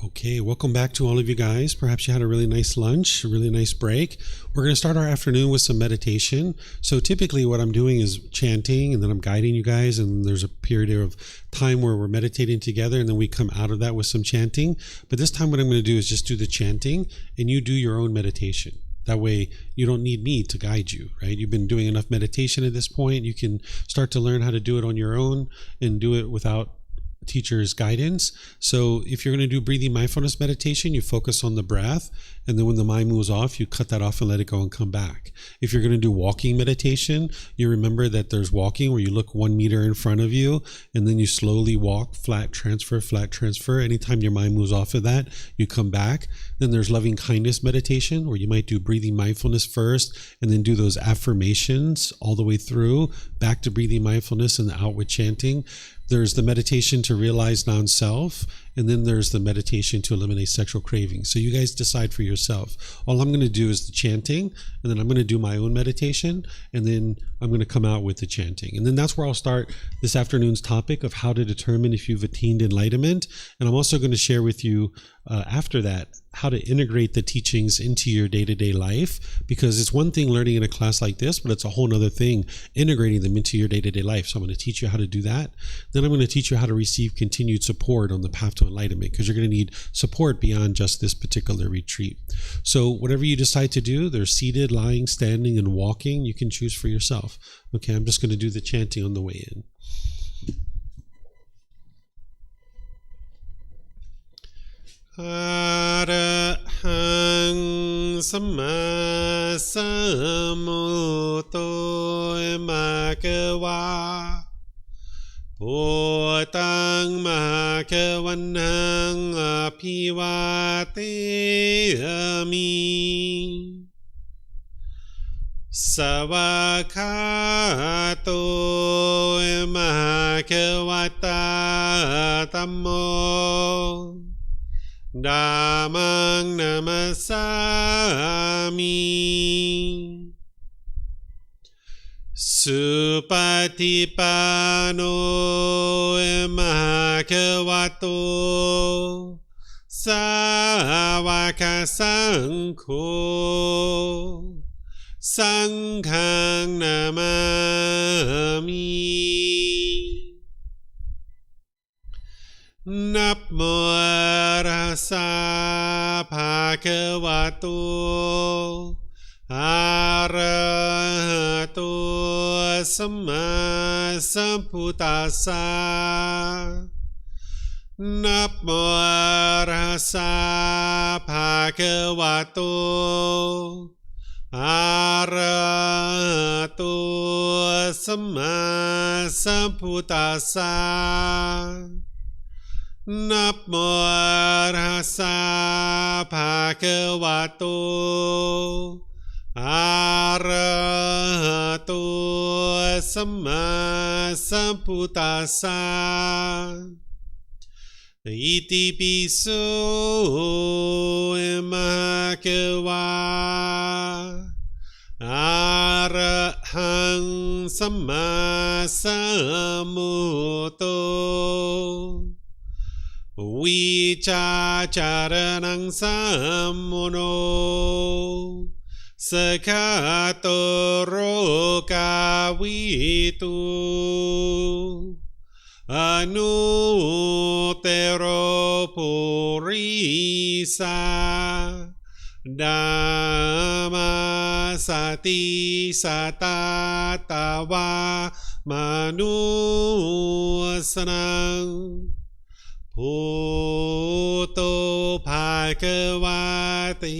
Okay, welcome back to all of you guys. Perhaps you had a really nice lunch, a really nice break. We're going to start our afternoon with some meditation. So typically what I'm doing is chanting, and then I'm guiding you guys, and there's a period of time where we're meditating together, and then we come out of that with some chanting. But this time what I'm going to do is just do the chanting, and you do your own meditation. That way you don't need me to guide you, right? You've been doing enough meditation at this point. You can start to learn how to do it on your own and do it without teacher's guidance. So if you're going to do breathing mindfulness meditation, you focus on the breath, and then when the mind moves off, you cut that off and let it go and come back. If you're going to do walking meditation, you remember that there's walking where you look 1 meter in front of you, and then you slowly walk, flat transfer, flat transfer. Anytime your mind moves off of that, you come back. Then there's loving kindness meditation, where you might do breathing mindfulness first, and then do those affirmations all the way through, back to breathing mindfulness and the outward chanting. There's the meditation to realize non-self, and then there's the meditation to eliminate sexual cravings. So you guys decide for yourself. All I'm going to do is the chanting, and then I'm going to do my own meditation, and then I'm going to come out with the chanting. And then that's where I'll start this afternoon's topic of how to determine if you've attained enlightenment. And I'm also going to share with you after that how to integrate the teachings into your day-to-day life, because it's one thing learning in a class like this, but it's a whole other thing integrating them into your day-to-day life. So I'm going to teach you how to do that. Then I'm going to teach you how to receive continued support on the path to enlightenment, because you're going to need support beyond just this particular retreat. So whatever you decide to do, there's seated, lying, standing, and walking. You can choose for yourself. Okay, I'm just going to do the chanting on the way in. Arahang Samma Sambuddho Bhagava Bhutang Bhagavanang Abhivateyami Savakato Bhagavata Dhammo Dhammang Namasami Supatipano Bhagavato Sāvaka Saṅkho Saṅghang Namami Namo Tassa Bhagavato Arahato Samma Sambuddhassa. Namo Tassa Bhagavato Arahato Samma Sambuddhassa. Namo Tassa Bhagavato Arahato Samma Sambuddhassa. Iti piso Bhagava Arahang Samma Sambuddho Vicacaranang sammuno Sakhato rokavitu Anutero purisa Dhamma sati satatawa manusanang Bhutto Bhagavati.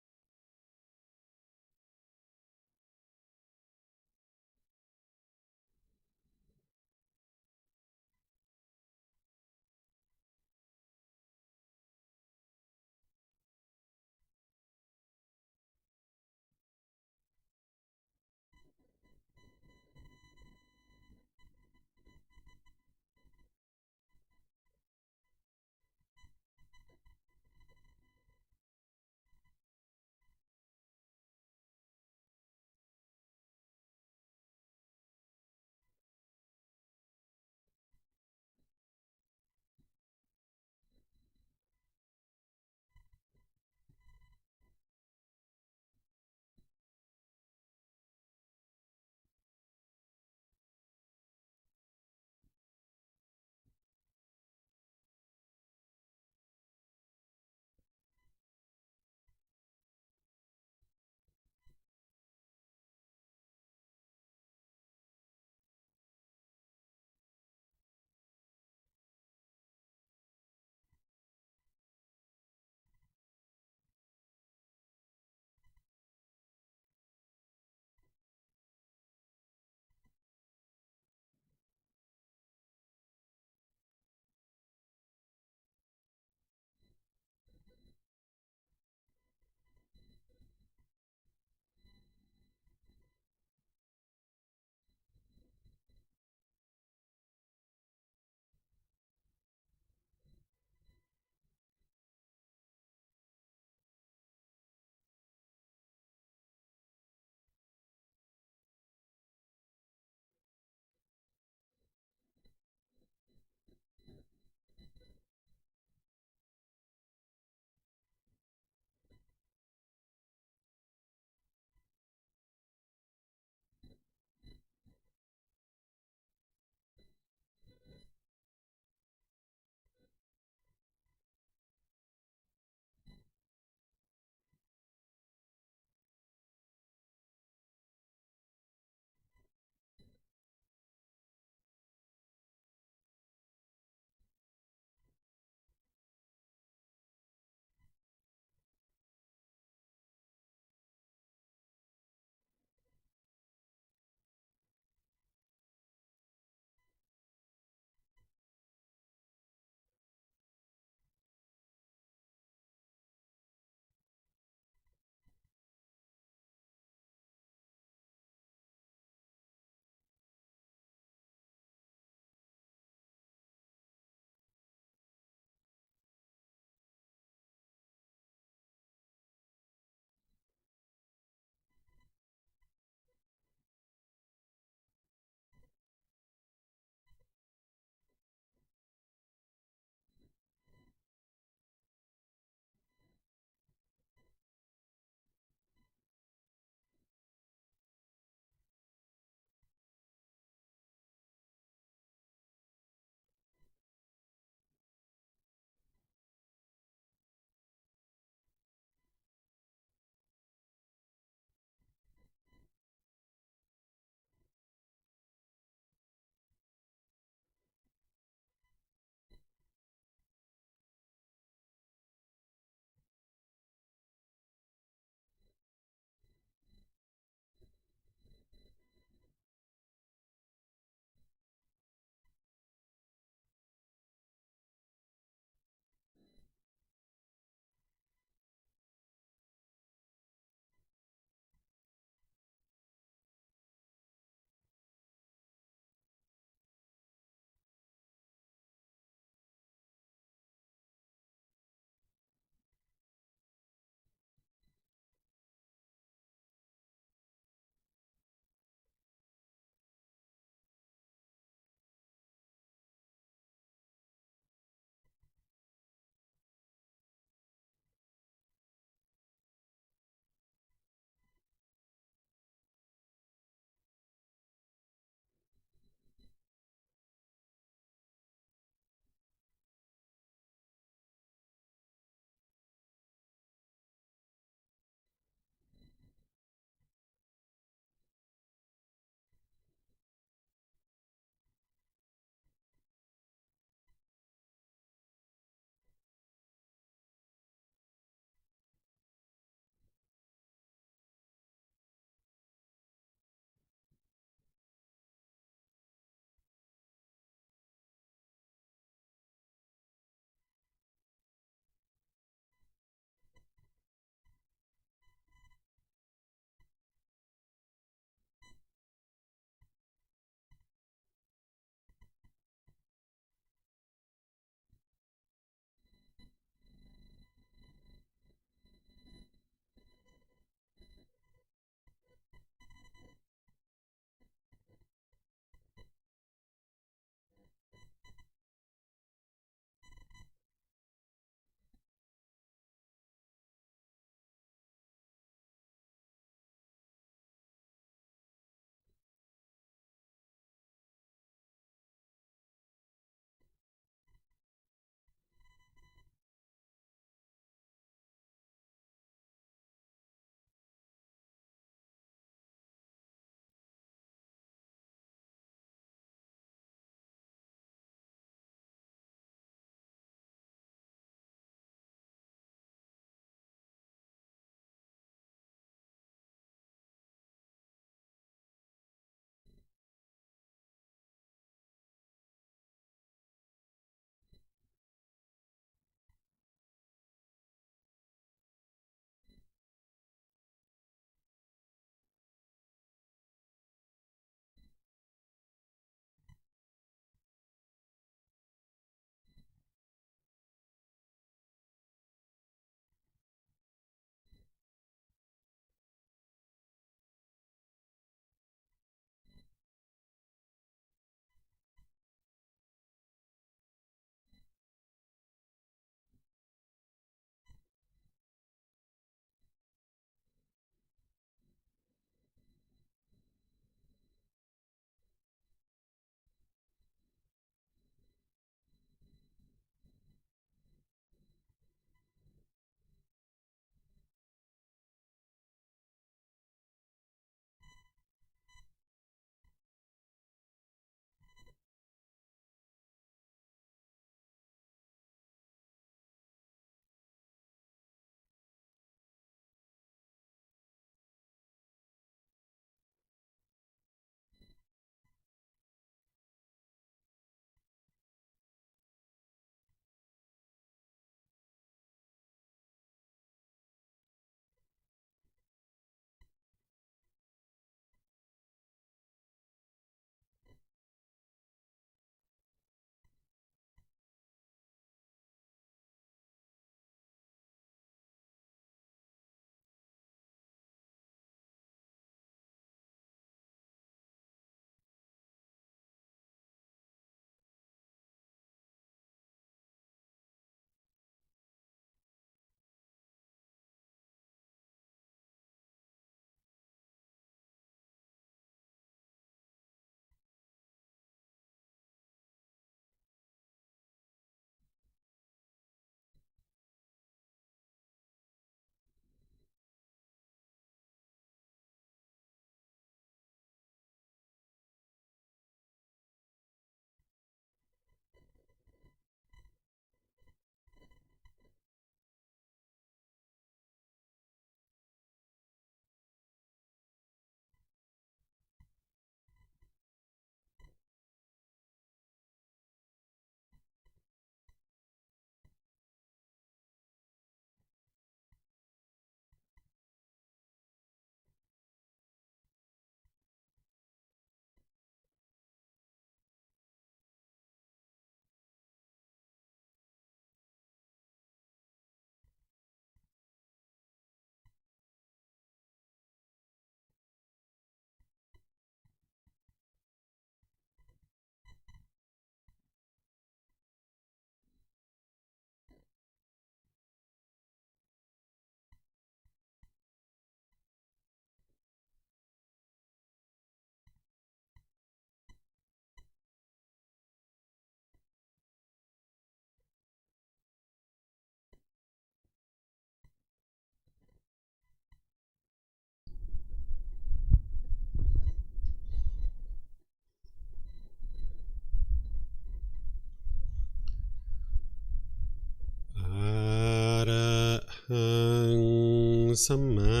สัมมา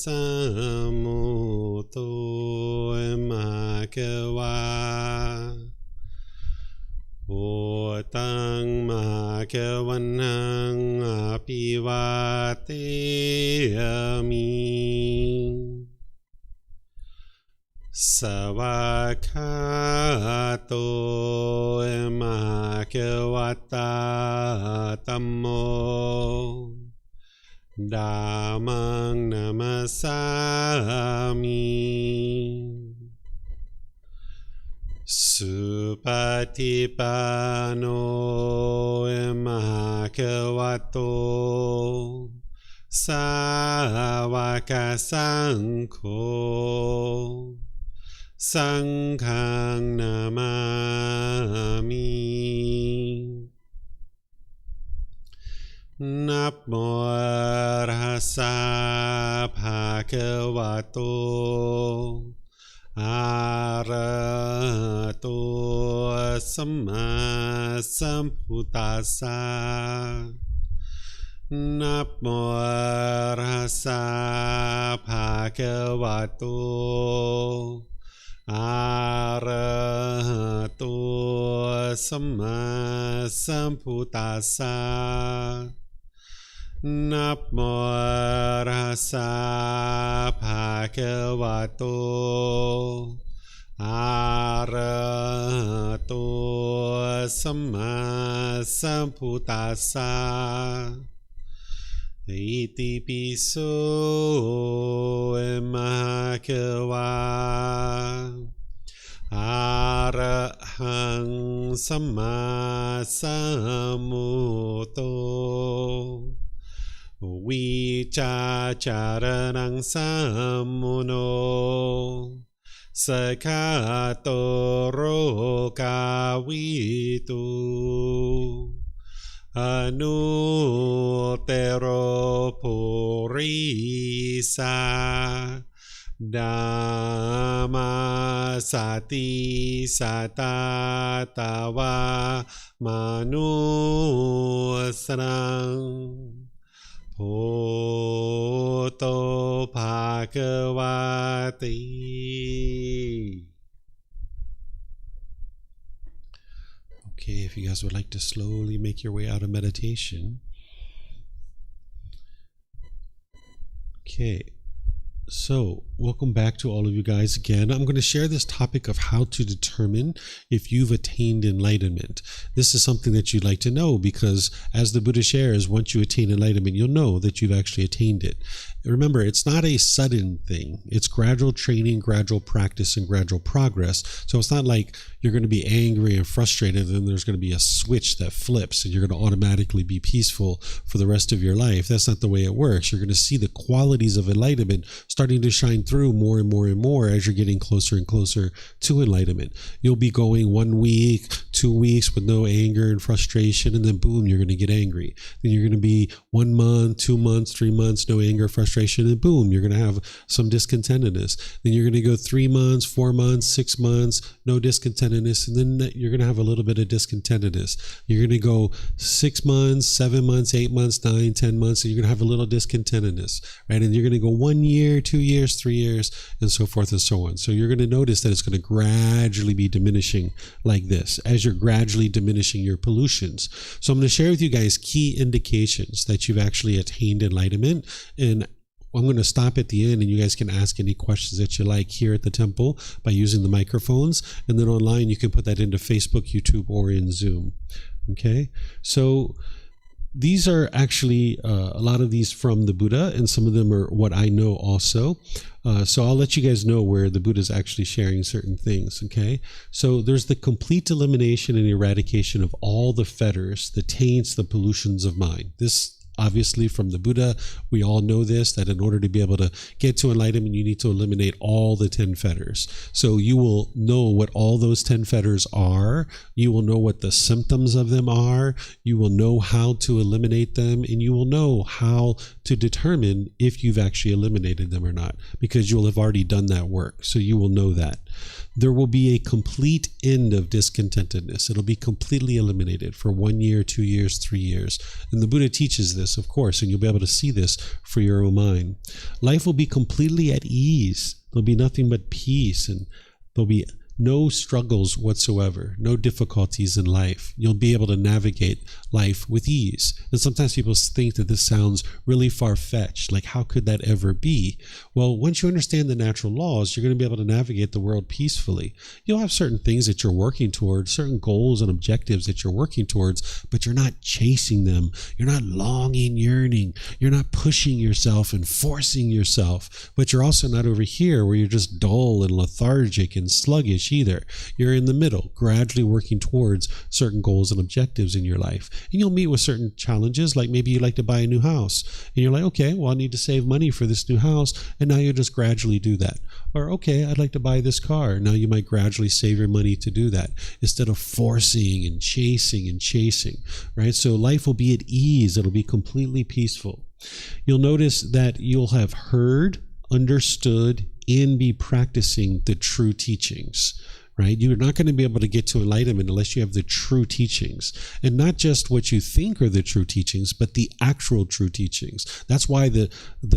สัมพุทโธภะคะวาโอตังมะคะวันนังอภิวาเทมิสวากขาโตมะคะวะตาธัมโมธัมมังนัมสสามิสุปฏิปันโนภะคะวะโตสาวกสังโฆสังฆังนามามินะโมตัสสะภะคะวะโตอะระหะโตสัมมาสัมพุทธัสสะนะโมตัสสะภะคะวะโตอะระหะโตสัมมาสัมพุทธัสสะนะโมตัสสะภะคะวะโตอะระหะโตสัมมาสัมพุทธัสสะอิติปิโสภะคะวะอะระหังสัมมาสัมพุทโธวิจาจารณังสัมมุโนสคาโตโรกาวิตุอนุเตโรปุริสาดัมมาสติสัตตาตาวามนุสรังโพโตภะคะวะติ Okay, if you guys would like to slowly make your way out of meditation. Okay, so welcome back to all of you guys again. I'm going to share this topic of how to determine if you've attained enlightenment. This is something that you'd like to know because as the Buddha shares, once you attain enlightenment, you'll know that you've actually attained it. Remember, it's not a sudden thing. It's gradual training, gradual practice, and gradual progress. So it's not like you're going to be angry and frustrated and there's going to be a switch that flips and you're going to automatically be peaceful for the rest of your life. That's not the way it works. You're going to see the qualities of enlightenment starting to shine through more and more and more as you're getting closer and closer to enlightenment. You'll be going 1 week, 2 weeks with no anger and frustration, and then boom, you're going to get angry. Then you're going to be 1 month, 2 months, 3 months, no anger, frustration, and boom, you're going to have some discontentedness. Then you're going to go 3 months, 4 months, 6 months, no discontentedness, and then you're going to have a little bit of discontentedness. You're going to go 6 months, 7 months, 8 months, 9, 10 months, and you're going to have a little discontentedness, right? And you're going to go 1 year, 2 years, 3 years, and so forth and so on. So you're going to notice that it's going to gradually be diminishing like this as you're gradually diminishing your pollutions. So I'm going to share with you guys key indications that you've actually attained enlightenment, and I'm going to stop at the end and you guys can ask any questions that you like here at the temple by using the microphones, and then online you can put that into Facebook, YouTube, or in Zoom. Okay, so these are actually a lot of these from the Buddha, and some of them are what I know also. So I'll let you guys know where the Buddha is actually sharing certain things. Okay, so there's the complete elimination and eradication of all the fetters, the taints, the pollutions of mind. This obviously from the Buddha, we all know this, that in order to be able to get to enlightenment, you need to eliminate all the 10 fetters. So you will know what all those 10 fetters are. You will know what the symptoms of them are. You will know how to eliminate them, and you will know how to determine if you've actually eliminated them or not, because you'll have already done that work. So you will know that. There will be a complete end of discontentedness. It'll be completely eliminated for 1 year, 2 years, 3 years. And the Buddha teaches this this, of course, and you'll be able to see this for your own mind. Life will be completely at ease. There'll be nothing but peace, and there'll be no struggles whatsoever, no difficulties in life. You'll be able to navigate life with ease. And sometimes people think that this sounds really far-fetched, like how could that ever be? Well, once you understand the natural laws, you're going to be able to navigate the world peacefully. You'll have certain things that you're working towards, certain goals and objectives that you're working towards, but you're not chasing them. You're not longing, yearning. You're not pushing yourself and forcing yourself, but you're also not over here where you're just dull and lethargic and sluggish either. You're in the middle, gradually working towards certain goals and objectives in your life. And you'll meet with certain challenges, like maybe you like to buy a new house. And you're like, okay, well, I need to save money for this new house. And now you'll just gradually do that. Or, okay, I'd like to buy this car. Now you might gradually save your money to do that instead of forcing and chasing, right? So life will be at ease. It'll be completely peaceful. You'll notice that you'll have heard, understood, and be practicing the true teachings, right? You're not going to be able to get to enlightenment unless you have the true teachings, and not just what you think are the true teachings, but the actual true teachings. That's why the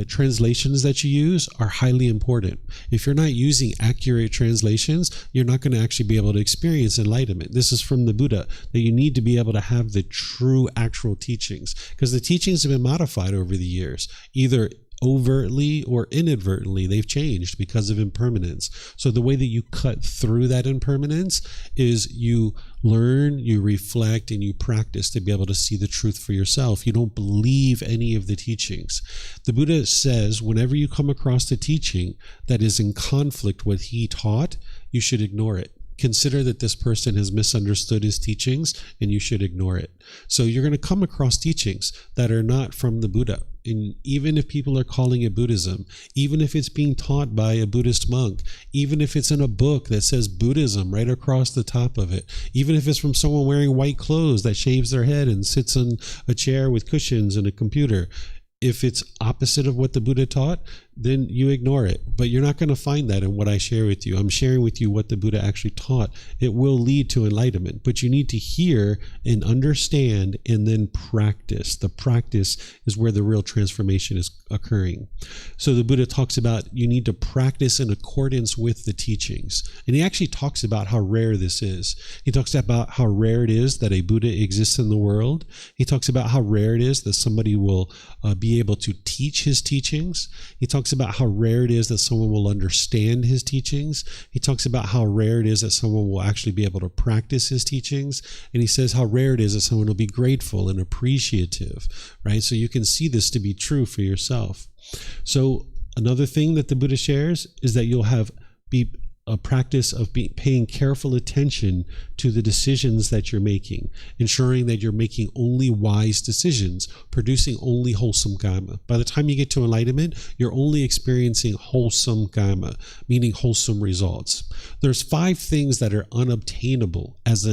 translations that you use are highly important. If you're not using accurate translations, you're not going to actually be able to experience enlightenment. This is from the Buddha, that you need to be able to have the true actual teachings, because the teachings have been modified over the years, either overtly or inadvertently. They've changed because of impermanence. So the way that you cut through that impermanence is you learn, you reflect, and you practice to be able to see the truth for yourself. You don't believe any of the teachings. The Buddha says whenever you come across a teaching that is in conflict with what he taught, you should ignore it. Consider that this person has misunderstood his teachings, and you should ignore it. So you're going to come across teachings that are not from the Buddha. And even if people are calling it Buddhism, even if it's being taught by a Buddhist monk, even if it's in a book that says Buddhism right across the top of it, even if it's from someone wearing white clothes that shaves their head and sits on a chair with cushions and a computer, if it's opposite of what the Buddha taught, then you ignore it. But you're not going to find that in what I share with you. I'm sharing with you what the Buddha actually taught. It will lead to enlightenment, but you need to hear and understand and then practice. The practice is where the real transformation is occurring. So the Buddha talks about you need to practice in accordance with the teachings. And he actually talks about how rare this is. He talks about how rare it is that a Buddha exists in the world. He talks about how rare it is that somebody will be able to teach his teachings. He talks about how rare it is that someone will understand his teachings. He talks about how rare it is that someone will actually be able to practice his teachings. And he says how rare it is that someone will be grateful and appreciative, right? So you can see this to be true for yourself. So another thing that the Buddha shares is that you'll be a practice of paying careful attention to the decisions that you're making, ensuring that you're making only wise decisions, producing only wholesome karma. By the time you get to enlightenment, you're only experiencing wholesome karma, meaning wholesome results. There's 5 things that are unobtainable as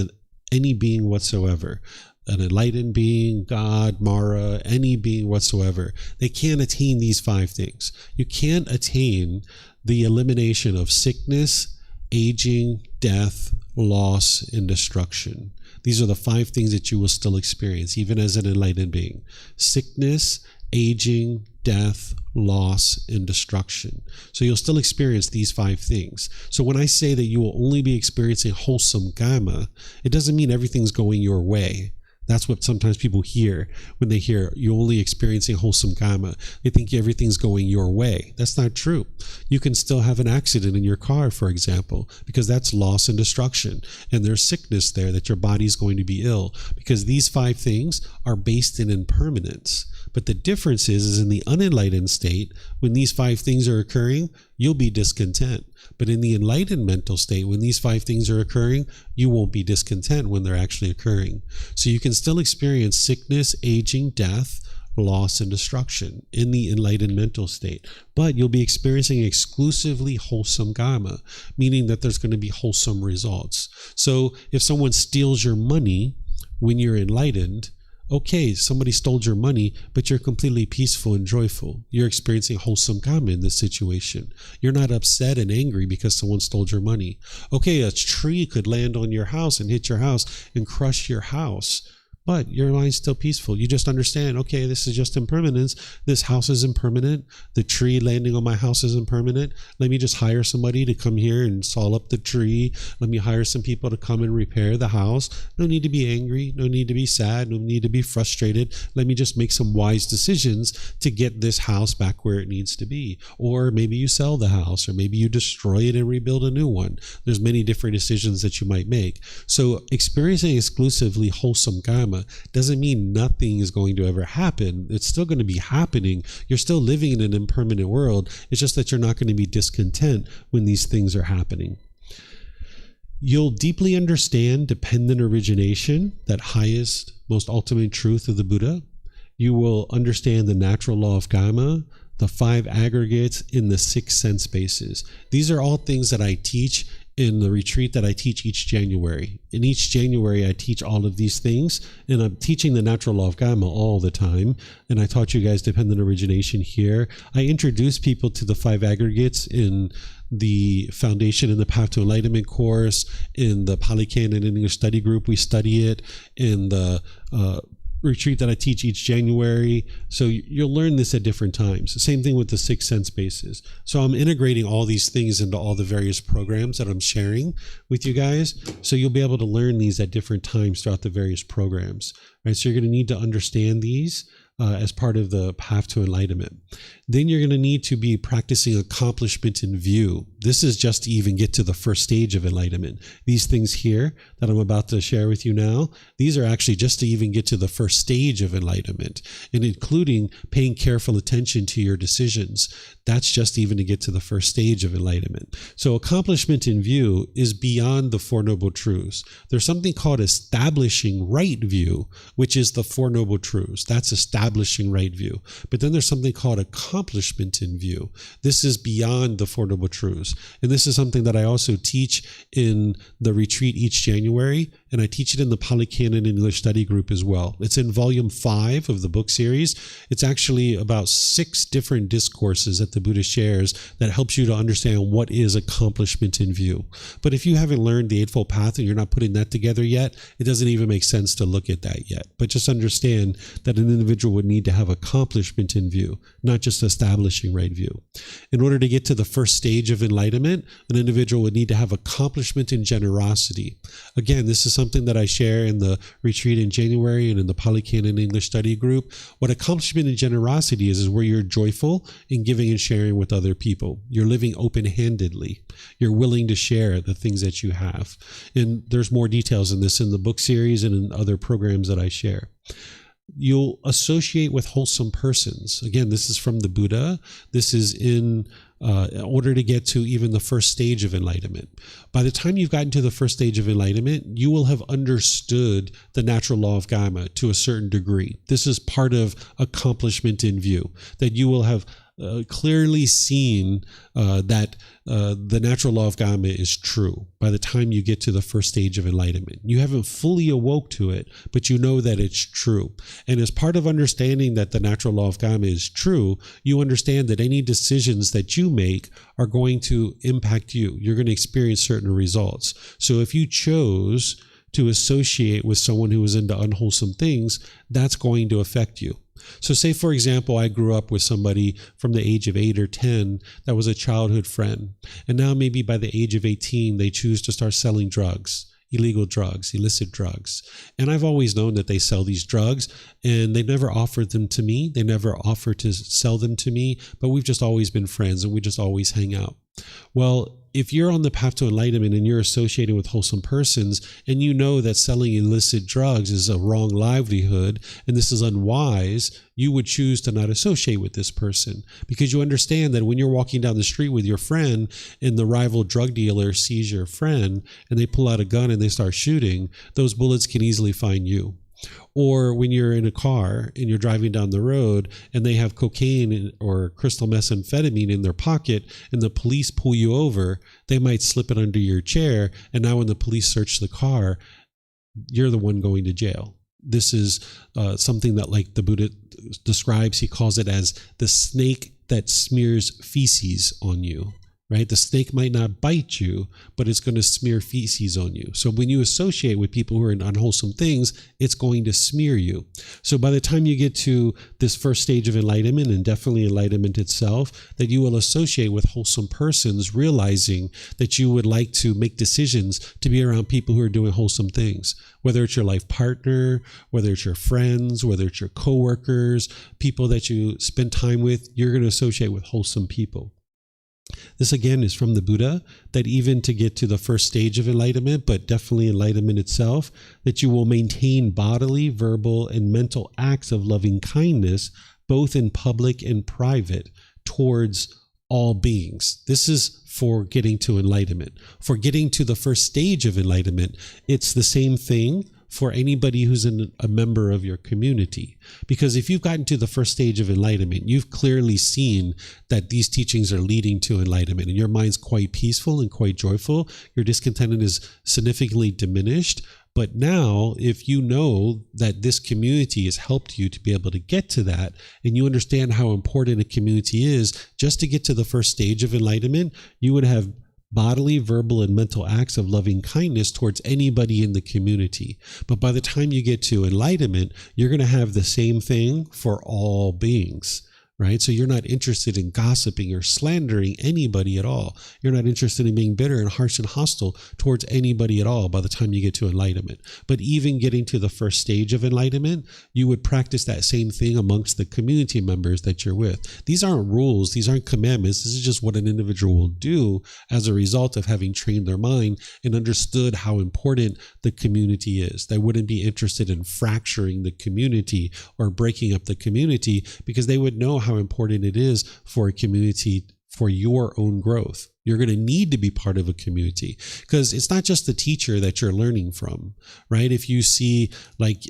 any being whatsoever. An enlightened being, God, Mara, any being whatsoever. They can't attain these 5 things. You can't attain the elimination of sickness, aging, death, loss, and destruction. These are the 5 things that you will still experience, even as an enlightened being. Sickness, aging, death, loss, and destruction. So you'll still experience these 5 things. So when I say that you will only be experiencing wholesome karma, it doesn't mean everything's going your way. That's what sometimes people hear when they hear you're only experiencing wholesome karma. They think everything's going your way. That's not true. You can still have an accident in your car, for example, because that's loss and destruction. And there's sickness there that your body's going to be ill, because these 5 things are based in impermanence. But the difference is in the unenlightened state, when these 5 things are occurring, you'll be discontent. But in the enlightened mental state, when these 5 things are occurring, you won't be discontent when they're actually occurring. So you can still experience sickness, aging, death, loss, and destruction in the enlightened mental state. But you'll be experiencing exclusively wholesome karma, meaning that there's going to be wholesome results. So if someone steals your money when you're enlightened, okay, somebody stole your money, but you're completely peaceful and joyful. You're experiencing wholesome karma in this situation. You're not upset and angry because someone stole your money. Okay, a tree could land on your house and hit your house and crush your house, but your mind's still peaceful. You just understand, okay, this is just impermanence. This house is impermanent. The tree landing on my house is impermanent. Let me just hire somebody to come here and saw up the tree. Let me hire some people to come and repair the house. No need to be angry. No need to be sad. No need to be frustrated. Let me just make some wise decisions to get this house back where it needs to be. Or maybe you sell the house, or maybe you destroy it and rebuild a new one. There's many different decisions that you might make. So experiencing exclusively wholesome karma doesn't mean nothing is going to ever happen. It's still going to be happening. You're still living in an impermanent world. It's just that you're not going to be discontent when these things are happening. You'll deeply understand dependent origination, that highest, most ultimate truth of the Buddha. You will understand the natural law of karma, the 5 aggregates in the 6 sense bases. These are all things that I teach in the retreat that I teach each January. In each January, I teach all of these things, and I'm teaching the natural law of karma all the time. And I taught you guys dependent origination here. I introduce people to the 5 aggregates in the Foundation in the Path to Enlightenment course, in the Pali Canon and English study group. We study it in the retreat that I teach each January. So you'll learn this at different times. Same thing with the 6 sense bases. So I'm integrating all these things into all the various programs that I'm sharing with you guys. So you'll be able to learn these at different times throughout the various programs, right? So you're going to need to understand these as part of the path to enlightenment. Then you're going to need to be practicing accomplishment in view. This is just to even get to the first stage of enlightenment. These things here that I'm about to share with you now, these are actually just to even get to the first stage of enlightenment, and including paying careful attention to your decisions. That's just even to get to the first stage of enlightenment. So accomplishment in view is beyond the Four Noble Truths. There's something called establishing right view, which is the Four Noble Truths. That's establishing right view. But then there's something called accomplishment in view. This is beyond the Four Noble Truths. And this is something that I also teach in the retreat each January, and I teach it in the Pali Canon English study group as well. It's in volume 5 of the book series. It's actually about 6 different discourses that the Buddha shares that helps you to understand what is accomplishment in view. But if you haven't learned the Eightfold Path and you're not putting that together yet, it doesn't even make sense to look at that yet. But just understand that an individual would need to have accomplishment in view, not just establishing right view. In order to get to the first stage of enlightenment, an individual would need to have accomplishment in generosity. Again, this is something that I share in the retreat in January and in the Pali Canon English study group. What accomplishment in generosity is where you're joyful in giving and sharing with other people. You're living open-handedly. You're willing to share the things that you have. And there's more details in this in the book series and in other programs that I share. You'll associate with wholesome persons. Again, this is from the Buddha. This is in order to get to even the first stage of enlightenment. By the time you've gotten to the first stage of enlightenment, you will have understood the natural law of karma to a certain degree. This is part of accomplishment in view, that you will have clearly seen that the natural law of karma is true by the time you get to the first stage of enlightenment. You haven't fully awoke to it, but you know that it's true. And as part of understanding that the natural law of karma is true, you understand that any decisions that you make are going to impact you. You're going to experience certain results. So if you chose to associate with someone who is into unwholesome things, that's going to affect you. So say, for example, I grew up with somebody from the age of 8 or 10 that was a childhood friend. And now maybe by the age of 18, they choose to start selling drugs, illegal drugs, illicit drugs. And I've always known that they sell these drugs, and they never offered them to me. They never offered to sell them to me, but we've just always been friends and we just always hang out. Well, if you're on the path to enlightenment and you're associated with wholesome persons, and you know that selling illicit drugs is a wrong livelihood and this is unwise, you would choose to not associate with this person, because you understand that when you're walking down the street with your friend and the rival drug dealer sees your friend and they pull out a gun and they start shooting, those bullets can easily find you. Or when you're in a car and you're driving down the road and they have cocaine or crystal methamphetamine in their pocket and the police pull you over, they might slip it under your chair. And now when the police search the car, you're the one going to jail. This is something that, like the Buddha describes, he calls it as the snake that smears feces on you. right? The snake might not bite you, but it's going to smear feces on you. So when you associate with people who are in unwholesome things, it's going to smear you. So by the time you get to this first stage of enlightenment, and definitely enlightenment itself, that you will associate with wholesome persons, realizing that you would like to make decisions to be around people who are doing wholesome things, whether it's your life partner, whether it's your friends, whether it's your coworkers, people that you spend time with, you're going to associate with wholesome people. This again is from the Buddha, that even to get to the first stage of enlightenment, but definitely enlightenment itself, that you will maintain bodily, verbal, and mental acts of loving kindness, both in public and private, towards all beings. This is for getting to enlightenment. For getting to the first stage of enlightenment, it's the same thing for anybody who's a member of your community. Because if you've gotten to the first stage of enlightenment, you've clearly seen that these teachings are leading to enlightenment, and your mind's quite peaceful and quite joyful. Your discontent is significantly diminished. But now, if you know that this community has helped you to be able to get to that, and you understand how important a community is, just to get to the first stage of enlightenment, you would have bodily, verbal, and mental acts of loving kindness towards anybody in the community. But by the time you get to enlightenment, you're going to have the same thing for all beings. Right? So you're not interested in gossiping or slandering anybody at all. You're not interested in being bitter and harsh and hostile towards anybody at all by the time you get to enlightenment. But even getting to the first stage of enlightenment, you would practice that same thing amongst the community members that you're with. These aren't rules. These aren't commandments. This is just what an individual will do as a result of having trained their mind and understood how important the community is. They wouldn't be interested in fracturing the community or breaking up the community, because they would know how important it is for a community, for your own growth. You're going to need to be part of a community, because it's not just the teacher that you're learning from, right? If you see, like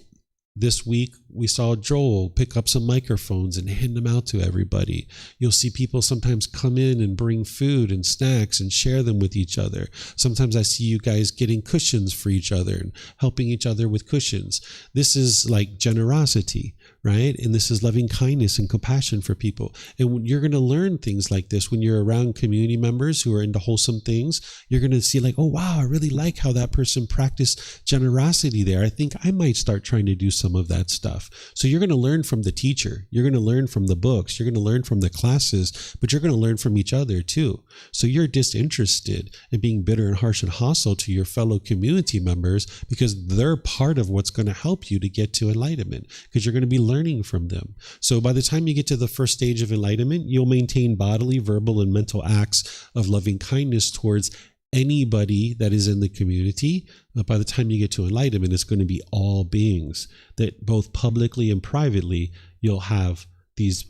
this week, we saw Joel pick up some microphones and hand them out to everybody. You'll see people sometimes come in and bring food and snacks and share them with each other. Sometimes I see you guys getting cushions for each other and helping each other with cushions. This is like generosity, right? And this is loving kindness and compassion for people. And you're going to learn things like this when you're around community members who are into wholesome things. You're going to see like, oh, wow, I really like how that person practiced generosity there. I think I might start trying to do some of that stuff. So you're going to learn from the teacher. You're going to learn from the books. You're going to learn from the classes, but you're going to learn from each other too. So you're disinterested in being bitter and harsh and hostile to your fellow community members, because they're part of what's going to help you to get to enlightenment, because you're going to be learning from them. So by the time you get to the first stage of enlightenment, you'll maintain bodily, verbal, and mental acts of loving kindness towards anybody that is in the community. But by the time you get to enlightenment, it's going to be all beings, that both publicly and privately, you'll have these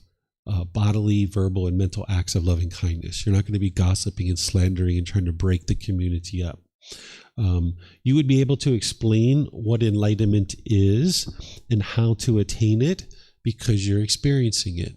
bodily, verbal, and mental acts of loving kindness. You're not going to be gossiping and slandering and trying to break the community up. You would be able to explain what enlightenment is and how to attain it, because you're experiencing it.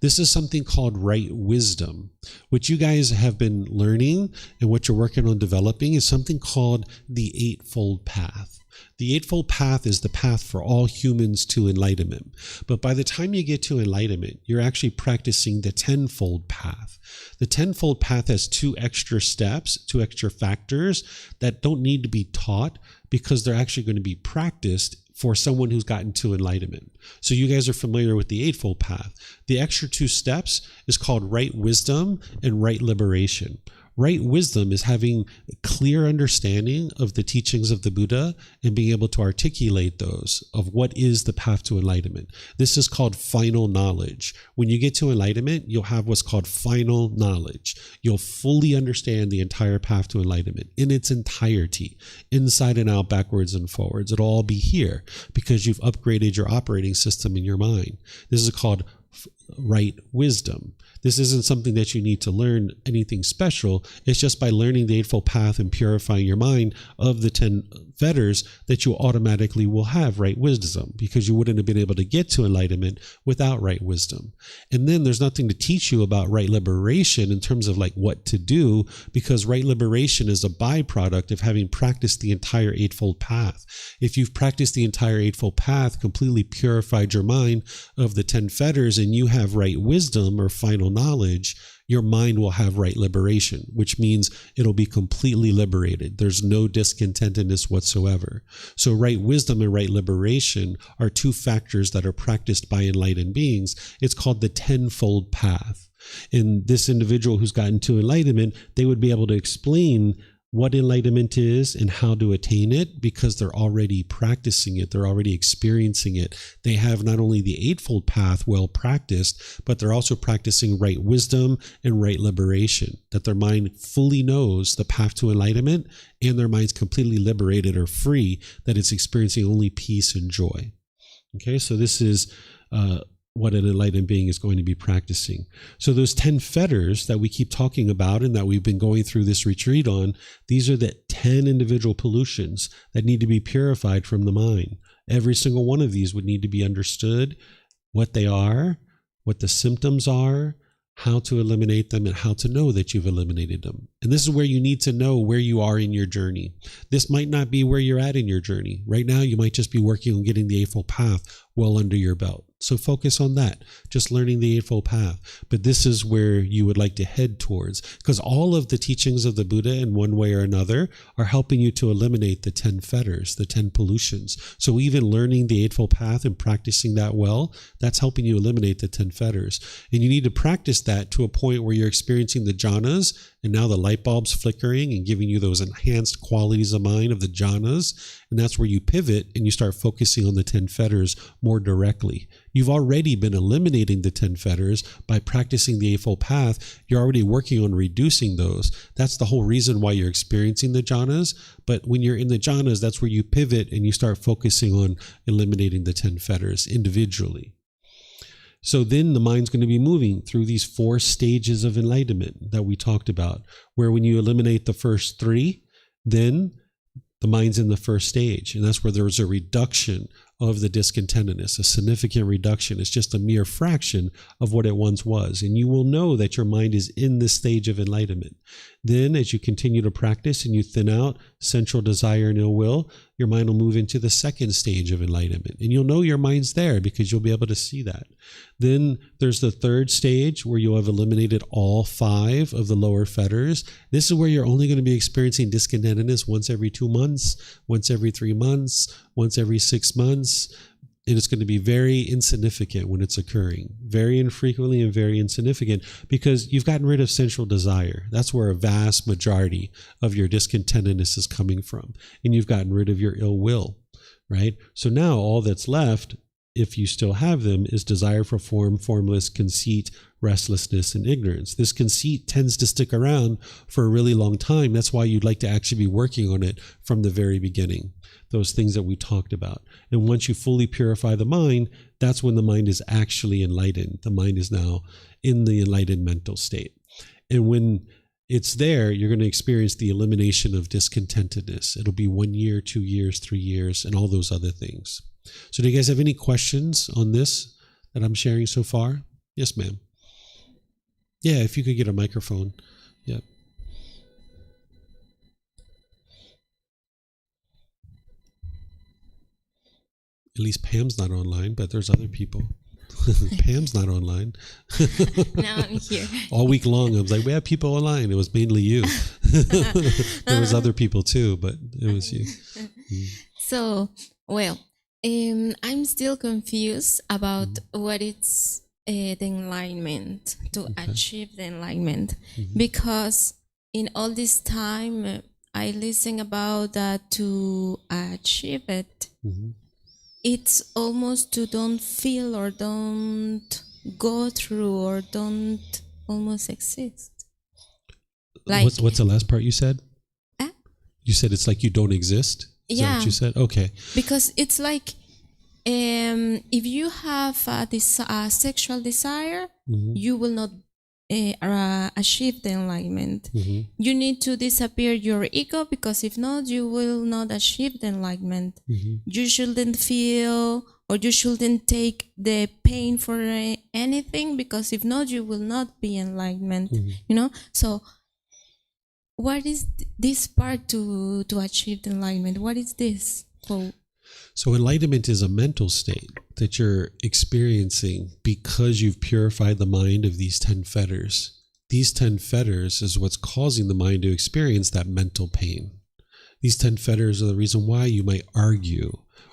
This is something called right wisdom. What you guys have been learning and what you're working on developing is something called the Eightfold Path. The Eightfold Path is the path for all humans to enlightenment. But by the time you get to enlightenment, you're actually practicing the Tenfold Path. The Tenfold Path has 2 extra steps, 2 extra factors that don't need to be taught, because they're actually going to be practiced for someone who's gotten to enlightenment. So you guys are familiar with the Eightfold Path. The extra 2 steps is called right wisdom and right liberation. Right wisdom is having a clear understanding of the teachings of the Buddha and being able to articulate those of what is the path to enlightenment. This is called final knowledge. When you get to enlightenment, you'll have what's called final knowledge. You'll fully understand the entire path to enlightenment in its entirety, inside and out, backwards and forwards. It'll all be here because you've upgraded your operating system in your mind. This is called right wisdom. This isn't something that you need to learn anything special. It's just by learning the Eightfold Path and purifying your mind of the 10 fetters that you automatically will have right wisdom, because you wouldn't have been able to get to enlightenment without right wisdom. And then there's nothing to teach you about right liberation in terms of like what to do, because right liberation is a byproduct of having practiced the entire Eightfold Path. If you've practiced the entire Eightfold Path, completely purified your mind of the 10 fetters, and you have have right wisdom or final knowledge, your mind will have right liberation, which means it'll be completely liberated. There's no discontentedness whatsoever. So right wisdom and right liberation are two factors that are practiced by enlightened beings. It's called the tenfold path. And this individual who's gotten to enlightenment, they would be able to explain what enlightenment is and how to attain it, because they're already practicing it. They're already experiencing it. They have not only the Eightfold Path well practiced, but they're also practicing right wisdom and right liberation, that their mind fully knows the path to enlightenment and their mind's completely liberated or free, that it's experiencing only peace and joy. Okay, so this is what an enlightened being is going to be practicing. So those 10 fetters that we keep talking about and that we've been going through this retreat on, these are the 10 individual pollutions that need to be purified from the mind. Every single one of these would need to be understood, what they are, what the symptoms are, how to eliminate them, and how to know that you've eliminated them. And this is where you need to know where you are in your journey. This might not be where you're at in your journey. Right now, you might just be working on getting the Eightfold Path well under your belt. So focus on that, just learning the Eightfold Path. But this is where you would like to head towards, because all of the teachings of the Buddha in one way or another are helping you to eliminate the 10 fetters, the 10 pollutions. So even learning the Eightfold Path and practicing that well, that's helping you eliminate the 10 fetters. And you need to practice that to a point where you're experiencing the jhanas, and now the light bulb's flickering and giving you those enhanced qualities of mind of the jhanas. And that's where you pivot and you start focusing on the 10 fetters more directly. You've already been eliminating the 10 fetters by practicing the Eightfold Path. You're already working on reducing those. That's the whole reason why you're experiencing the jhanas. But when you're in the jhanas, that's where you pivot and you start focusing on eliminating the 10 fetters individually. So then the mind's going to be moving through these 4 stages of enlightenment that we talked about, where when you eliminate the first 3, then the mind's in the first stage. And that's where there's a reduction of the discontentedness, a significant reduction. It's just a mere fraction of what it once was. And you will know that your mind is in this stage of enlightenment. Then as you continue to practice and you thin out sensual desire and ill will, your mind will move into the second stage of enlightenment. And you'll know your mind's there because you'll be able to see that. Then there's the third stage where you'll have eliminated all 5 of the lower fetters. This is where you're only going to be experiencing discontentedness once every 2 months, once every 3 months, once every 6 months. And it's going to be very insignificant when it's occurring, very infrequently and very insignificant, because you've gotten rid of sensual desire. That's where a vast majority of your discontentedness is coming from. And you've gotten rid of your ill will, right? So now all that's left, if you still have them, is desire for form, formless, conceit, restlessness, and ignorance. This conceit tends to stick around for a really long time. That's why you'd like to actually be working on it from the very beginning, those things that we talked about. And once you fully purify the mind, that's when the mind is actually enlightened. The mind is now in the enlightened mental state. And when it's there, you're going to experience the elimination of discontentedness. It'll be 1 year, 2 years, 3 years, and all those other things. So do you guys have any questions on this that I'm sharing so far? Yes, ma'am. Yeah, if you could get a microphone. Yeah. At least Pam's not online, but there's other people. Pam's not online. Now I'm here. All week long, I was like, we have people online. It was mainly you. There was other people too, but it was you. So, well, I'm still confused about what it's the enlightenment, to achieve the enlightenment, because in all this time I listen about that to achieve it. It's almost to don't feel or don't go through or don't almost exist. Like, what's the last part you said? You said it's like you don't exist? Is that what you said? Okay. Because it's like if you have a sexual desire, you will not achieve the enlightenment. You need to disappear your ego, because if not, you will not achieve the enlightenment. You shouldn't feel or you shouldn't take the pain for anything, because if not, you will not be enlightenment. You know? So what is this part to achieve the enlightenment? What is this? Well, So enlightenment is a mental state that you're experiencing because you've purified the mind of these 10 fetters. These 10 fetters is what's causing the mind to experience that mental pain. These 10 fetters are the reason why you might argue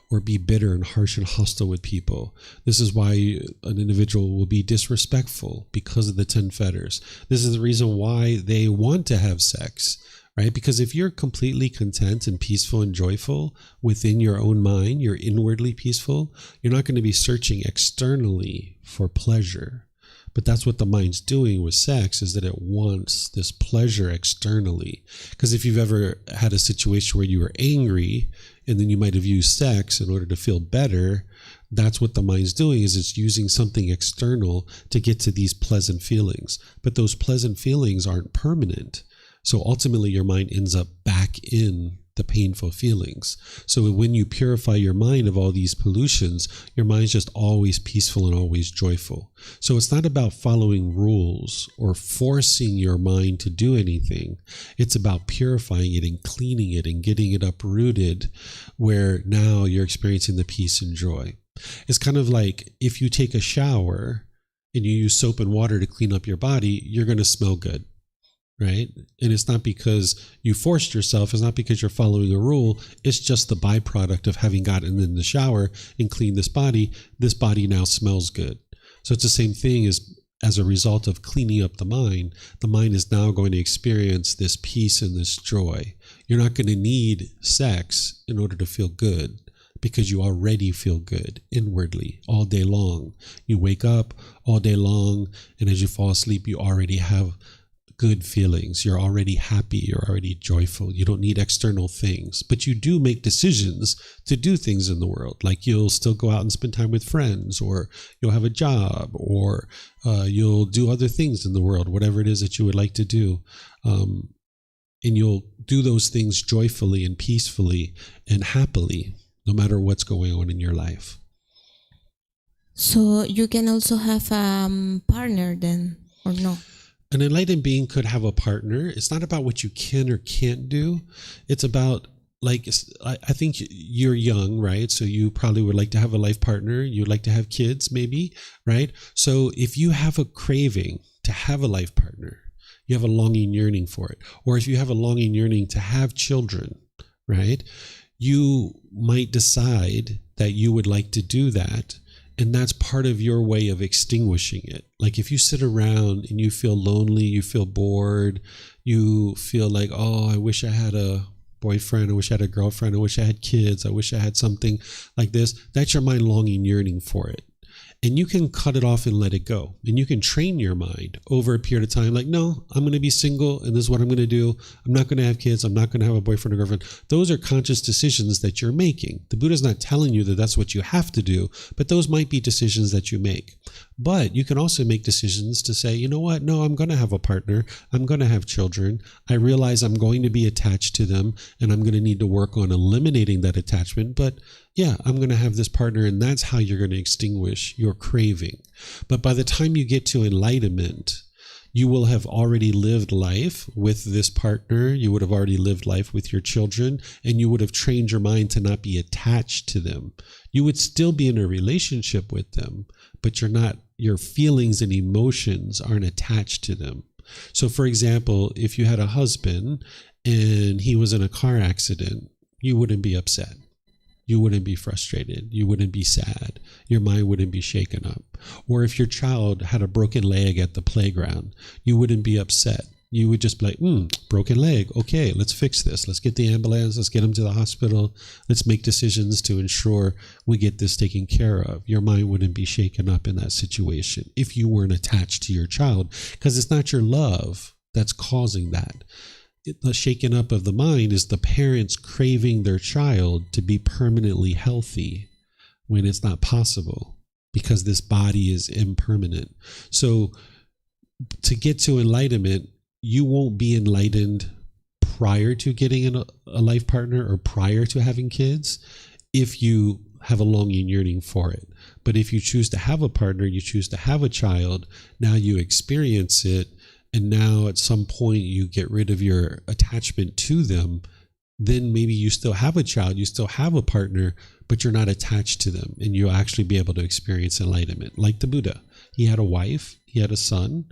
or be bitter and harsh and hostile with people. This is why an individual will be disrespectful, because of the 10 fetters. This is the reason why they want to have sex, right? Because if you're completely content and peaceful and joyful within your own mind, you're inwardly peaceful, you're not going to be searching externally for pleasure. But that's what the mind's doing with sex, is that it wants this pleasure externally. Because if you've ever had a situation where you were angry and then you might have used sex in order to feel better, that's what the mind's doing, is it's using something external to get to these pleasant feelings. But those pleasant feelings aren't permanent. So ultimately your mind ends up back in the painful feelings. So when you purify your mind of all these pollutions, your mind's just always peaceful and always joyful. So it's not about following rules or forcing your mind to do anything. It's about purifying it and cleaning it and getting it uprooted, where now you're experiencing the peace and joy. It's kind of like if you take a shower and you use soap and water to clean up your body, you're going to smell good. Right? And it's not because you forced yourself. It's not because you're following a rule. It's just the byproduct of having gotten in the shower and cleaned this body. This body now smells good. So it's the same thing as a result of cleaning up the mind is now going to experience this peace and this joy. You're not going to need sex in order to feel good, because you already feel good inwardly all day long. You wake up all day long, and as you fall asleep, you already have good feelings. You're already happy. You're already joyful. You don't need external things, but you do make decisions to do things in the world. Like you'll still go out and spend time with friends, or you'll have a job, or you'll do other things in the world, whatever it is that you would like to do. And you'll do those things joyfully and peacefully and happily, no matter what's going on in your life. So you can also have a partner then, or no? An enlightened being could have a partner. It's not about what you can or can't do. It's about, like, I think you're young, right? So you probably would like to have a life partner. You'd like to have kids, maybe, right? So if you have a craving to have a life partner, you have a longing, yearning for it. Or if you have a longing, yearning to have children, right? You might decide that you would like to do that. And that's part of your way of extinguishing it. Like if you sit around and you feel lonely, you feel bored, you feel like, oh, I wish I had a boyfriend, I wish I had a girlfriend, I wish I had kids, I wish I had something like this. That's your mind longing, yearning for it. And you can cut it off and let it go. And you can train your mind over a period of time. Like, no, I'm going to be single and this is what I'm going to do. I'm not going to have kids. I'm not going to have a boyfriend or girlfriend. Those are conscious decisions that you're making. The Buddha's not telling you that that's what you have to do, but those might be decisions that you make. But you can also make decisions to say, you know what? No, I'm going to have a partner. I'm going to have children. I realize I'm going to be attached to them and I'm going to need to work on eliminating that attachment. But yeah, I'm going to have this partner, and that's how you're going to extinguish your craving. But by the time you get to enlightenment, you will have already lived life with this partner. You would have already lived life with your children, and you would have trained your mind to not be attached to them. You would still be in a relationship with them, but your feelings and emotions aren't attached to them. So for example, if you had a husband and he was in a car accident, you wouldn't be upset. You wouldn't be frustrated. You wouldn't be sad. Your mind wouldn't be shaken up. Or if your child had a broken leg at the playground, you wouldn't be upset. You would just be like, broken leg. Okay, let's fix this. Let's get the ambulance. Let's get him to the hospital. Let's make decisions to ensure we get this taken care of. Your mind wouldn't be shaken up in that situation if you weren't attached to your child, because it's not your love that's causing that. The shaken up of the mind is the parents craving their child to be permanently healthy when it's not possible, because this body is impermanent. So to get to enlightenment, you won't be enlightened prior to getting a life partner or prior to having kids if you have a longing, yearning for it. But if you choose to have a partner, you choose to have a child, now you experience it. And now at some point you get rid of your attachment to them, then maybe you still have a child, you still have a partner, but you're not attached to them, and you'll actually be able to experience enlightenment. Like the Buddha, he had a wife, he had a son.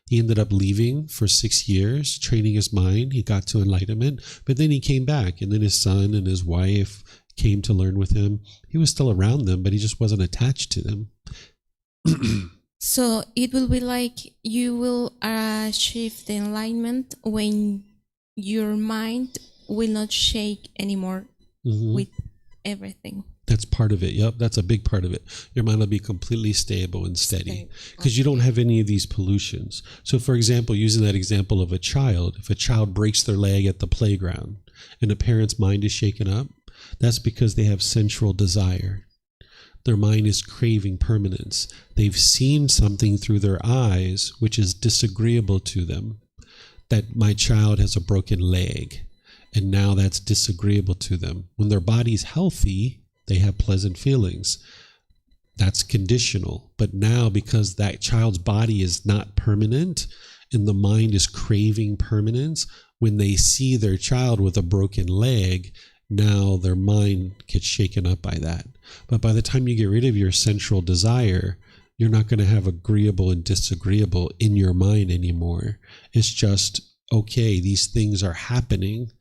He ended up leaving for 6 years, training his mind. He got to enlightenment, but then he came back, and then his son and his wife came to learn with him. He was still around them, but he just wasn't attached to them. So it will be like you will achieve the enlightenment when your mind will not shake anymore with everything. That's part of it. Yep, that's a big part of it. Your mind will be completely stable and steady because you don't have any of these pollutions. So, for example, using that example of a child, if a child breaks their leg at the playground and a parent's mind is shaken up, that's because they have sensual desire. Their mind is craving permanence. They've seen something through their eyes which is disagreeable to them, that my child has a broken leg, and now that's disagreeable to them. When their body's healthy, they have pleasant feelings. That's conditional. But now, because that child's body is not permanent and the mind is craving permanence, when they see their child with a broken leg, now their mind gets shaken up by that. But by the time you get rid of your sensual desire, you're not going to have agreeable and disagreeable in your mind anymore. It's just, okay, these things are happening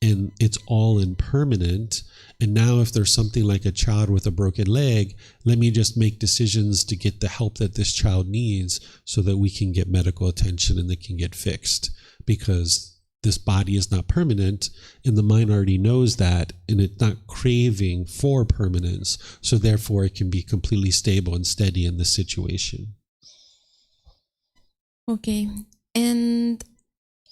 and it's all impermanent. And now if there's something like a child with a broken leg, let me just make decisions to get the help that this child needs so that we can get medical attention and they can get fixed, because this body is not permanent and the mind already knows that, and it's not craving for permanence. So therefore it can be completely stable and steady in this situation. Okay. And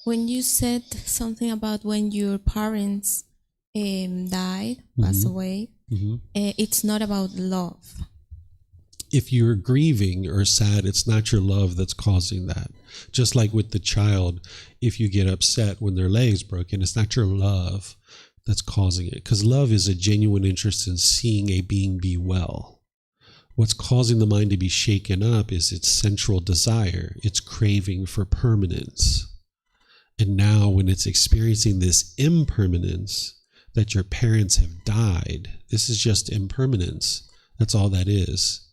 when you said something about when your parents died, passed away, it's not about love. If you're grieving or sad, it's not your love that's causing that. Just like with the child, if you get upset when their leg's broken, it's not your love that's causing it. Because love is a genuine interest in seeing a being be well. What's causing the mind to be shaken up is its sensual desire, its craving for permanence. And now when it's experiencing this impermanence, that your parents have died, this is just impermanence. That's all that is.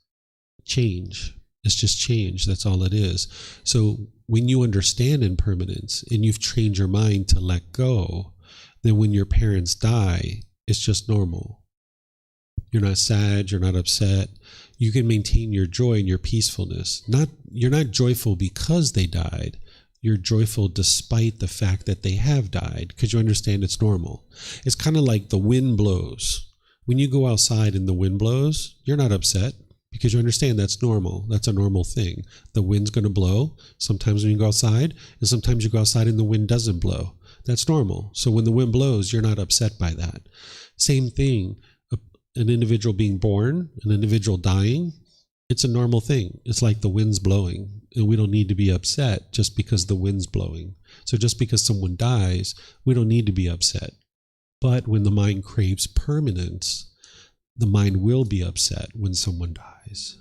Change. It's just change. That's all it is. So when you understand impermanence and you've trained your mind to let go, then when your parents die, it's just normal. You're not sad. You're not upset. You can maintain your joy and your peacefulness. You're not joyful because they died. You're joyful despite the fact that they have died, because you understand it's normal. It's kind of like the wind blows. When you go outside and the wind blows, you're not upset, because you understand that's normal. That's a normal thing. The wind's going to blow sometimes when you go outside, and sometimes you go outside and the wind doesn't blow. That's normal. So when the wind blows, you're not upset by that. Same thing, an individual being born, an individual dying, it's a normal thing. It's like the wind's blowing, and we don't need to be upset just because the wind's blowing. So just because someone dies, we don't need to be upset. But when the mind craves permanence, the mind will be upset when someone dies,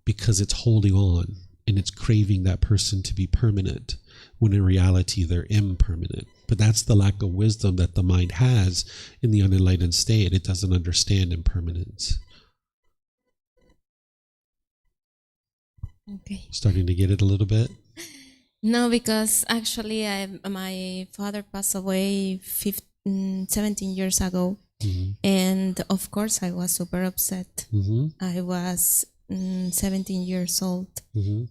because it's holding on and it's craving that person to be permanent, when in reality they're impermanent. But that's the lack of wisdom that the mind has in the unenlightened state. It doesn't understand impermanence. Okay. Starting to get it a little bit? No, because actually my father passed away 17 years ago. And of course I was super upset. I was 17 years old,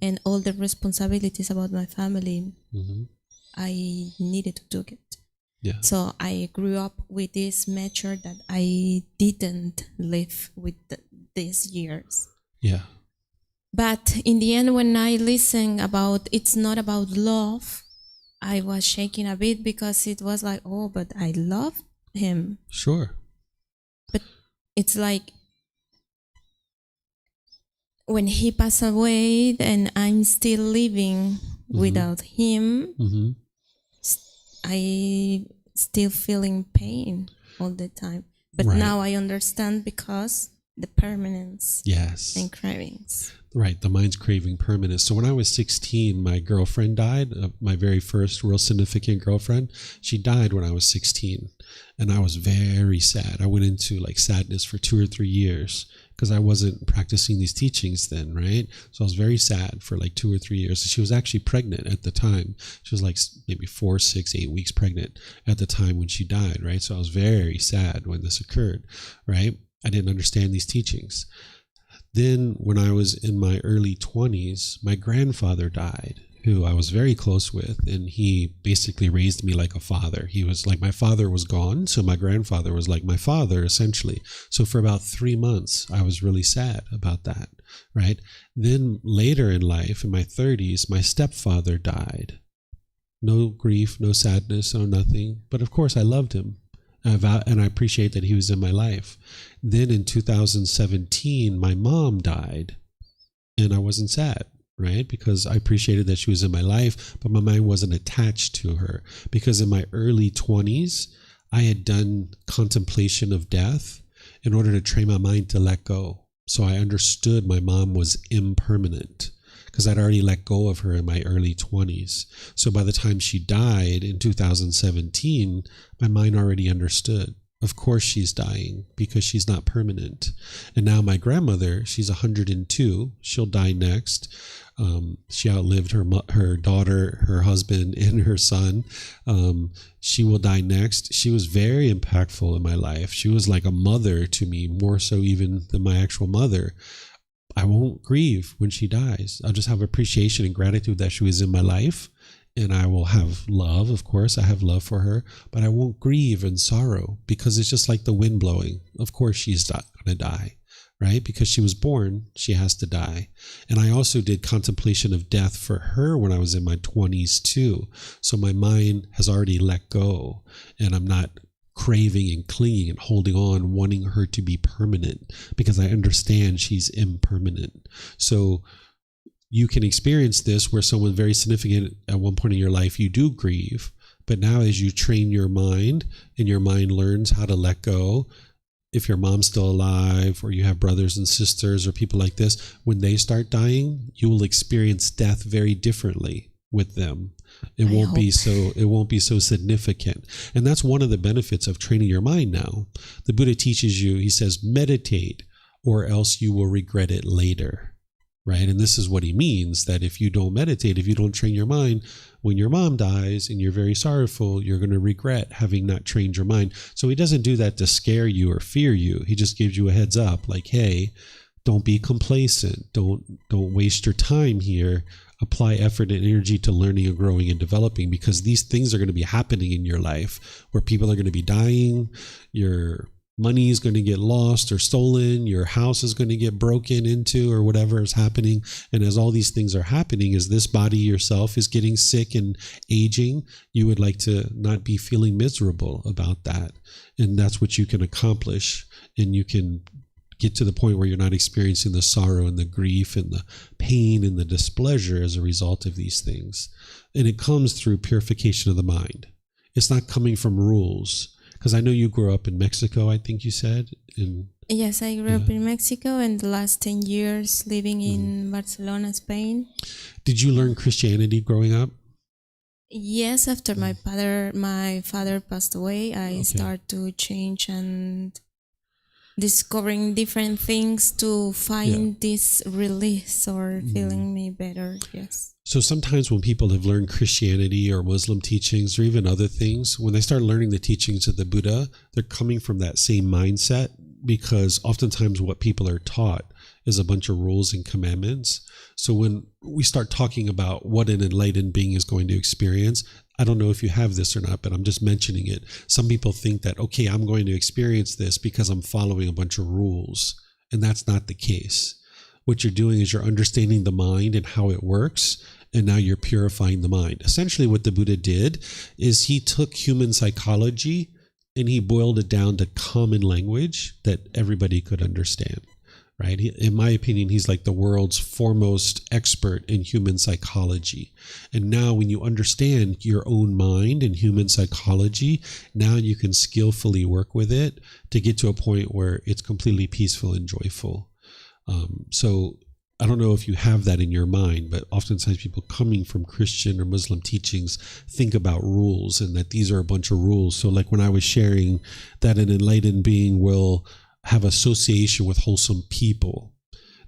and all the responsibilities about my family, I needed to do it. Yeah. So I grew up with this measure that I didn't live with these years. Yeah. But in the end, when I listen about it's not about love, I was shaking a bit, because it was like, oh, but I love him. Sure. But it's like when he passed away and I'm still living without him, I still feeling pain all the time. But now I understand, because the permanence Yes. and cravings. Right. The mind's craving permanence. So when I was 16, my girlfriend died, my very first real significant girlfriend. She died when I was 16. And I was very sad. I went into like sadness for 2 or 3 years because I wasn't practicing these teachings then, right? So I was very sad for like 2 or 3 years. She was actually pregnant at the time. She was like maybe 4, 6, 8 weeks pregnant at the time when she died, right? So I was very sad when this occurred, right? I didn't understand these teachings. Then when I was in my early 20s, my grandfather died, who I was very close with, and he basically raised me like a father. He was like, my father was gone, so my grandfather was like my father, essentially. So for about 3 months, I was really sad about that, right? Then later in life, in my 30s, my stepfather died. No grief, no sadness, no nothing. But of course, I loved him. And I appreciate that he was in my life. Then in 2017, my mom died, and I wasn't sad, right? Because I appreciated that she was in my life, but my mind wasn't attached to her. Because in my early 20s, I had done contemplation of death in order to train my mind to let go. So I understood my mom was impermanent, because I'd already let go of her in my early 20s. So by the time she died in 2017, my mind already understood. Of course she's dying because she's not permanent. And now my grandmother, she's 102. She'll die next. She outlived her daughter, her husband, and her son. She will die next. She was very impactful in my life. She was like a mother to me, more so even than my actual mother. I won't grieve when she dies. I'll just have appreciation and gratitude that she was in my life. And I will have love, of course. I have love for her. But I won't grieve and sorrow because it's just like the wind blowing. Of course she's going to die, right? Because she was born, she has to die. And I also did contemplation of death for her when I was in my 20s too. So my mind has already let go. And I'm not craving and clinging and holding on, wanting her to be permanent, because I understand she's impermanent. So you can experience this where someone very significant at one point in your life, you do grieve, but now as you train your mind and your mind learns how to let go, if your mom's still alive or you have brothers and sisters or people like this, when they start dying, you will experience death very differently with them. It won't be so significant. And that's one of the benefits of training your mind now. The Buddha teaches you, he says, meditate or else you will regret it later. Right? And this is what he means, that if you don't meditate, if you don't train your mind, when your mom dies and you're very sorrowful, you're going to regret having not trained your mind. So he doesn't do that to scare you or fear you. He just gives you a heads up like, hey, don't be complacent. Don't waste your time here. Apply effort and energy to learning and growing and developing, because these things are going to be happening in your life where people are going to be dying, your money is going to get lost or stolen, your house is going to get broken into, or whatever is happening. And as all these things are happening, as this body yourself is getting sick and aging, you would like to not be feeling miserable about that. And that's what you can accomplish. And you can get to the point where you're not experiencing the sorrow and the grief and the pain and the displeasure as a result of these things. And it comes through purification of the mind. It's not coming from rules. Because I know you grew up in Mexico, I think you said. Yes, I grew up in Mexico, and the last 10 years living in Barcelona, Spain. Did you learn Christianity growing up? Yes, after my father passed away, I started to change and discovering different things to find this release or feeling me better. Yes. So sometimes when people have learned Christianity or Muslim teachings or even other things, when they start learning the teachings of the Buddha, they're coming from that same mindset, because oftentimes what people are taught is a bunch of rules and commandments. So when we start talking about what an enlightened being is going to experience, I don't know if you have this or not, but I'm just mentioning it. Some people think that, okay, I'm going to experience this because I'm following a bunch of rules. And that's not the case. What you're doing is you're understanding the mind and how it works, and now you're purifying the mind. Essentially what the Buddha did is he took human psychology and he boiled it down to common language that everybody could understand. right? In my opinion, he's like the world's foremost expert in human psychology. And now when you understand your own mind and human psychology, now you can skillfully work with it to get to a point where it's completely peaceful and joyful. So I don't know if you have that in your mind, but oftentimes people coming from Christian or Muslim teachings think about rules and that these are a bunch of rules. So like when I was sharing that an enlightened being will have association with wholesome people,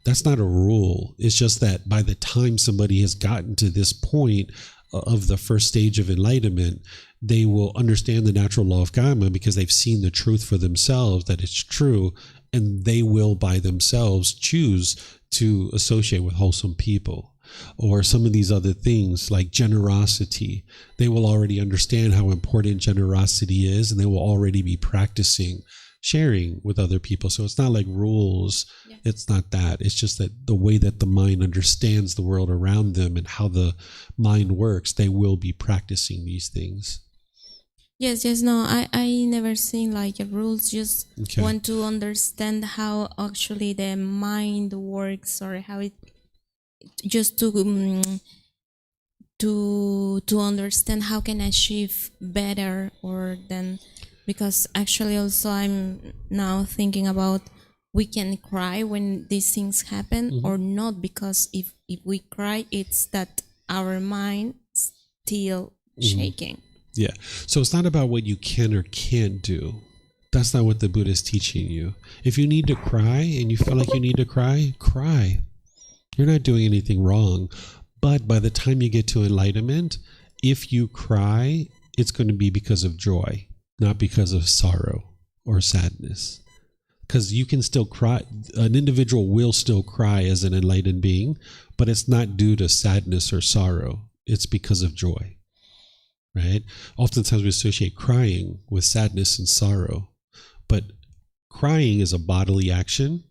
that's not a rule. It's just that by the time somebody has gotten to this point of the first stage of enlightenment, they will understand the natural law of karma because they've seen the truth for themselves, that it's true, and they will by themselves choose to associate with wholesome people. Or some of these other things like generosity, they will already understand how important generosity is, and they will already be practicing sharing with other people. So it's not like rules. Yeah. It's not that. It's just that the way that the mind understands the world around them and how the mind works, they will be practicing these things. Yes, no, I never seen like rules, just want to understand how actually the mind works, or how it, just to understand how can I achieve better, or then, because actually also I'm now thinking about we can cry when these things happen or not, because if we cry, it's that our mind still shaking. Yeah. So it's not about what you can or can't do. That's not what the Buddha is teaching you. If you need to cry and you feel like you need to cry, cry. You're not doing anything wrong. But by the time you get to enlightenment, if you cry, it's going to be because of joy, not because of sorrow or sadness. Because you can still cry. An individual will still cry as an enlightened being, but it's not due to sadness or sorrow. It's because of joy. Right? Oftentimes we associate crying with sadness and sorrow, but crying is a bodily action,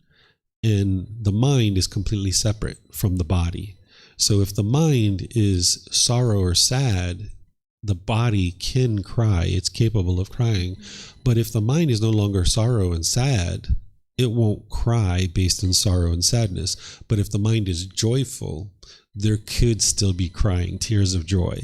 and the mind is completely separate from the body. So if the mind is sorrow or sad, the body can cry. It's capable of crying. But if the mind is no longer sorrow and sad, it won't cry based on sorrow and sadness. But if the mind is joyful, there could still be crying, tears of joy.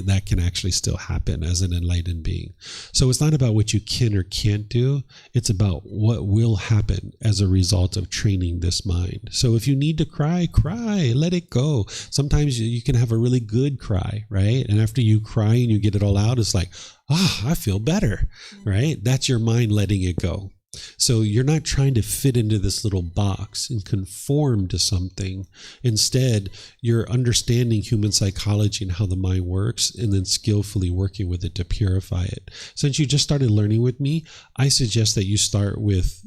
That can actually still happen as an enlightened being. So it's not about what you can or can't do. It's about what will happen as a result of training this mind. So if you need to cry, cry, let it go. Sometimes you can have a really good cry, right? And after you cry and you get it all out, it's like, I feel better, right? That's your mind letting it go. So you're not trying to fit into this little box and conform to something. Instead, you're understanding human psychology and how the mind works, and then skillfully working with it to purify it. Since you just started learning with me, I suggest that you start with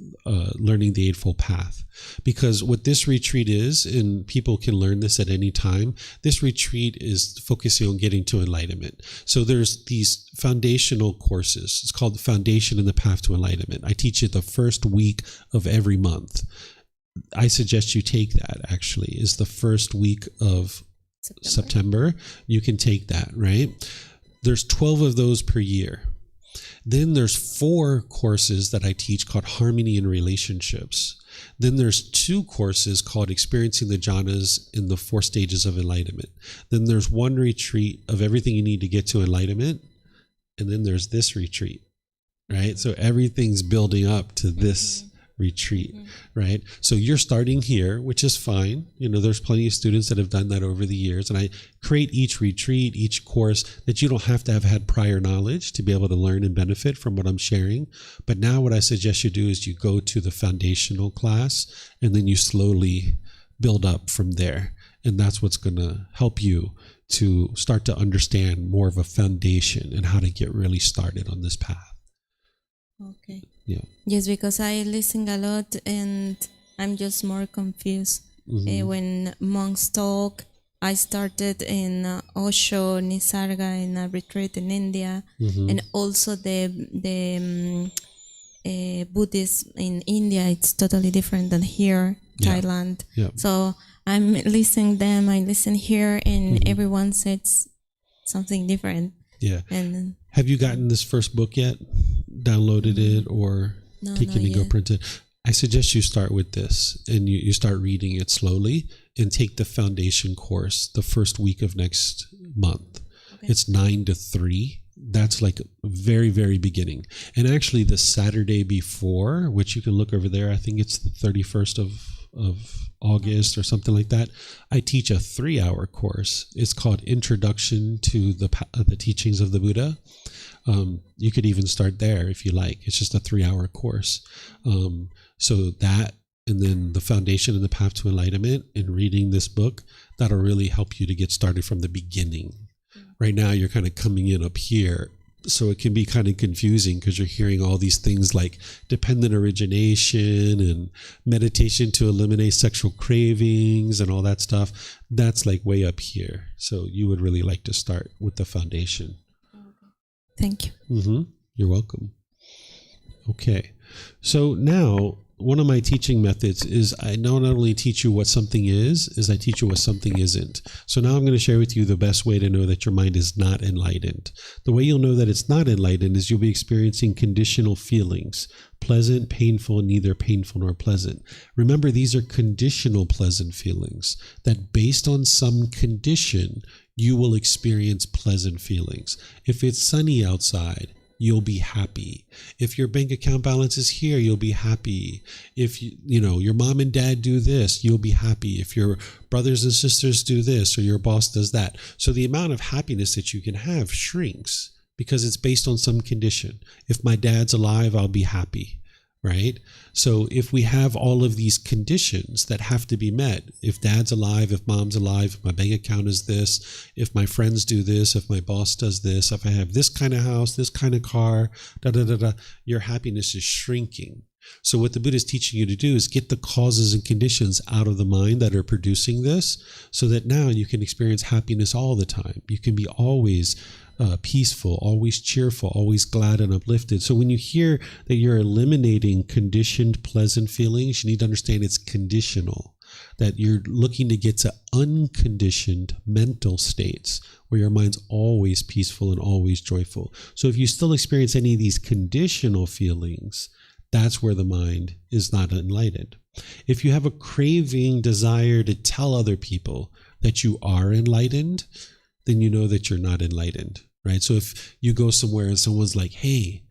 learning the Eightfold Path. Because what this retreat is, and people can learn this at any time, this retreat is focusing on getting to enlightenment. So there's these foundational courses. It's called the Foundation and the Path to Enlightenment. I teach it the first week of every month. I suggest you take that, actually, is the first week of September. You can take that, right? There's 12 of those per year. Then there's 4 courses that I teach called Harmony in Relationships. Then there's 2 courses called Experiencing the Jhanas in the 4 Stages of Enlightenment. Then there's 1 retreat of everything you need to get to enlightenment. And then there's this retreat, right? So everything's building up to this retreat, right? So you're starting here, which is fine. You know, there's plenty of students that have done that over the years. And I create each retreat, each course, that you don't have to have had prior knowledge to be able to learn and benefit from what I'm sharing. But now what I suggest you do is you go to the foundational class, and then you slowly build up from there. And that's what's going to help you to start to understand more of a foundation and how to get really started on this path. Okay. Yeah. Yes, because I listen a lot and I'm just more confused. When monks talk, I started in Osho, Nisarga, in a retreat in India, and also the Buddhist in India. It's totally different than here, Thailand. Yeah. So I'm listening them. I listen here, and everyone says something different. Yeah. And have you gotten this first book yet? Downloaded it or taken it and go print it? I suggest you start with this, and you start reading it slowly, and take the foundation course the first week of next month. Okay. It's 9 to 3. That's like very, very beginning. And actually the Saturday before, which you can look over there, I think it's the 31st of August or something like that, I teach a 3-hour course. It's called Introduction to the Teachings of the Buddha. You could even start there if you like. It's just a 3-hour course. So that, and then the foundation and the path to enlightenment, and reading this book, that'll really help you to get started from the beginning. Right now, you're kind of coming in up here, so it can be kind of confusing because you're hearing all these things like dependent origination and meditation to eliminate sexual cravings and all that stuff. That's like way up here. So you would really like to start with the foundation. Thank you. Mm-hmm. You're welcome. Okay. So now, one of my teaching methods is I not only teach you what something is I teach you what something isn't. So now I'm going to share with you the best way to know that your mind is not enlightened. The way you'll know that it's not enlightened is you'll be experiencing conditional feelings, pleasant, painful, neither painful nor pleasant. Remember, these are conditional pleasant feelings that based on some condition, you will experience pleasant feelings. If it's sunny outside, you'll be happy. If your bank account balance is here, you'll be happy. If your mom and dad do this, you'll be happy. If your brothers and sisters do this, or your boss does that. So the amount of happiness that you can have shrinks because it's based on some condition. If my dad's alive, I'll be happy, right? So if we have all of these conditions that have to be met, if dad's alive, if mom's alive, if my bank account is this, if my friends do this, if my boss does this, if I have this kind of house, this kind of car, your happiness is shrinking. So what the Buddha is teaching you to do is get the causes and conditions out of the mind that are producing this, so that now you can experience happiness all the time. You can be always peaceful, always cheerful, always glad and uplifted. So when you hear that you're eliminating conditioned pleasant feelings, you need to understand it's conditional, that you're looking to get to unconditioned mental states where your mind's always peaceful and always joyful. So if you still experience any of these conditional feelings, that's where the mind is not enlightened. If you have a craving, desire to tell other people that you are enlightened, then you know that you're not enlightened, right? So if you go somewhere and someone's like, hey,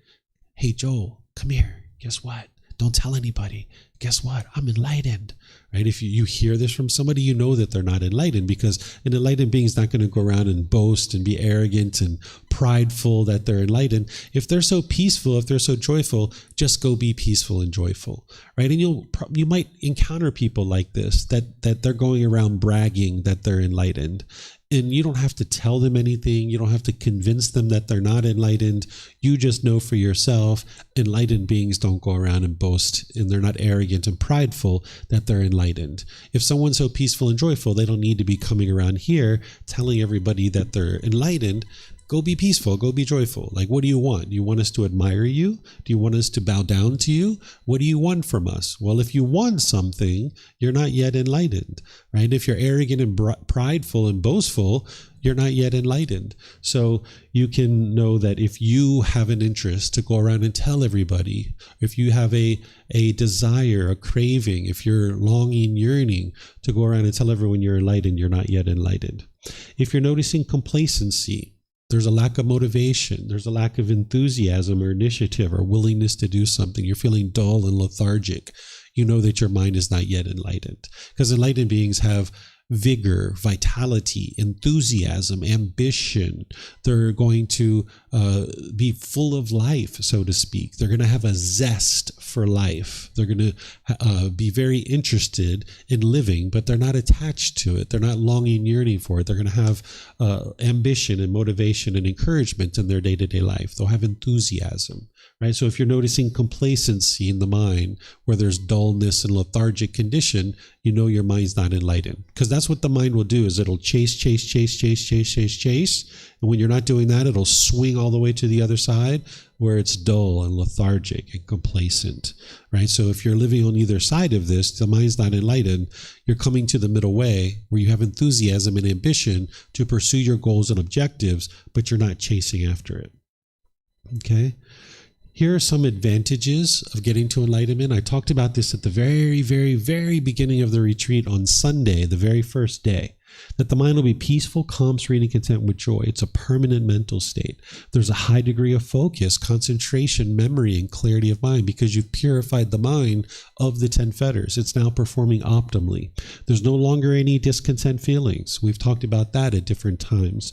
Joel, come here. Guess what? Don't tell anybody. Guess what? I'm enlightened, right? If you hear this from somebody, you know that they're not enlightened, because an enlightened being is not going to go around and boast and be arrogant and prideful that they're enlightened. If they're so peaceful, if they're so joyful, just go be peaceful and joyful, right? And you might encounter people like this, that they're going around bragging that they're enlightened. And you don't have to tell them anything. You don't have to convince them that they're not enlightened. You just know for yourself, enlightened beings don't go around and boast, and they're not arrogant and prideful that they're enlightened. If someone's so peaceful and joyful, they don't need to be coming around here telling everybody that they're enlightened. Go be peaceful. Go be joyful. Like, what do you want? Do you want us to admire you? Do you want us to bow down to you? What do you want from us? Well, if you want something, you're not yet enlightened, right? If you're arrogant and prideful and boastful, you're not yet enlightened. So you can know that if you have an interest to go around and tell everybody, if you have a desire, a craving, if you're longing, yearning to go around and tell everyone you're enlightened, you're not yet enlightened. If you're noticing complacency, there's a lack of motivation, there's a lack of enthusiasm or initiative or willingness to do something, you're feeling dull and lethargic, you know that your mind is not yet enlightened. Because enlightened beings have vigor, vitality, enthusiasm, ambition. They're going to be full of life, so to speak. They're going to have a zest for life. They're going to be very interested in living, but they're not attached to it. They're not longing, yearning for it. They're going to have ambition and motivation and encouragement in their day-to-day life. They'll have enthusiasm, right? So if you're noticing complacency in the mind, where there's dullness and lethargic condition, you know your mind's not enlightened. Because that's what the mind will do, is it'll chase. And when you're not doing that, it'll swing all the way to the other side where it's dull and lethargic and complacent, right? So if you're living on either side of this, the mind's not enlightened. You're coming to the middle way where you have enthusiasm and ambition to pursue your goals and objectives, but you're not chasing after it. Okay? Here are some advantages of getting to enlightenment. I talked about this at the very, very, very beginning of the retreat on Sunday, the very first day, that the mind will be peaceful, calm, serene, and content with joy. It's a permanent mental state. There's a high degree of focus, concentration, memory, and clarity of mind because you've purified the mind of the 10 fetters. It's now performing optimally. There's no longer any discontent feelings. We've talked about that at different times.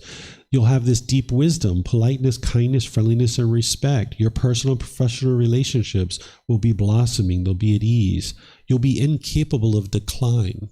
You'll have this deep wisdom, politeness, kindness, friendliness, and respect. Your personal and professional relationships will be blossoming. They'll be at ease. You'll be incapable of decline.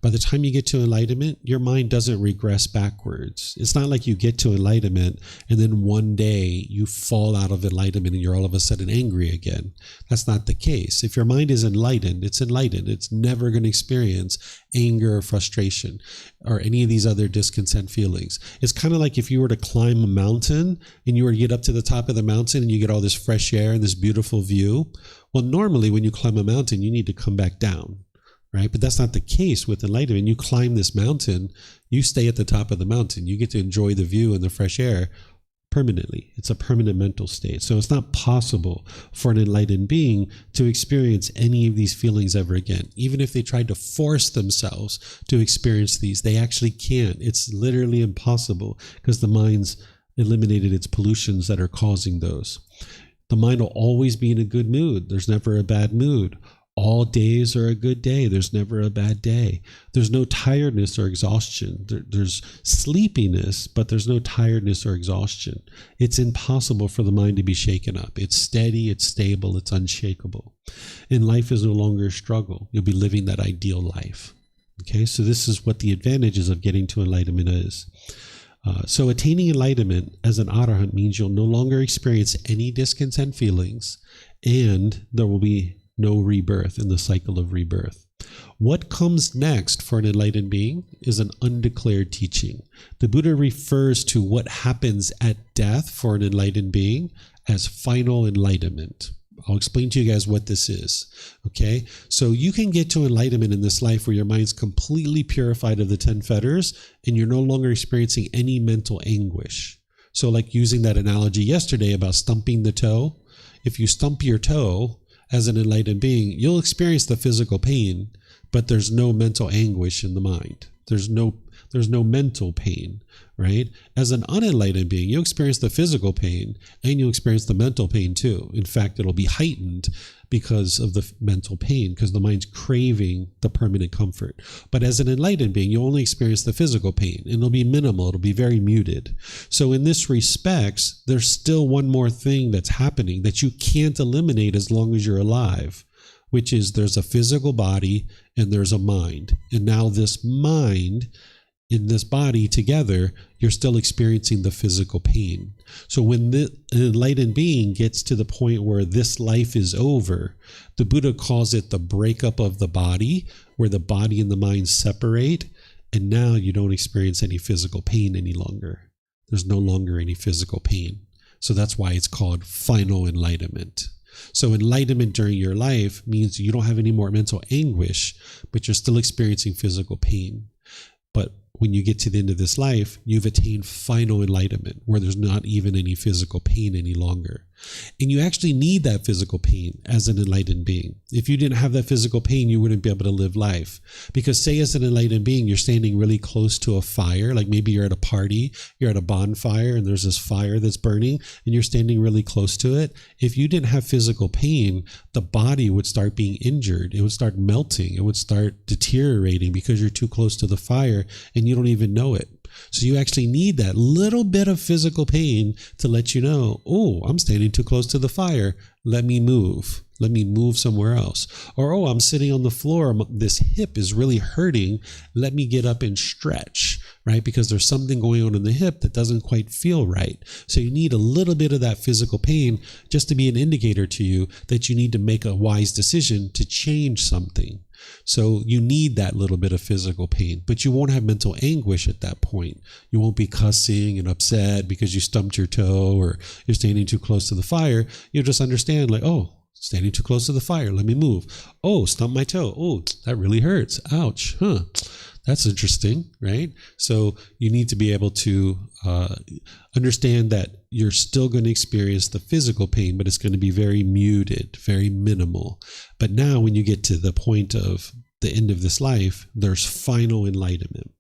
By the time you get to enlightenment, your mind doesn't regress backwards. It's not like you get to enlightenment and then one day you fall out of enlightenment and you're all of a sudden angry again. That's not the case. If your mind is enlightened, it's enlightened. It's never going to experience anger or frustration or any of these other discontent feelings. It's kind of like if you were to climb a mountain and you were to get up to the top of the mountain and you get all this fresh air and this beautiful view. Well, normally when you climb a mountain, you need to come back down. Right? But that's not the case with enlightenment. You climb this mountain, you stay at the top of the mountain. You get to enjoy the view and the fresh air permanently. It's a permanent mental state. So it's not possible for an enlightened being to experience any of these feelings ever again. Even if they tried to force themselves to experience these, they actually can't. It's literally impossible because the mind's eliminated its pollutions that are causing those. The mind will always be in a good mood. There's never a bad mood. All days are a good day. There's never a bad day. There's no tiredness or exhaustion. There's sleepiness, but there's no tiredness or exhaustion. It's impossible for the mind to be shaken up. It's steady, it's stable, it's unshakable. And life is no longer a struggle. You'll be living that ideal life. Okay, so this is what the advantages of getting to enlightenment is. So attaining enlightenment as an arahant means you'll no longer experience any discontent feelings, and there will be no rebirth in the cycle of rebirth. What comes next for an enlightened being is an undeclared teaching. The Buddha refers to what happens at death for an enlightened being as final enlightenment. I'll explain to you guys what this is. Okay, so you can get to enlightenment in this life where your mind's completely purified of the 10 fetters and you're no longer experiencing any mental anguish. So like using that analogy yesterday about stumping the toe, if you stump your toe as an enlightened being, you'll experience the physical pain, but there's no mental anguish in the mind. There's no mental pain, right? As an unenlightened being, you'll experience the physical pain and you'll experience the mental pain too. In fact, it'll be heightened because of the mental pain, because the mind's craving the permanent comfort. But as an enlightened being, you only experience the physical pain and it'll be minimal. It'll be very muted. So in this respects, there's still one more thing that's happening that you can't eliminate as long as you're alive, which is there's a physical body and there's a mind. And now this mind in this body together, you're still experiencing the physical pain. So when the enlightened being gets to the point where this life is over, the Buddha calls it the breakup of the body, where the body and the mind separate, and now you don't experience any physical pain any longer. There's no longer any physical pain. So that's why it's called final enlightenment. So enlightenment during your life means you don't have any more mental anguish, but you're still experiencing physical pain. But when you get to the end of this life, you've attained final enlightenment, where there's not even any physical pain any longer. And you actually need that physical pain as an enlightened being. If you didn't have that physical pain, you wouldn't be able to live life. Because say as an enlightened being, you're standing really close to a fire, like maybe you're at a party, you're at a bonfire, and there's this fire that's burning, and you're standing really close to it. If you didn't have physical pain, the body would start being injured. It would start melting. It would start deteriorating because you're too close to the fire and you don't even know it. So you actually need that little bit of physical pain to let you know, oh, I'm standing too close to the fire. Let me move. Let me move somewhere else. Or, oh, I'm sitting on the floor. This hip is really hurting. Let me get up and stretch, right? Because there's something going on in the hip that doesn't quite feel right. So you need a little bit of that physical pain just to be an indicator to you that you need to make a wise decision to change something. So you need that little bit of physical pain, but you won't have mental anguish at that point. You won't be cussing and upset because you stumped your toe or you're standing too close to the fire. You'll just understand like, oh, standing too close to the fire. Let me move. Oh, stump my toe. Oh, that really hurts. Ouch. That's interesting, right? So you need to be able to understand that you're still going to experience the physical pain, but it's going to be very muted, very minimal. But now when you get to the point of the end of this life, there's final enlightenment.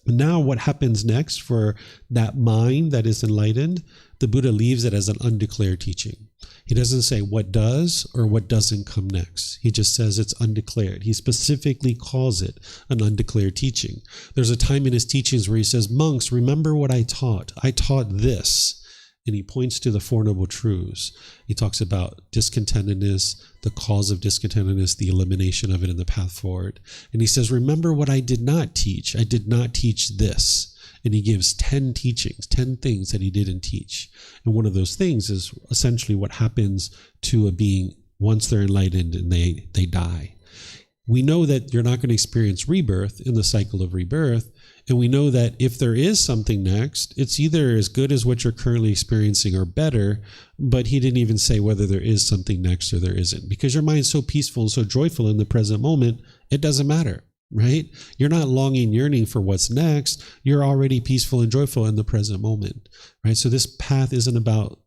Now what happens next for that mind that is enlightened? The Buddha leaves it as an undeclared teaching. He doesn't say what does or what doesn't come next. He just says it's undeclared. He specifically calls it an undeclared teaching. There's a time in his teachings where he says, monks, remember what I taught. I taught this. And he points to the Four Noble Truths. He talks about discontentedness, the cause of discontentedness, the elimination of it, and the path forward. And he says, remember what I did not teach. I did not teach this. And he gives 10 teachings, 10 things that he didn't teach. And one of those things is essentially what happens to a being once they're enlightened and they die. We know that you're not going to experience rebirth in the cycle of rebirth. And we know that if there is something next, it's either as good as what you're currently experiencing or better, but he didn't even say whether there is something next or there isn't. Because your mind's so peaceful and so joyful in the present moment, it doesn't matter, right? You're not longing, yearning for what's next. You're already peaceful and joyful in the present moment, right? So this path isn't about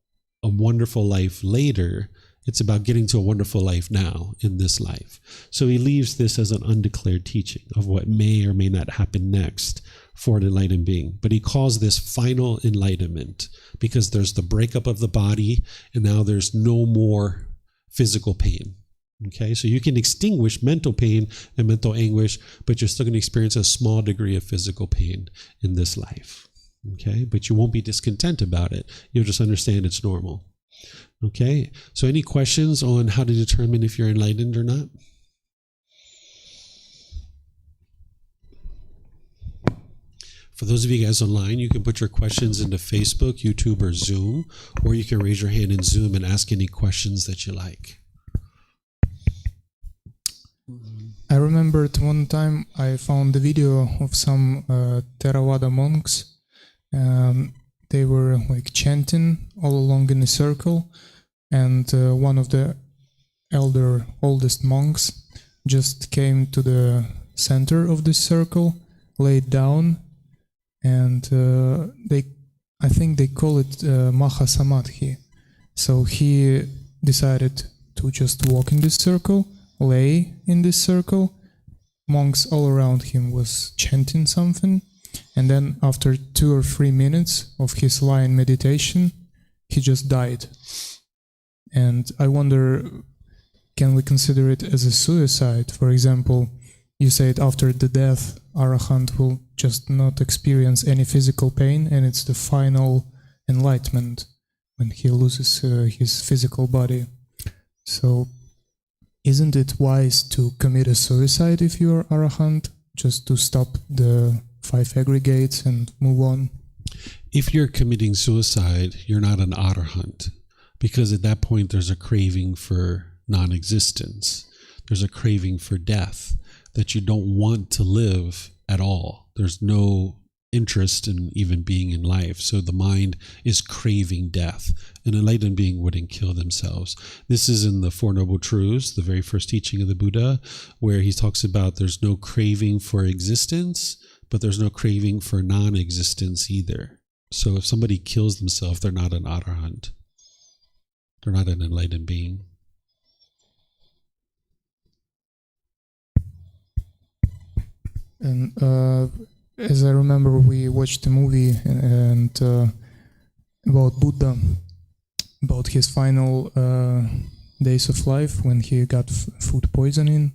a wonderful life later. It's about getting to a wonderful life now in this life. So he leaves this as an undeclared teaching of what may or may not happen next for an enlightened being. But he calls this final enlightenment because there's the breakup of the body and now there's no more physical pain. Okay, so you can extinguish mental pain and mental anguish, but you're still going to experience a small degree of physical pain in this life. Okay, but you won't be discontent about it. You'll just understand it's normal. Okay, so any questions on how to determine if you're enlightened or not? For those of you guys online, you can put your questions into Facebook, YouTube, or Zoom, or you can raise your hand in Zoom and ask any questions that you like. I remembered one time I found a video of some Theravada monks. They were like chanting all along in a circle, and one of the oldest monks just came to the center of this circle, laid down, and I think they call it Maha Samadhi. So he decided to just walk in this circle, lay in this circle. Monks all around him was chanting something. And then after 2 or 3 minutes of his lying meditation, he just died. And I wonder, can we consider it as a suicide? For example, you said after the death, Arahant will just not experience any physical pain, and it's the final enlightenment when he loses his physical body. So isn't it wise to commit a suicide if you're Arahant, just to stop the 5 aggregates and move on? If you're committing suicide, you're not an Arahant, because at that point there's a craving for non-existence. There's a craving for death, that you don't want to live at all. There's no interest in even being in life. So the mind is craving death. An enlightened being wouldn't kill themselves. This is in the Four Noble Truths, the very first teaching of the Buddha, where he talks about there's no craving for existence, but there's no craving for non-existence either. So if somebody kills themselves, they're not an Arahant. They're not an enlightened being. And as I remember, we watched a movie and about Buddha, about his final days of life when he got food poisoning.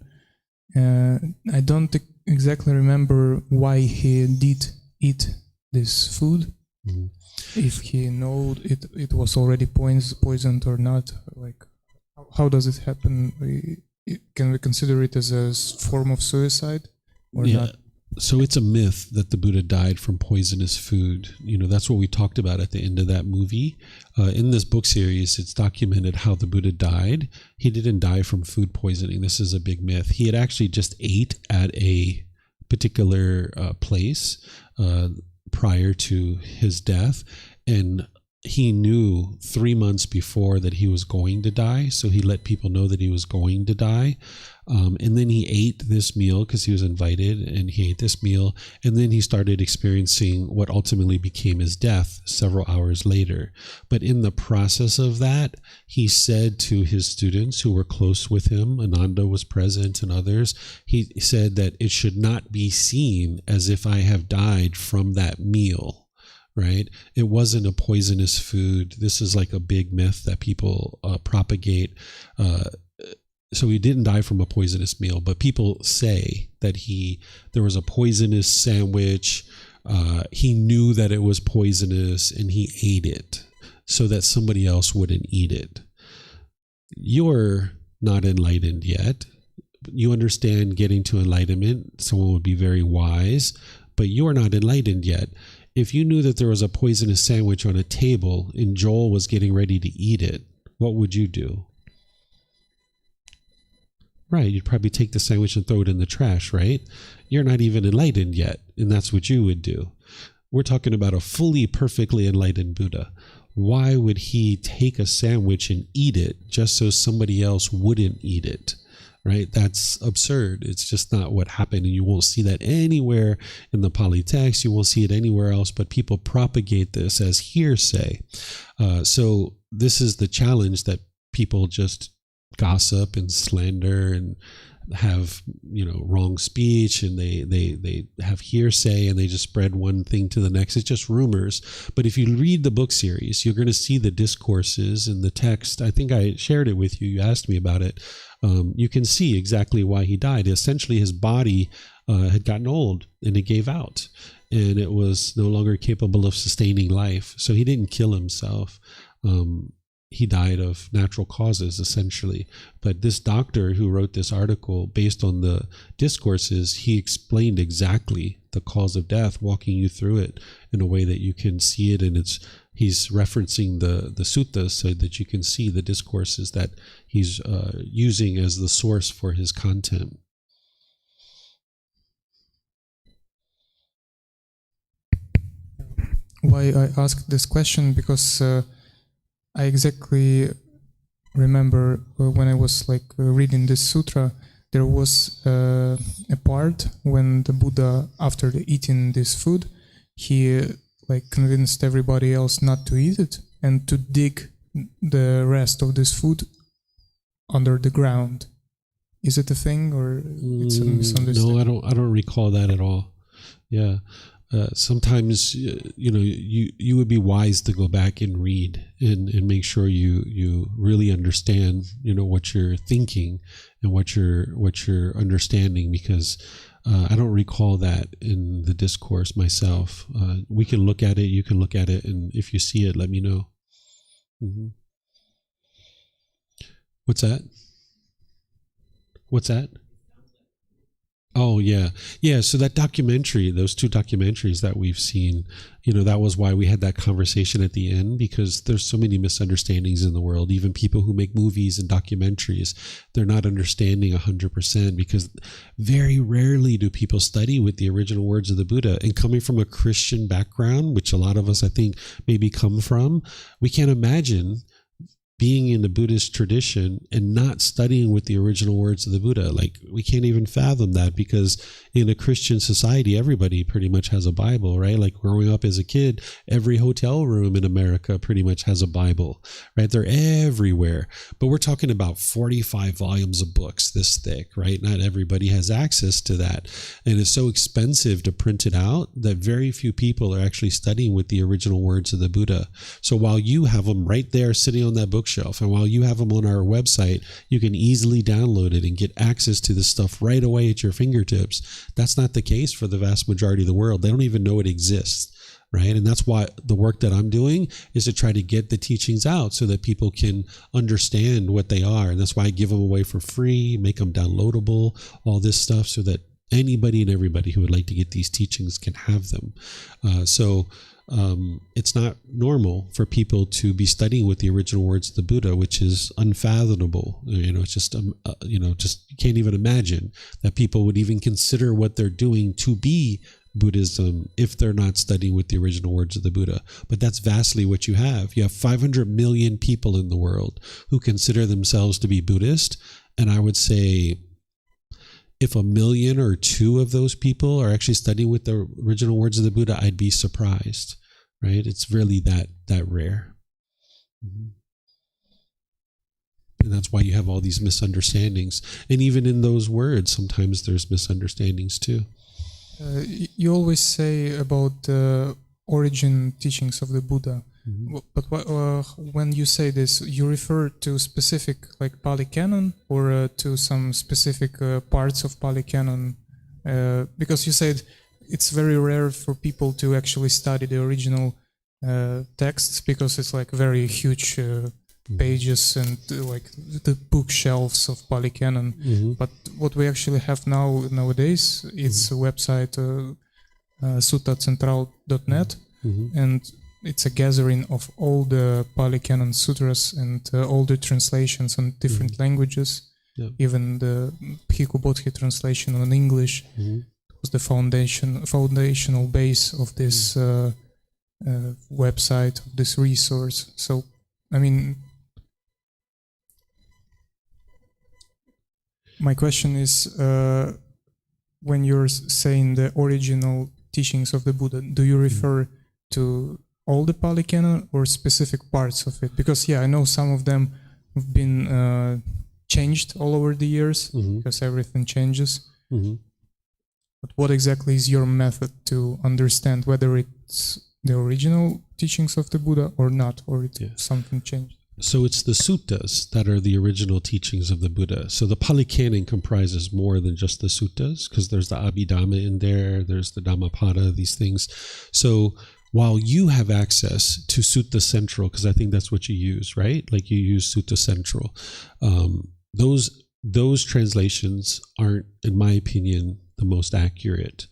I don't exactly remember why he did eat this food. Mm-hmm. If he knew it was already poisoned or not. Like, how does it happen? Can we consider it as a form of suicide or not? So it's a myth that the Buddha died from poisonous food. You know, that's what we talked about at the end of that movie. In this book series, it's documented how the Buddha died. He didn't die from food poisoning. This is a big myth. He had actually just ate at a particular place prior to his death, and he knew 3 months before that he was going to die, so he let people know that he was going to die. And then he ate this meal because he was invited, and he ate this meal. And then he started experiencing what ultimately became his death several hours later. But in the process of that, he said to his students who were close with him, Ananda was present and others, he said that it should not be seen as if I have died from that meal. Right? It wasn't a poisonous food. This is like a big myth that people propagate. So he didn't die from a poisonous meal, but people say that there was a poisonous sandwich. He knew that it was poisonous and he ate it so that somebody else wouldn't eat it. You're not enlightened yet. You understand getting to enlightenment. Someone would be very wise, but you're not enlightened yet. If you knew that there was a poisonous sandwich on a table and Joel was getting ready to eat it, what would you do? Right, you'd probably take the sandwich and throw it in the trash, right? You're not even enlightened yet, and that's what you would do. We're talking about a fully, perfectly enlightened Buddha. Why would he take a sandwich and eat it just so somebody else wouldn't eat it? Right? That's absurd. It's just not what happened, and you won't see that anywhere in the Pali text. You won't see it anywhere else, but people propagate this as hearsay. So this is the challenge, that people just gossip and slander and have, wrong speech, and they have hearsay, and they just spread one thing to the next. It's just rumors. But if you read the book series, you're going to see the discourses in the text. I think I shared it with you. You asked me about it. You can see exactly why he died. Essentially, his body had gotten old and it gave out, and it was no longer capable of sustaining life. So he didn't kill himself. He died of natural causes, essentially. But this doctor who wrote this article, based on the discourses, he explained exactly the cause of death, walking you through it in a way that you can see it. And he's referencing the suttas so that you can see the discourses that he's using as the source for his content. Why I asked this question, because I exactly remember when I was reading this sutra, there was a part when the Buddha, after eating this food, he convinced everybody else not to eat it and to dig the rest of this food under the ground. Is it a thing, or it's a misunderstanding? No, I don't recall that at all. Yeah. Sometimes, you would be wise to go back and read and make sure you really understand, what you're thinking and what you're understanding, because I don't recall that in the discourse myself. We can look at it, you can look at it, and if you see it, let me know. Mm-hmm. What's that? Oh, yeah. Yeah, so that documentary, those two documentaries that we've seen, that was why we had that conversation at the end, because there's so many misunderstandings in the world. Even people who make movies and documentaries, they're not understanding 100%, because very rarely do people study with the original words of the Buddha. And coming from a Christian background, which a lot of us, I think, maybe come from, we can't imagine being in the Buddhist tradition and not studying with the original words of the Buddha. We can't even fathom that, because in a Christian society, everybody pretty much has a Bible, right? Growing up as a kid, every hotel room in America pretty much has a Bible, right? They're everywhere. But we're talking about 45 volumes of books this thick, right? Not everybody has access to that. And it's so expensive to print it out that very few people are actually studying with the original words of the Buddha. So while you have them right there sitting on that bookshelf, and while you have them on our website, you can easily download it and get access to this stuff right away at your fingertips. That's not the case for the vast majority of the world. They don't even know it exists, right? And that's why the work that I'm doing is to try to get the teachings out so that people can understand what they are. And that's why I give them away for free, make them downloadable, all this stuff, so that anybody and everybody who would like to get these teachings can have them. It's not normal for people to be studying with the original words of the Buddha, which is unfathomable. It's just, just you can't even imagine that people would even consider what they're doing to be Buddhism if they're not studying with the original words of the Buddha. But that's vastly what you have. You have 500 million people in the world who consider themselves to be Buddhist. And I would say if 1 million or 2 of those people are actually studying with the original words of the Buddha, I'd be surprised, right? It's really that rare. Mm-hmm. And that's why you have all these misunderstandings. And even in those words, sometimes there's misunderstandings too. You always say about the origin teachings of the Buddha. Mm-hmm. But when you say this, you refer to specific like Pali Canon or to some specific parts of Pali Canon? Because you said it's very rare for people to actually study the original texts because it's like very huge pages and like the bookshelves of Pali Canon. Mm-hmm. But what we actually have nowadays, it's a website suttacentral.net, mm-hmm. and it's a gathering of all the Pali Canon sutras and all the translations on different mm-hmm. languages. Yeah. Even the Bhikkhu Bodhi translation on English mm-hmm. was the foundational base of this website, of this resource. So, I mean, my question is, when you're saying the original teachings of the Buddha, do you refer to all the Pali Canon or specific parts of it? Because, I know some of them have been changed all over the years, mm-hmm. because everything changes. Mm-hmm. But what exactly is your method to understand whether it's the original teachings of the Buddha or not, or something changed? So it's the suttas that are the original teachings of the Buddha. So the Pali Canon comprises more than just the suttas, because there's the Abhidhamma in there, there's the Dhammapada, these things. So while you have access to Sutta Central, because I think that's what you use, right? Like you use Sutta Central. Those translations aren't, in my opinion, the most accurate.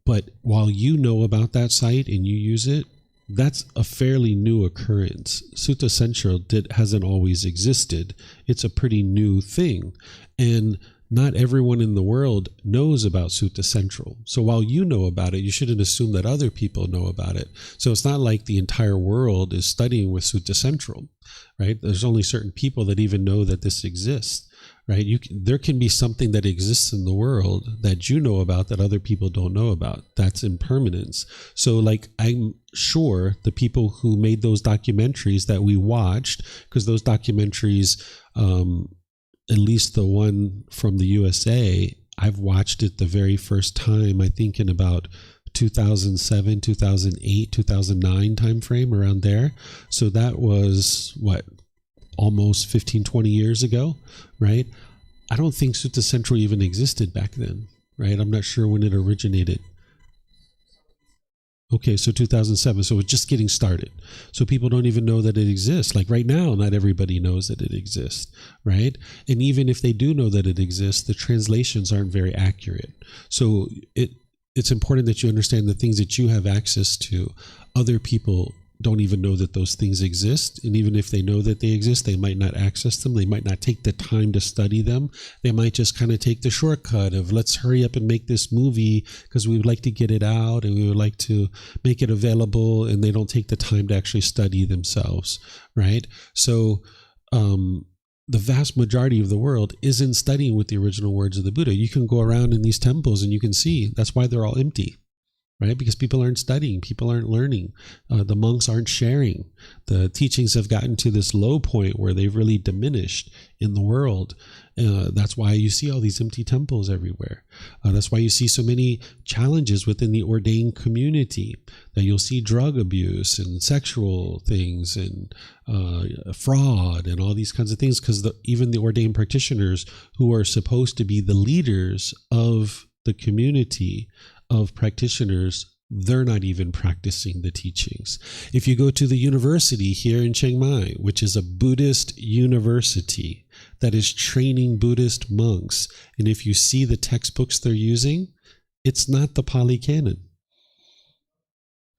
But while you know about that site and you use it, that's a fairly new occurrence. Sutta Central hasn't always existed. It's a pretty new thing. And not everyone in the world knows about Sutta Central. So while you know about it, you shouldn't assume that other people know about it. So it's not like the entire world is studying with Sutta Central, right? There's only certain people that even know that this exists, right? There can be something that exists in the world that you know about that other people don't know about. That's impermanence. So like, I'm sure the people who made those documentaries that we watched, because those documentaries, at least the one from the USA, I've watched it the very first time, I think in about 2007, 2008, 2009 timeframe, around there. So that was, almost 15, 20 years ago, right? I don't think Sutta Central even existed back then, right? I'm not sure when it originated. Okay, so 2007, so it's just getting started. So people don't even know that it exists. Like right now, not everybody knows that it exists, right? And even if they do know that it exists, the translations aren't very accurate. So it's important that you understand the things that you have access to. Other people don't even know that those things exist. And even if they know that they exist, they might not access them. They might not take the time to study them. They might just kind of take the shortcut of, let's hurry up and make this movie because we would like to get it out and we would like to make it available. And they don't take the time to actually study themselves, right? So the vast majority of the world isn't studying with the original words of the Buddha. You can go around in these temples and you can see that's why they're all empty. Right? Because people aren't studying, people aren't learning, the monks aren't sharing. The teachings have gotten to this low point where they've really diminished in the world. That's why you see all these empty temples everywhere. That's why you see so many challenges within the ordained community, that you'll see drug abuse and sexual things and fraud and all these kinds of things, because even the ordained practitioners who are supposed to be the leaders of the community of practitioners, they're not even practicing the teachings. If you go to the university here in Chiang Mai, which is a Buddhist university that is training Buddhist monks, and if you see the textbooks they're using, it's not the Pali Canon.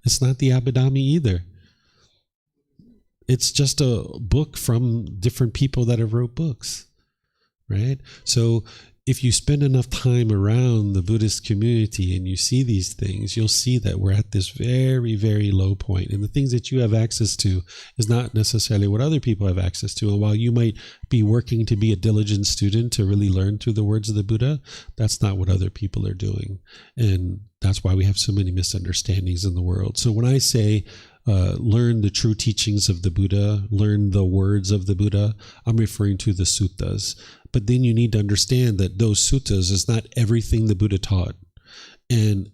It's not the Abhidhamma either. It's just a book from different people that have wrote books, right? So if you spend enough time around the Buddhist community and you see these things, you'll see that we're at this very, very low point. And the things that you have access to is not necessarily what other people have access to. And while you might be working to be a diligent student to really learn through the words of the Buddha, that's not what other people are doing. And that's why we have so many misunderstandings in the world. So when I say, learn the true teachings of the Buddha, learn the words of the Buddha, I'm referring to the suttas. But then you need to understand that those suttas is not everything the Buddha taught. And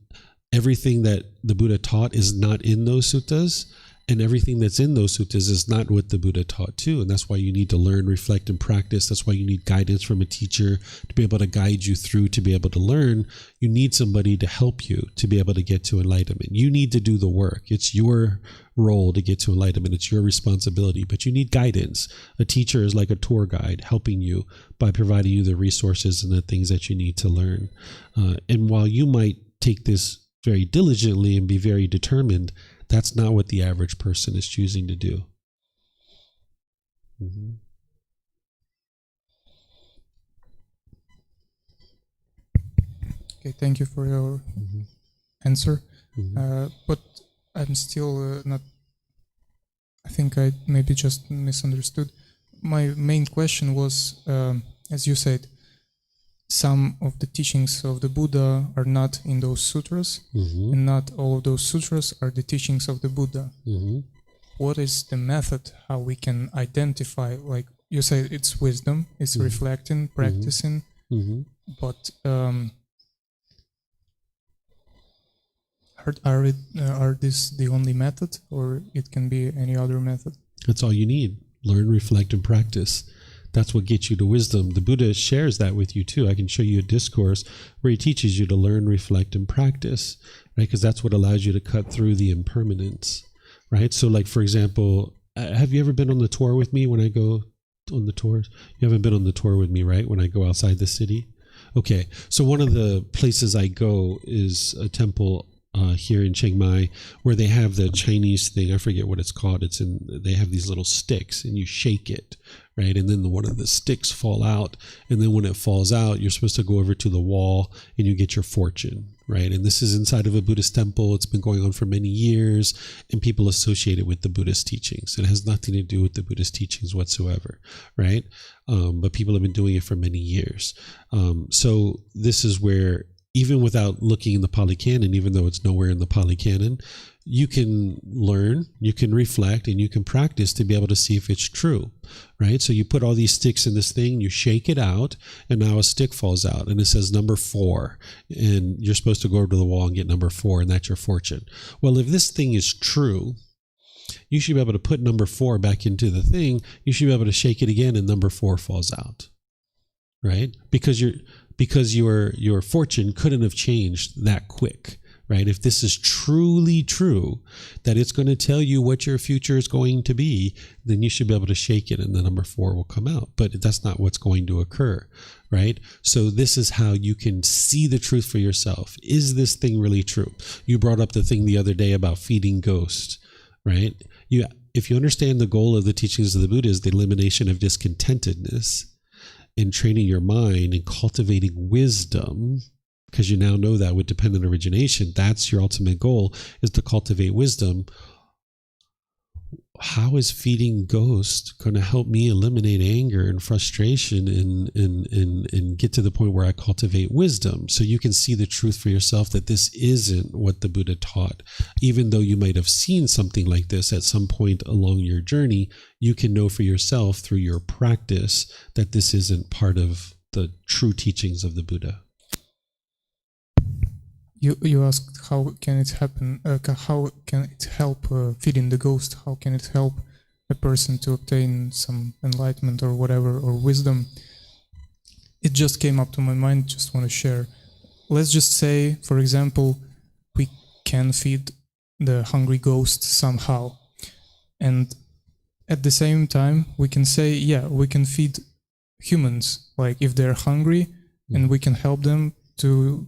everything that the Buddha taught is not in those suttas. And everything that's in those suttas is not what the Buddha taught too. And that's why you need to learn, reflect, and practice. That's why you need guidance from a teacher to be able to guide you through, to be able to learn. You need somebody to help you to be able to get to enlightenment. You need to do the work. It's your role to get to enlightenment. It's your responsibility, but you need guidance. A teacher is like a tour guide helping you by providing you the resources and the things that you need to learn. And while you might take this very diligently and be very determined, that's not what the average person is choosing to do. Mm-hmm. Okay, thank you for your answer. But I'm still not, I think I maybe just misunderstood. My main question was, as you said, some of the teachings of the Buddha are not in those sutras, and not all of those sutras are the teachings of the Buddha. What is the method how we can identify, like you say, it's wisdom, it's reflecting, practicing, but are this the only method, or it can be any other method? That's all you need. Learn, reflect, and practice. That's what gets you to wisdom. The Buddha shares that with you too. I can show you a discourse where he teaches you to learn, reflect, and practice, right? Because that's what allows you to cut through the impermanence, right? So like, for example, have you ever been on the tour with me when I go on the tours? You haven't been on the tour with me, right? When I go outside the city? Okay. So one of the places I go is a temple here in Chiang Mai, where they have the Chinese thing. I forget what it's called. They have these little sticks and you shake it, right? And then one of the sticks fall out. And then when it falls out, you're supposed to go over to the wall and you get your fortune, right? And this is inside of a Buddhist temple. It's been going on for many years, and people associate it with the Buddhist teachings. It has nothing to do with the Buddhist teachings whatsoever, right? But people have been doing it for many years. So this is where, even without looking in the Pali Canon, even though it's nowhere in the Pali Canon, you can learn, you can reflect, and you can practice to be able to see if it's true, right? So you put all these sticks in this thing, you shake it out, and now a stick falls out, and it says number 4, and you're supposed to go over to the wall and get number 4, and that's your fortune. Well, if this thing is true, you should be able to put number 4 back into the thing. You should be able to shake it again, and number 4 falls out, right? Because your fortune couldn't have changed that quick, right? If this is truly true, that it's going to tell you what your future is going to be, then you should be able to shake it and the number 4 will come out. But that's not what's going to occur, right? So this is how you can see the truth for yourself. Is this thing really true? You brought up the thing the other day about feeding ghosts, right? If you understand the goal of the teachings of the Buddha is the elimination of discontentedness, in training your mind and cultivating wisdom, because you now know that with dependent origination, that's your ultimate goal, is to cultivate wisdom. How is feeding ghosts going to help me eliminate anger and frustration and get to the point where I cultivate wisdom? So you can see the truth for yourself that this isn't what the Buddha taught. Even though you might have seen something like this at some point along your journey, you can know for yourself through your practice that this isn't part of the true teachings of the Buddha. You asked how can it happen? How can it help feeding the ghost? How can it help a person to obtain some enlightenment or whatever, or wisdom? It just came up to my mind. Just want to share. Let's just say, for example, we can feed the hungry ghost somehow, and at the same time we can say, yeah, we can feed humans. Like if they're hungry, and we can help them to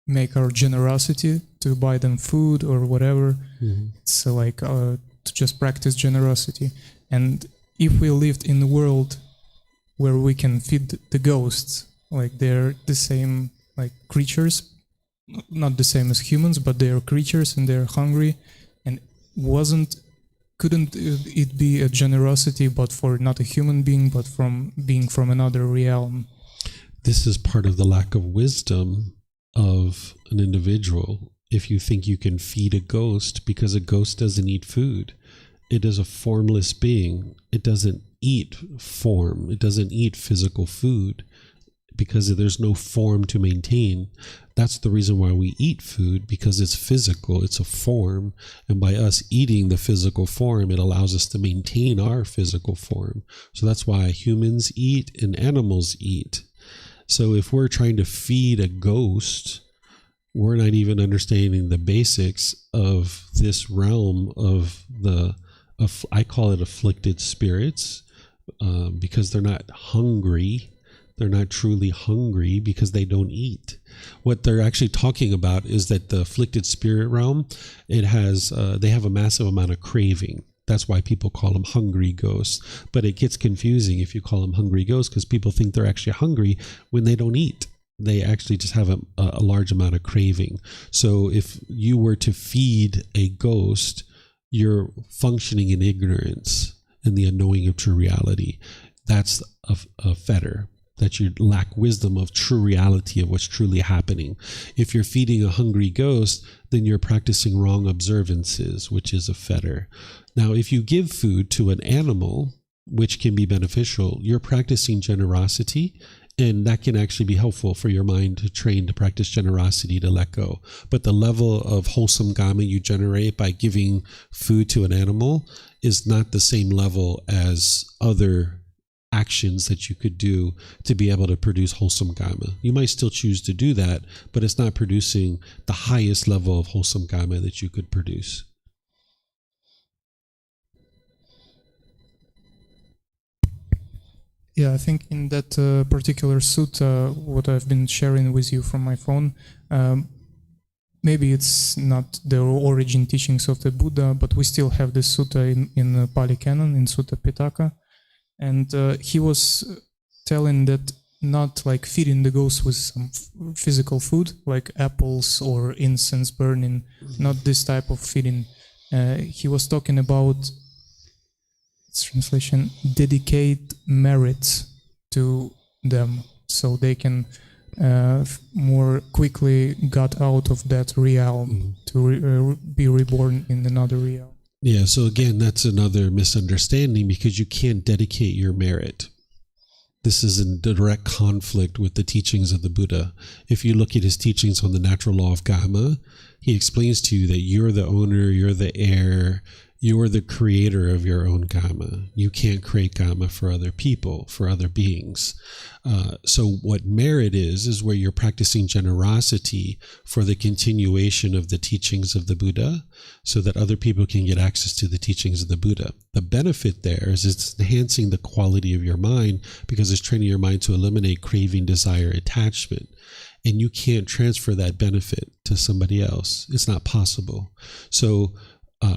make our generosity, to buy them food or whatever. It's like to just practice generosity. And if we lived in a world where we can feed the ghosts, like they're the same like creatures, not the same as humans, but they are creatures and they're hungry, and couldn't it be a generosity, but for not a human being, but from being from another realm? This is part of the lack of wisdom of an individual. If you think you can feed a ghost, because a ghost doesn't eat food, it is a formless being. It doesn't eat form. It doesn't eat physical food because there's no form to maintain. That's the reason why we eat food, because it's physical, it's a form. And by us eating the physical form, it allows us to maintain our physical form. So that's why humans eat and animals eat. So if we're trying to feed a ghost, we're not even understanding the basics of this realm of I call it afflicted spirits, because they're not hungry. They're not truly hungry because they don't eat. What they're actually talking about is that the afflicted spirit realm, they have a massive amount of craving. That's why people call them hungry ghosts. But it gets confusing if you call them hungry ghosts, because people think they're actually hungry when they don't eat. They actually just have a large amount of craving. So if you were to feed a ghost, you're functioning in ignorance and the unknowing of true reality. That's a fetter, that you lack wisdom of true reality of what's truly happening. If you're feeding a hungry ghost, then you're practicing wrong observances, which is a fetter. Now, if you give food to an animal, which can be beneficial, you're practicing generosity, and that can actually be helpful for your mind to train to practice generosity, to let go. But the level of wholesome karma you generate by giving food to an animal is not the same level as other actions that you could do to be able to produce wholesome karma. You might still choose to do that, but it's not producing the highest level of wholesome karma that you could produce. Yeah, I think in that particular sutta, what I've been sharing with you from my phone, maybe it's not the origin teachings of the Buddha, but we still have this sutta in Pali Canon, in Sutta Pitaka. And he was telling that not like feeding the ghost with some physical food, like apples or incense burning, not this type of feeding. He was talking about, translation, dedicate merits to them so they can more quickly get out of that realm to be reborn in another realm. Yeah, so again, that's another misunderstanding, because you can't dedicate your merit. This is in direct conflict with the teachings of the Buddha. If you look at his teachings on the natural law of karma, he explains to you that you're the owner, you're the heir, you're the creator of your own karma. You can't create karma for other people, for other beings. So what merit is where you're practicing generosity for the continuation of the teachings of the Buddha, so that other people can get access to the teachings of the Buddha. The benefit there is it's enhancing the quality of your mind, because it's training your mind to eliminate craving, desire, attachment. And you can't transfer that benefit to somebody else. It's not possible. So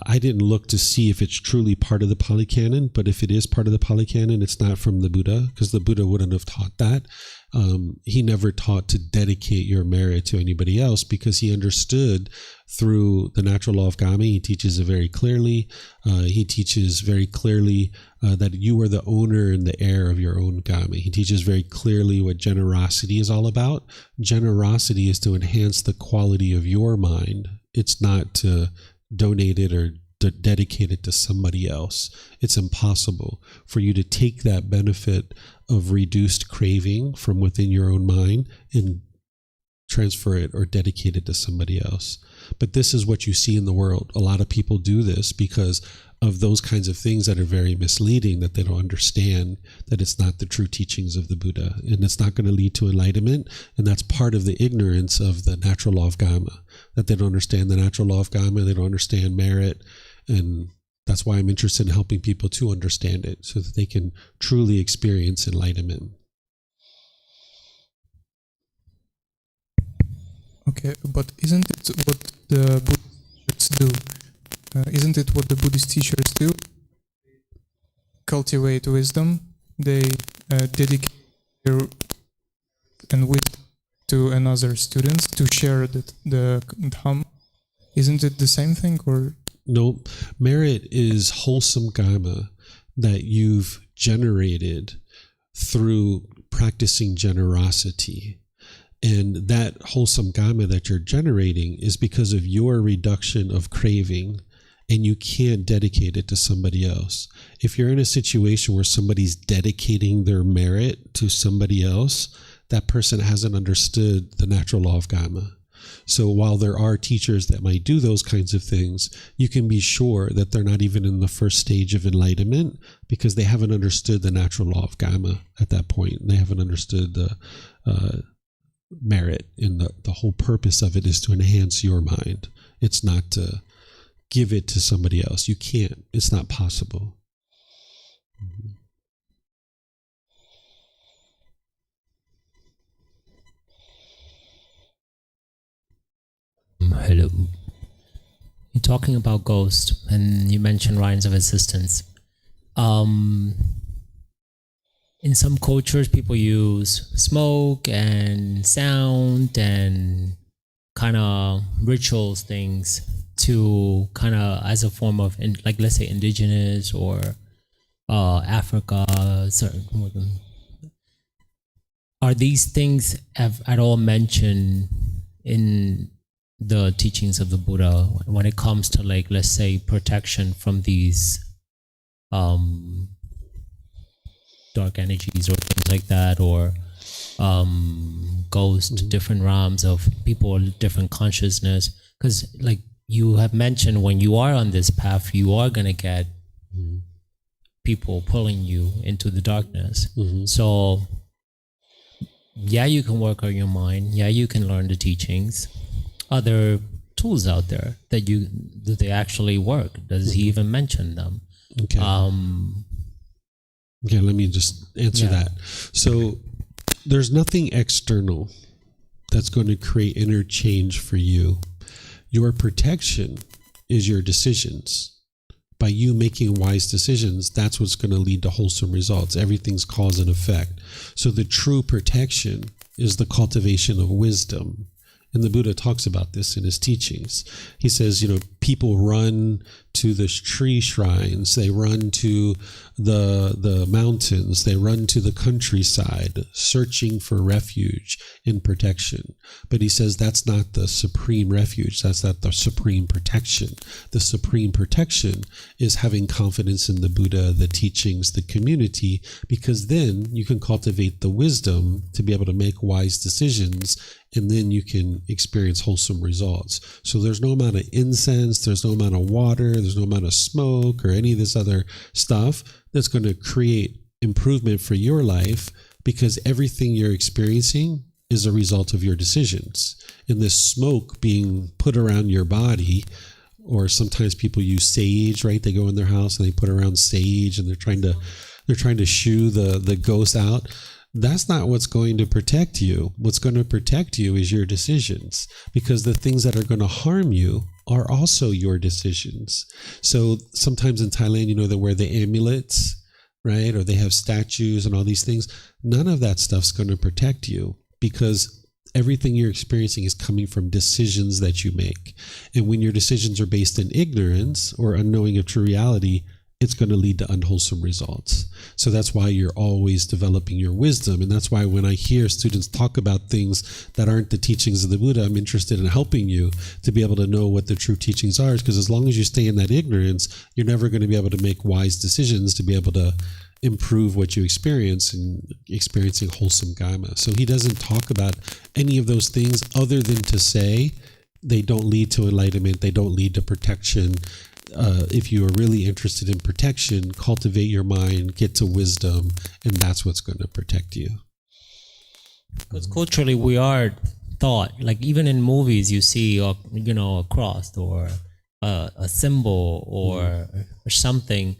I didn't look to see if it's truly part of the Pali Canon, but if it is part of the Pali Canon, it's not from the Buddha, because the Buddha wouldn't have taught that. He never taught to dedicate your merit to anybody else, because he understood through the natural law of karma. He teaches it very clearly. He teaches very clearly that you are the owner and the heir of your own karma. He teaches very clearly what generosity is all about. Generosity is to enhance the quality of your mind. It's not to donate it or dedicate it to somebody else. It's impossible for you to take that benefit of reduced craving from within your own mind and transfer it or dedicate it to somebody else. But this is what you see in the world. A lot of people do this because of those kinds of things that are very misleading, that they don't understand that it's not the true teachings of the Buddha, and it's not going to lead to enlightenment. And that's part of the ignorance of the natural law of karma, that they don't understand the natural law of karma, they don't understand merit. And that's why I'm interested in helping people to understand it, so that they can truly experience enlightenment. Okay, but isn't it what the Buddhists do? Isn't it what the Buddhist teachers do? Cultivate wisdom. They dedicate their and with to another students to share the Dhamma. Isn't it the same thing, or? No, merit is wholesome karma that you've generated through practicing generosity. And that wholesome karma that you're generating is because of your reduction of craving, and you can't dedicate it to somebody else. If you're in a situation where somebody's dedicating their merit to somebody else, that person hasn't understood the natural law of karma. So while there are teachers that might do those kinds of things, you can be sure that they're not even in the first stage of enlightenment, because they haven't understood the natural law of karma at that point. They haven't understood the merit, and the whole purpose of it is to enhance your mind. It's not to give it to somebody else. You can't. It's not possible. Hello. You're talking about ghost, and you mentioned lines of assistance. In some cultures, people use smoke and sound and kind of rituals things to kind of as a form of, like, let's say indigenous or Africa. Are these things at all mentioned in the teachings of the Buddha when it comes to, like, let's say protection from these dark energies or things like that, or ghost, different realms of people, different consciousness? Because, like you have mentioned, when you are on this path, you are going to get people pulling you into the darkness. So yeah, you can work on your mind. Yeah, you can learn the teachings. Other tools out there that do they actually work? Does he even mention them? Okay. Okay, let me just answer that. So there's nothing external that's going to create inner change for you. Your protection is your decisions. By you making wise decisions, that's what's going to lead to wholesome results. Everything's cause and effect. So the true protection is the cultivation of wisdom. And the Buddha talks about this in his teachings. He says, people run to the tree shrines, they run to the mountains, they run to the countryside, searching for refuge and protection. But he says that's not the supreme refuge, that's not the supreme protection. The supreme protection is having confidence in the Buddha, the teachings, the community, because then you can cultivate the wisdom to be able to make wise decisions, and then you can experience wholesome results. So there's no amount of incense, there's no amount of water, there's no amount of smoke or any of this other stuff that's going to create improvement for your life, because everything you're experiencing is a result of your decisions. And this smoke being put around your body, or sometimes people use sage, right? They go in their house and they put around sage and they're trying to shoo the ghost out. That's not what's going to protect you. What's going to protect you is your decisions, because the things that are going to harm you are also your decisions. So sometimes in Thailand, they wear the amulets, right? Or they have statues and all these things. None of that stuff's going to protect you, because everything you're experiencing is coming from decisions that you make. And when your decisions are based in ignorance or unknowing of true reality, it's going to lead to unwholesome results. So that's why you're always developing your wisdom. And that's why when I hear students talk about things that aren't the teachings of the Buddha, I'm interested in helping you to be able to know what the true teachings are. Because as long as you stay in that ignorance, you're never going to be able to make wise decisions to be able to improve what you experience and experiencing wholesome karma. So he doesn't talk about any of those things other than to say they don't lead to enlightenment, they don't lead to protection. If you are really interested in protection, cultivate your mind, get to wisdom, and that's what's going to protect you. Because culturally, we are taught, like even in movies, you see, a cross or a symbol or something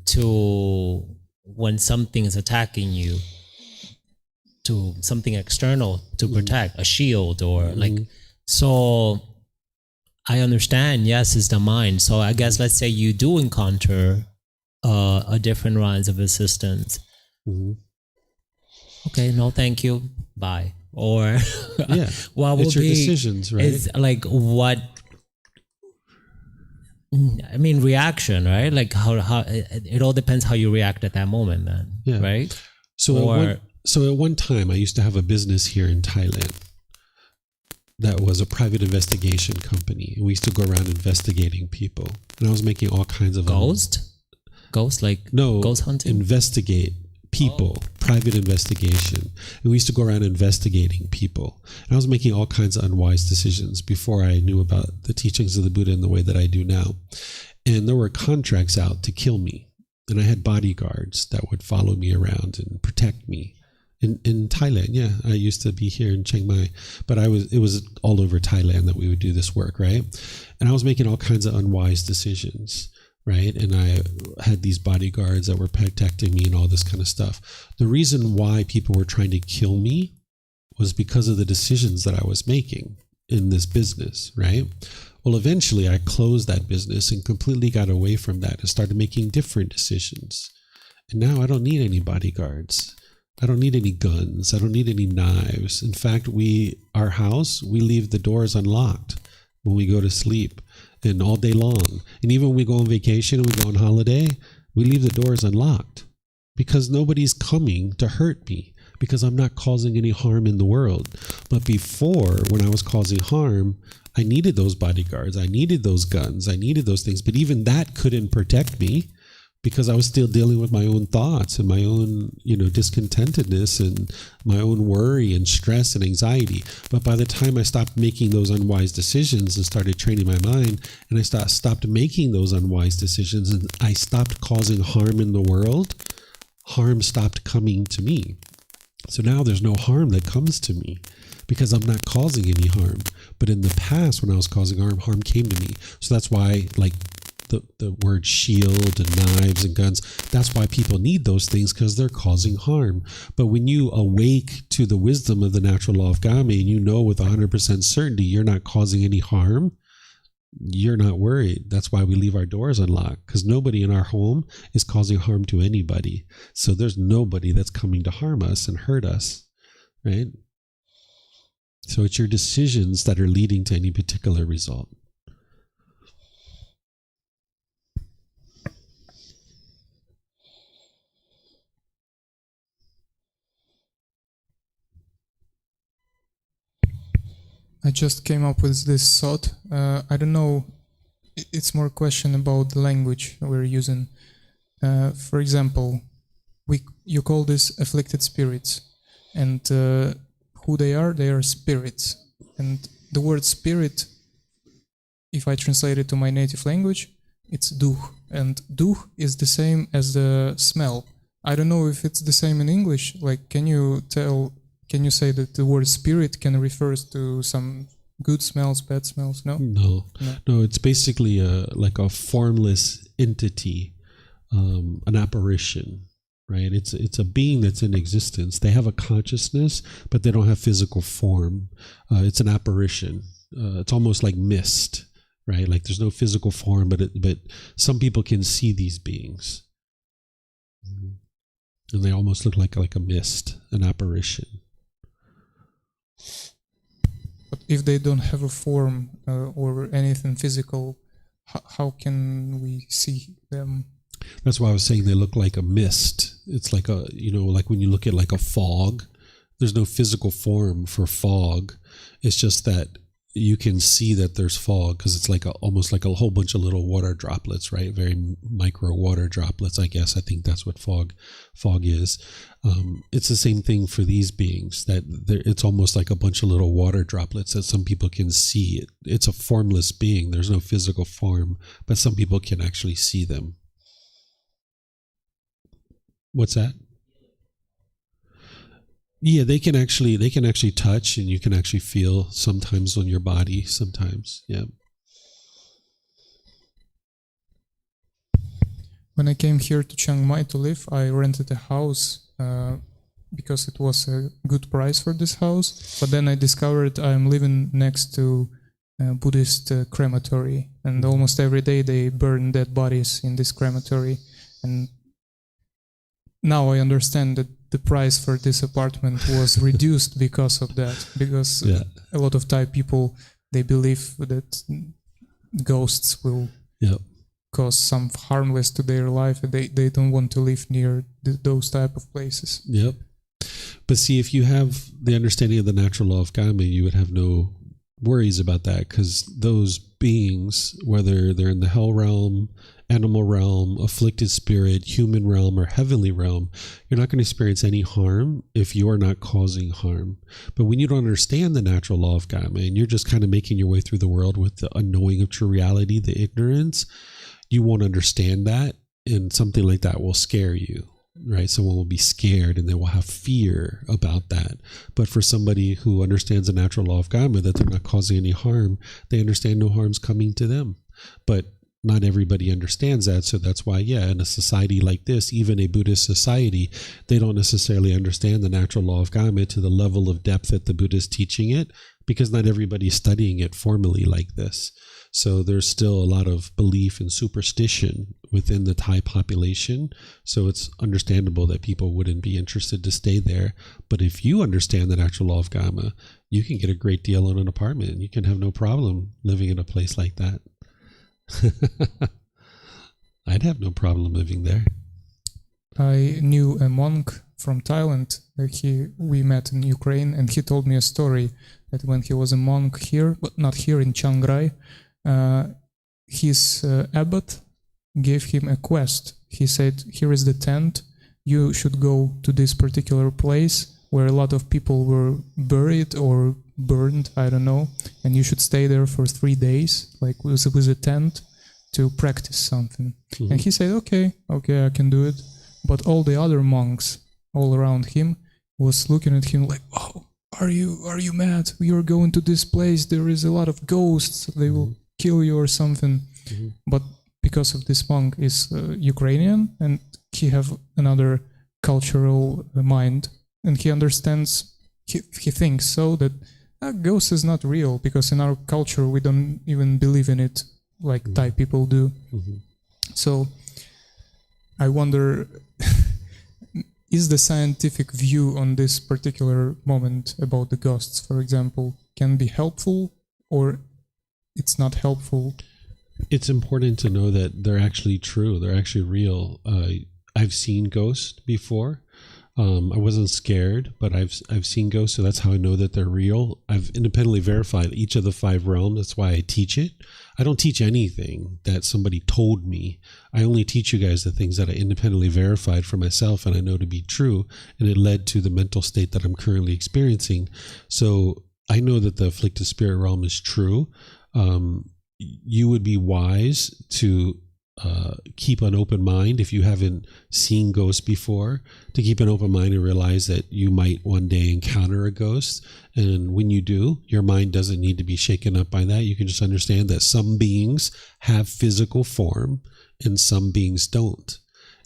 to when something is attacking you, to something external to protect, a shield or so. I understand, yes, it's the mind. So I guess let's say you do encounter a different lines of assistance. Okay, no, thank you. Bye. or Yeah, what will it's your be decisions, right? It's like what I mean, reaction, right? Like how it all depends how you react at that moment, then, Yeah. right? So Or at one time, I used to have a business here in Thailand that was a private investigation company. We used to go around investigating people, and I was making all kinds of ghost, like no ghost hunting. investigate people, private investigation. And we used to go around investigating people, and I was making all kinds of unwise decisions before I knew about the teachings of the Buddha in the way that I do now. And there were contracts out to kill me, and I had bodyguards that would follow me around and protect me. In Thailand, yeah, I used to be here in Chiang Mai, but it was all over Thailand that we would do this work, right? And I was making all kinds of unwise decisions, right? And I had these bodyguards that were protecting me and all this kind of stuff. The reason why people were trying to kill me was because of the decisions that I was making in this business, right? Well, eventually I closed that business and completely got away from that and started making different decisions. And now I don't need any bodyguards. I don't need any guns. I don't need any knives. In fact, our house, we leave the doors unlocked when we go to sleep and all day long. And even when we go on vacation and we go on holiday, we leave the doors unlocked because nobody's coming to hurt me because I'm not causing any harm in the world. But before, when I was causing harm, I needed those bodyguards. I needed those guns. I needed those things. But even that couldn't protect me, because I was still dealing with my own thoughts and my own, discontentedness and my own worry and stress and anxiety. But by the time I stopped making those unwise decisions and started training my mind, and I stopped making those unwise decisions and I stopped causing harm in the world, harm stopped coming to me. So now there's no harm that comes to me because I'm not causing any harm. But in the past, when I was causing harm came to me. So that's why, the word shield and knives and guns, that's why people need those things, because they're causing harm. But when you awake to the wisdom of the natural law of Game and you know with 100% certainty you're not causing any harm, you're not worried. That's why we leave our doors unlocked, because nobody in our home is causing harm to anybody. So there's nobody that's coming to harm us and hurt us, right? So it's your decisions that are leading to any particular result. I just came up with this thought. I don't know, it's more a question about the language we're using. For example, you call this afflicted spirits, and who they are spirits. And the word spirit, if I translate it to my native language, it's duh. And duh is the same as the smell. I don't know if it's the same in English. Like, can you say that the word spirit can refer to some good smells, bad smells? No? No, it's basically like a formless entity, an apparition, right? It's a being that's in existence. They have a consciousness, but they don't have physical form. It's an apparition. It's almost like mist, right? Like there's no physical form, but some people can see these beings. And they almost look like a mist, an apparition. But if they don't have a form or anything physical, how can we see them? That's why I was saying they look like a mist. It's like like when you look at like a fog, there's no physical form for fog. It's just that you can see that there's fog because it's like almost like a whole bunch of little water droplets, right? Very micro water droplets, I guess. I think that's what fog is. It's the same thing for these beings, that it's almost like a bunch of little water droplets that some people can see. It's a formless being. There's no physical form, but some people can actually see them. What's that? Yeah, they can actually touch, and you can actually feel sometimes on your body. Sometimes, yeah. When I came here to Chiang Mai to live, I rented a house because it was a good price for this house. But then I discovered I'm living next to a Buddhist crematory, and almost every day they burn dead bodies in this crematory. And now I understand that the price for this apartment was reduced because of that. Because a lot of Thai people, they believe that ghosts will cause some harmless to their life. They don't want to live near those type of places. Yep. But see, if you have the understanding of the natural law of karma, you would have no worries about that, because those beings, whether they're in the hell realm, animal realm, afflicted spirit, human realm, or heavenly realm, you're not going to experience any harm if you're not causing harm. But when you don't understand the natural law of karma and you're just kind of making your way through the world with the unknowing of true reality, the ignorance, you won't understand that, and something like that will scare you. Right? Someone will be scared and they will have fear about that. But for somebody who understands the natural law of karma, that they're not causing any harm, they understand no harm's coming to them. But not everybody understands that. So that's why, in a society like this, even a Buddhist society, they don't necessarily understand the natural law of karma to the level of depth that the Buddha is teaching it, because not everybody is studying it formally like this. So there's still a lot of belief and superstition within the Thai population. So it's understandable that people wouldn't be interested to stay there. But if you understand the natural law of karma, you can get a great deal on an apartment. You can have no problem living in a place like that. I'd have no problem living there. I knew a monk from Thailand. We met in Ukraine, and he told me a story that when he was a monk here, but not here in Chiang, his abbot gave him a quest. He said, "Here is the tent. You should go to this particular place where a lot of people were buried or burned, I don't know, and you should stay there for 3 days, like with a tent, to practice something." And he said, okay, I can do it. But all the other monks all around him was looking at him like, "Oh, are you mad? You're going to this place. There is a lot of ghosts. They will kill you or something." But because of this monk is Ukrainian, and he have another cultural mind, and he understands, he thinks so that ghost is not real, because in our culture we don't even believe in it like Thai people do. So I wonder, is the scientific view on this particular moment about the ghosts, for example, can be helpful, or it's not helpful? It's important to know that they're actually true. They're actually real. I've seen ghosts before. I wasn't scared, but I've seen ghosts, so that's how I know that they're real. I've independently verified each of the 5 realms. That's why I teach it. I don't teach anything that somebody told me. I only teach you guys the things that I independently verified for myself and I know to be true, and it led to the mental state that I'm currently experiencing. So I know that the afflicted spirit realm is true. You would be wise to keep an open mind if you haven't seen ghosts before, to keep an open mind and realize that you might one day encounter a ghost. And when you do, your mind doesn't need to be shaken up by that. You can just understand that some beings have physical form and some beings don't.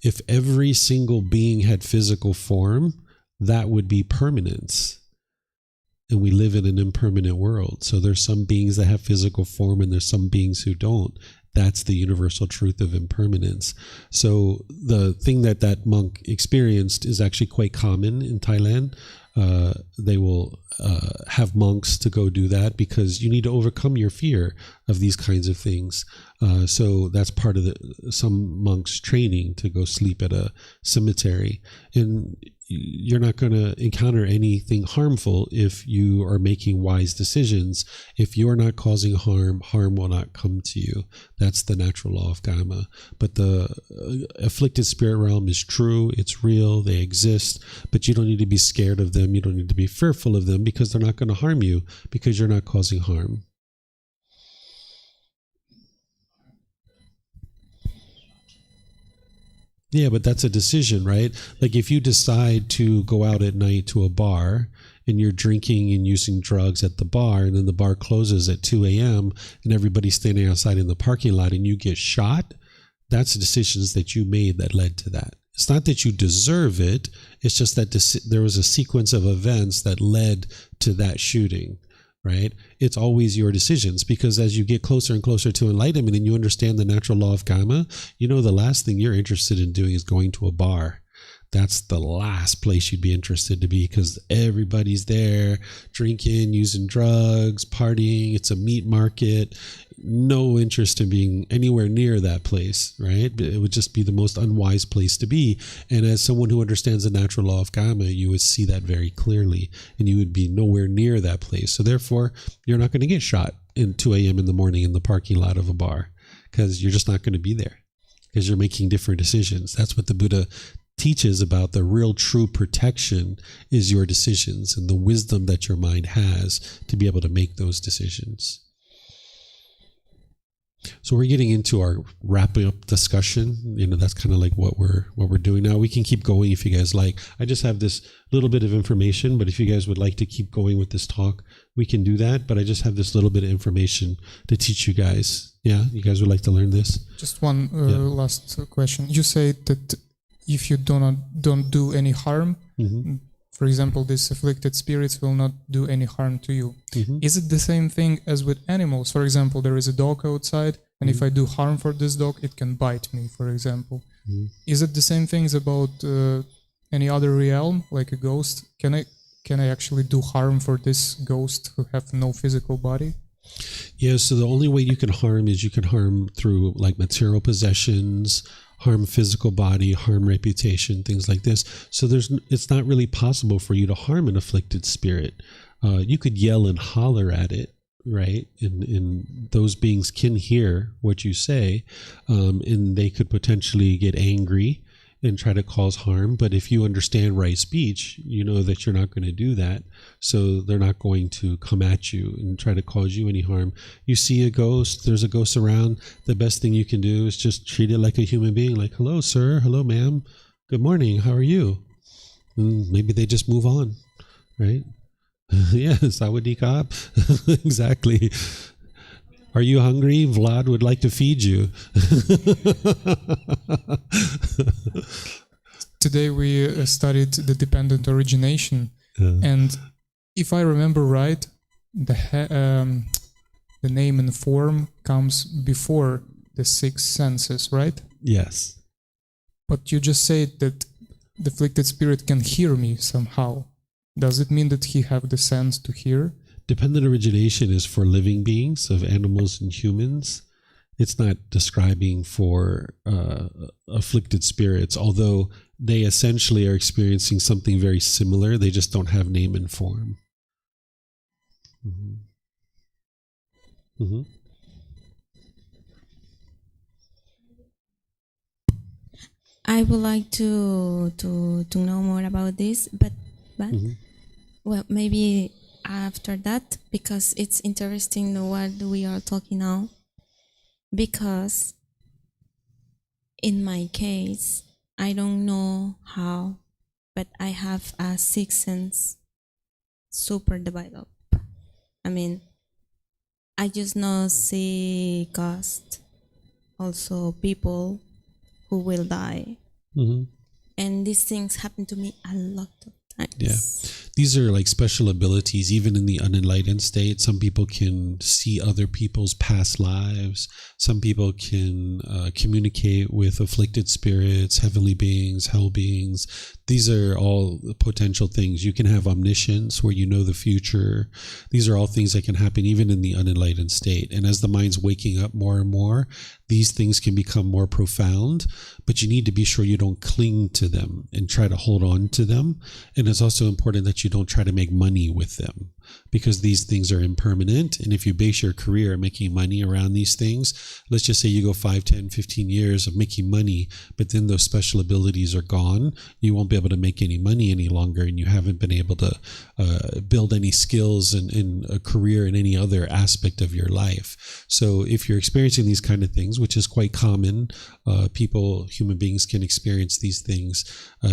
If every single being had physical form, that would be permanence. And we live in an impermanent world. So there's some beings that have physical form and there's some beings who don't. That's the universal truth of impermanence. So the thing that monk experienced is actually quite common in Thailand. They will have monks to go do that because you need to overcome your fear of these kinds of things. So that's part of some monks' training, to go sleep at a cemetery. And you're not going to encounter anything harmful if you are making wise decisions. If you're not causing harm, harm will not come to you. That's the natural law of karma. But the afflicted spirit realm is true. It's real. They exist. But you don't need to be scared of them. You don't need to be fearful of them, because they're not going to harm you, because you're not causing harm. Yeah, but that's a decision, right? Like if you decide to go out at night to a bar and you're drinking and using drugs at the bar, and then the bar closes at 2 a.m. and everybody's standing outside in the parking lot and you get shot, that's decisions that you made that led to that. It's not that you deserve it. It's just that there was a sequence of events that led to that shooting. Right? It's always your decisions, because as you get closer and closer to enlightenment and you understand the natural law of karma, you know the last thing you're interested in doing is going to a bar. that's the last place you'd be interested to be, because everybody's there drinking, using drugs, partying. It's a meat market. No interest in being anywhere near that place, right? It would just be the most unwise place to be. And as someone who understands the natural law of karma, you would see that very clearly, and you would be nowhere near that place. So therefore, you're not going to get shot at 2 a.m. in the morning in the parking lot of a bar, because you're just not going to be there, because you're making different decisions. That's what the Buddha teaches about. The real true protection is your decisions and the wisdom that your mind has to be able to make those decisions. So we're getting into our wrapping up discussion. That's kind of like what we're doing now. We can keep going if you guys like. I just have this little bit of information, but if you guys would like to keep going with this talk, we can do that. But I just have this little bit of information to teach you guys. Yeah, you guys would like to learn this? Just one last question. You say that if you don't do any harm, for example, these afflicted spirits will not do any harm to you. Is it the same thing as with animals? For example, there is a dog outside, and if I do harm for this dog, it can bite me, for example. Is it the same things about any other realm, like a ghost? Can I actually do harm for this ghost who have no physical body? Yeah, so the only way you can harm is you can harm through like material possessions, harm physical body, harm reputation, things like this. So it's not really possible for you to harm an afflicted spirit. You could yell and holler at it, right? And those beings can hear what you say, and they could potentially get angry and try to cause harm. But if you understand right speech, you know that you're not going to do that. So they're not going to come at you and try to cause you any harm. You see a ghost, there's a ghost around. The best thing you can do is just treat it like a human being. Like, hello, sir. Hello, ma'am. Good morning. How are you? And maybe they just move on, right? Yeah, sawadee kap. Exactly. Are you hungry? Vlad would like to feed you. Today we studied the dependent origination, and if I remember right, the name and form comes before the 6 senses, right? Yes. But you just said that the afflicted spirit can hear me somehow. Does it mean that he have the sense to hear? Dependent origination is for living beings, of animals and humans. It's not describing for afflicted spirits, although they essentially are experiencing something very similar. They just don't have name and form. I would like to know more about this, but well, maybe after that, because it's interesting what we are talking now. Because in my case, I don't know how, but I have a 6th sense super developed. I mean, I just know see ghosts, also people who will die. And these things happen to me a lot of times. Yeah. These are like special abilities. Even in the unenlightened state, some people can see other people's past lives. Some people can communicate with afflicted spirits, heavenly beings, hell beings. These are all potential things. You can have omniscience, where you know the future. These are all things that can happen even in the unenlightened state. And as the mind's waking up more and more, these things can become more profound, but you need to be sure you don't cling to them and try to hold on to them. And it's also important that you don't try to make money with them, because these things are impermanent. And if you base your career on making money around these things, let's just say you go 5, 10, 15 years of making money, but then those special abilities are gone, you won't be able to make any money any longer, and you haven't been able to build any skills in a career in any other aspect of your life. So if you're experiencing these kind of things, which is quite common, human beings can experience these things,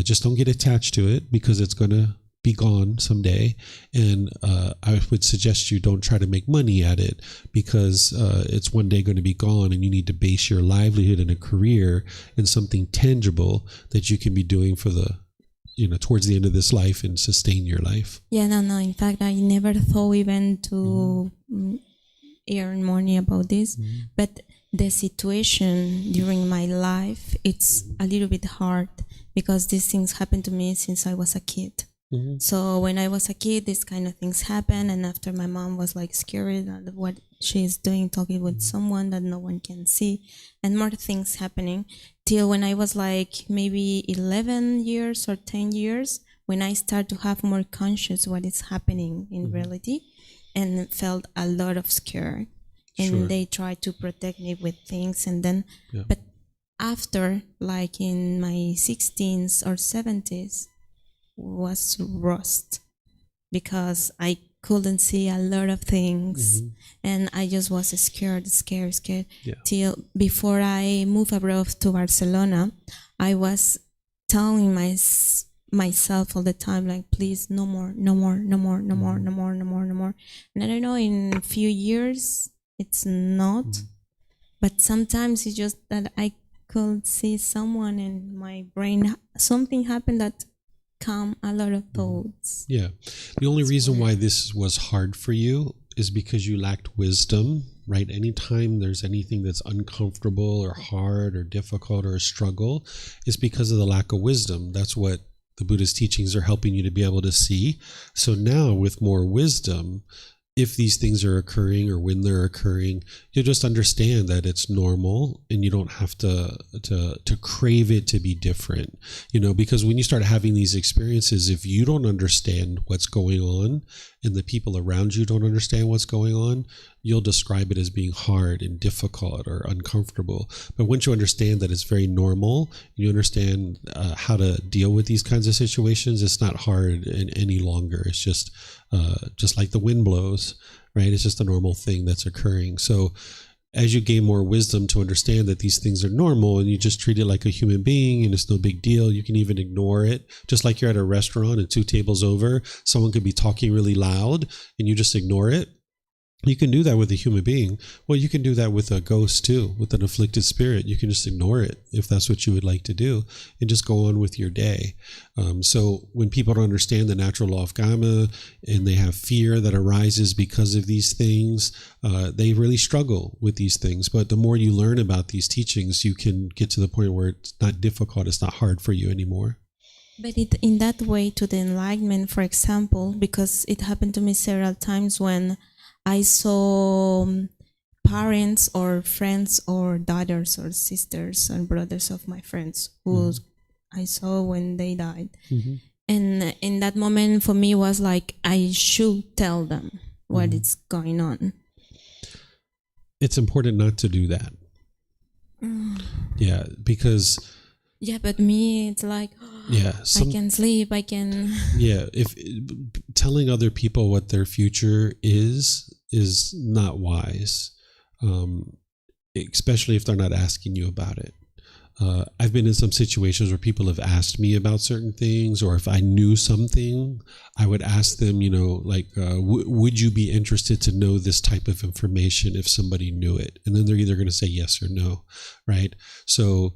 just don't get attached to it, because it's going to be gone someday. And I would suggest you don't try to make money at it, because it's one day going to be gone, and you need to base your livelihood and a career in something tangible that you can be doing for the, towards the end of this life and sustain your life. Yeah, no. In fact, I never thought even to earn money about this. But the situation during my life, it's a little bit hard because these things happened to me since I was a kid. So when I was a kid, these kind of things happen, and after my mom was like scared at what she's doing, talking with someone that no one can see, and more things happening till when I was like maybe 11 years or 10 years, when I start to have more conscious what is happening in reality, and felt a lot of scare, and they try to protect me with things, and then but after, like in my 16s or 70s, was rust because I couldn't see a lot of things, and I just was scared till before I moved abroad to Barcelona. I was telling myself all the time, like, please, no more, no more, no more, no more, no more, no more, no more. And I don't know, in a few years it's not, but sometimes it's just that I could see someone in my brain, something happened that come a lot of thoughts. Yeah. The only reason why this was hard for you is because you lacked wisdom, right? Anytime there's anything that's uncomfortable or hard or difficult or a struggle, it's because of the lack of wisdom. That's what the Buddhist teachings are helping you to be able to see. So now with more wisdom, if these things are occurring or when they're occurring, you'll just understand that it's normal, and you don't have to crave it to be different, because when you start having these experiences, if you don't understand what's going on and the people around you don't understand what's going on, you'll describe it as being hard and difficult or uncomfortable. But once you understand that it's very normal, you understand how to deal with these kinds of situations, it's not hard any longer. It's just like the wind blows, right? It's just a normal thing that's occurring. So as you gain more wisdom to understand that these things are normal, and you just treat it like a human being and it's no big deal, you can even ignore it. Just like you're at a restaurant and 2 tables over, someone could be talking really loud and you just ignore it. You can do that with a human being. Well, you can do that with a ghost too, with an afflicted spirit. You can just ignore it if that's what you would like to do, and just go on with your day. So when people don't understand the natural law of karma, and they have fear that arises because of these things, they really struggle with these things. But the more you learn about these teachings, you can get to the point where it's not difficult, it's not hard for you anymore. But in that way to the enlightenment, for example, because it happened to me several times when I saw parents or friends or daughters or sisters and brothers of my friends who I saw when they died. And in that moment for me was like, I should tell them what is going on. It's important not to do that. Yeah, because... Yeah, but me, it's like, I can sleep, I can... Yeah, if telling other people what their future is not wise, especially if they're not asking you about it. I've been in some situations where people have asked me about certain things, or if I knew something, I would ask them, would you be interested to know this type of information if somebody knew it? And then they're either going to say yes or no, right? So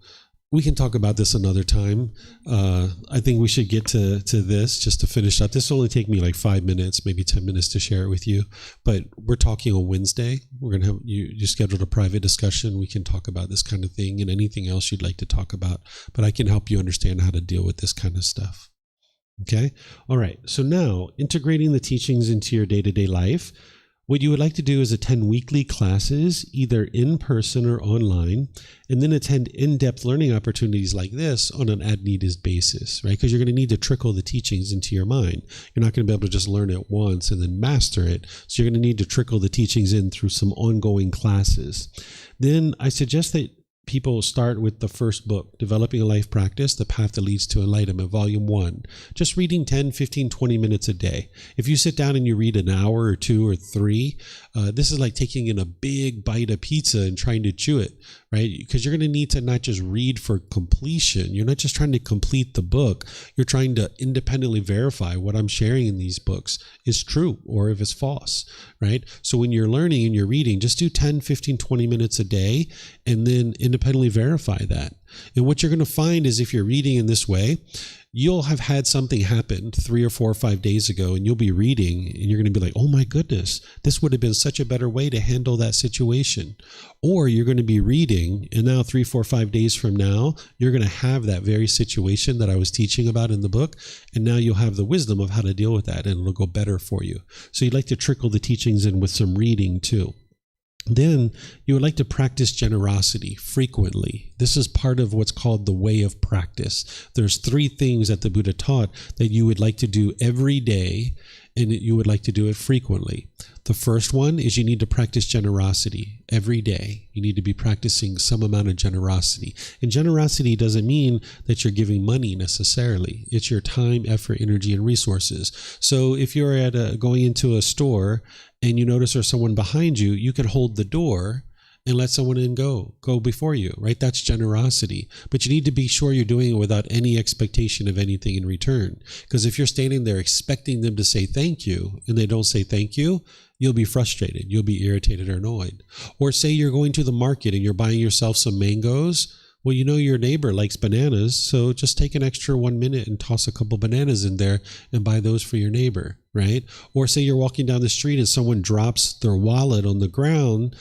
we can talk about this another time. I think we should get to this just to finish up. This will only take me like 5 minutes, maybe 10 minutes to share it with you. But we're talking on Wednesday. We're going to have you scheduled a private discussion. We can talk about this kind of thing and anything else you'd like to talk about. But I can help you understand how to deal with this kind of stuff. Okay? All right. So now, integrating the teachings into your day-to-day life. What you would like to do is attend weekly classes, either in person or online, and then attend in-depth learning opportunities like this on an as-needed basis, right? Because you're going to need to trickle the teachings into your mind. You're not going to be able to just learn it once and then master it. So you're going to need to trickle the teachings in through some ongoing classes. Then I suggest that people start with the first book, Developing a Life Practice, The Path That Leads to Enlightenment, Volume 1. Just reading 10, 15, 20 minutes a day. If you sit down and you read an hour or 2 or 3, this is like taking in a big bite of pizza and trying to chew it, right? Because you're going to need to not just read for completion. You're not just trying to complete the book. You're trying to independently verify what I'm sharing in these books is true or if it's false, right? So when you're learning and you're reading, just do 10, 15, 20 minutes a day, and then independently independently verify that. And what you're going to find is if you're reading in this way, you'll have had something happen 3 or 4 or 5 days ago, and you'll be reading and you're going to be like, oh my goodness, this would have been such a better way to handle that situation. Or you're going to be reading, and now 3, 4, 5 days from now, you're going to have that very situation that I was teaching about in the book. And now you'll have the wisdom of how to deal with that, and it'll go better for you. So you'd like to trickle the teachings in with some reading too. Then you would like to practice generosity frequently. This is part of what's called the way of practice. There's 3 things that the Buddha taught that you would like to do every day, and you would like to do it frequently. The first one is you need to practice generosity every day. You need to be practicing some amount of generosity. And generosity doesn't mean that you're giving money necessarily. It's your time, effort, energy, and resources. So if you're going into a store and you notice there's someone behind you, you can hold the door and let someone in go before you, right? That's generosity. But you need to be sure you're doing it without any expectation of anything in return. Because if you're standing there expecting them to say thank you and they don't say thank you, you'll be frustrated. You'll be irritated or annoyed. Or say you're going to the market and you're buying yourself some mangoes. Well, you know your neighbor likes bananas, so just take an extra 1 minute and toss a couple bananas in there and buy those for your neighbor, right? Or say you're walking down the street and someone drops their wallet on the ground.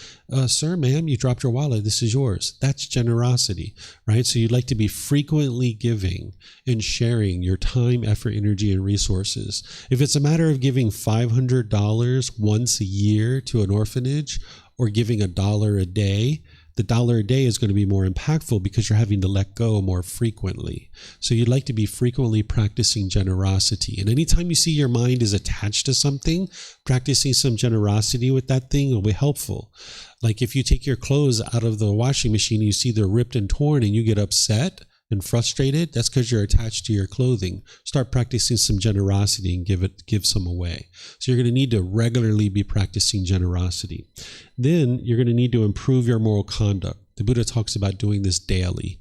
Sir, ma'am, you dropped your wallet. This is yours. That's generosity, right? So you'd like to be frequently giving and sharing your time, effort, energy, and resources. If it's a matter of giving $500 once a year to an orphanage or giving $1 a day, the $1 a day is going to be more impactful because you're having to let go more frequently. So you'd like to be frequently practicing generosity. And anytime you see your mind is attached to something, practicing some generosity with that thing will be helpful. Like if you take your clothes out of the washing machine and you see they're ripped and torn and you get upset and frustrated, that's because you're attached to your clothing. Start practicing some generosity and give some away. So you're going to need to regularly be practicing generosity. Then you're going to need to improve your moral conduct. The Buddha talks about doing this daily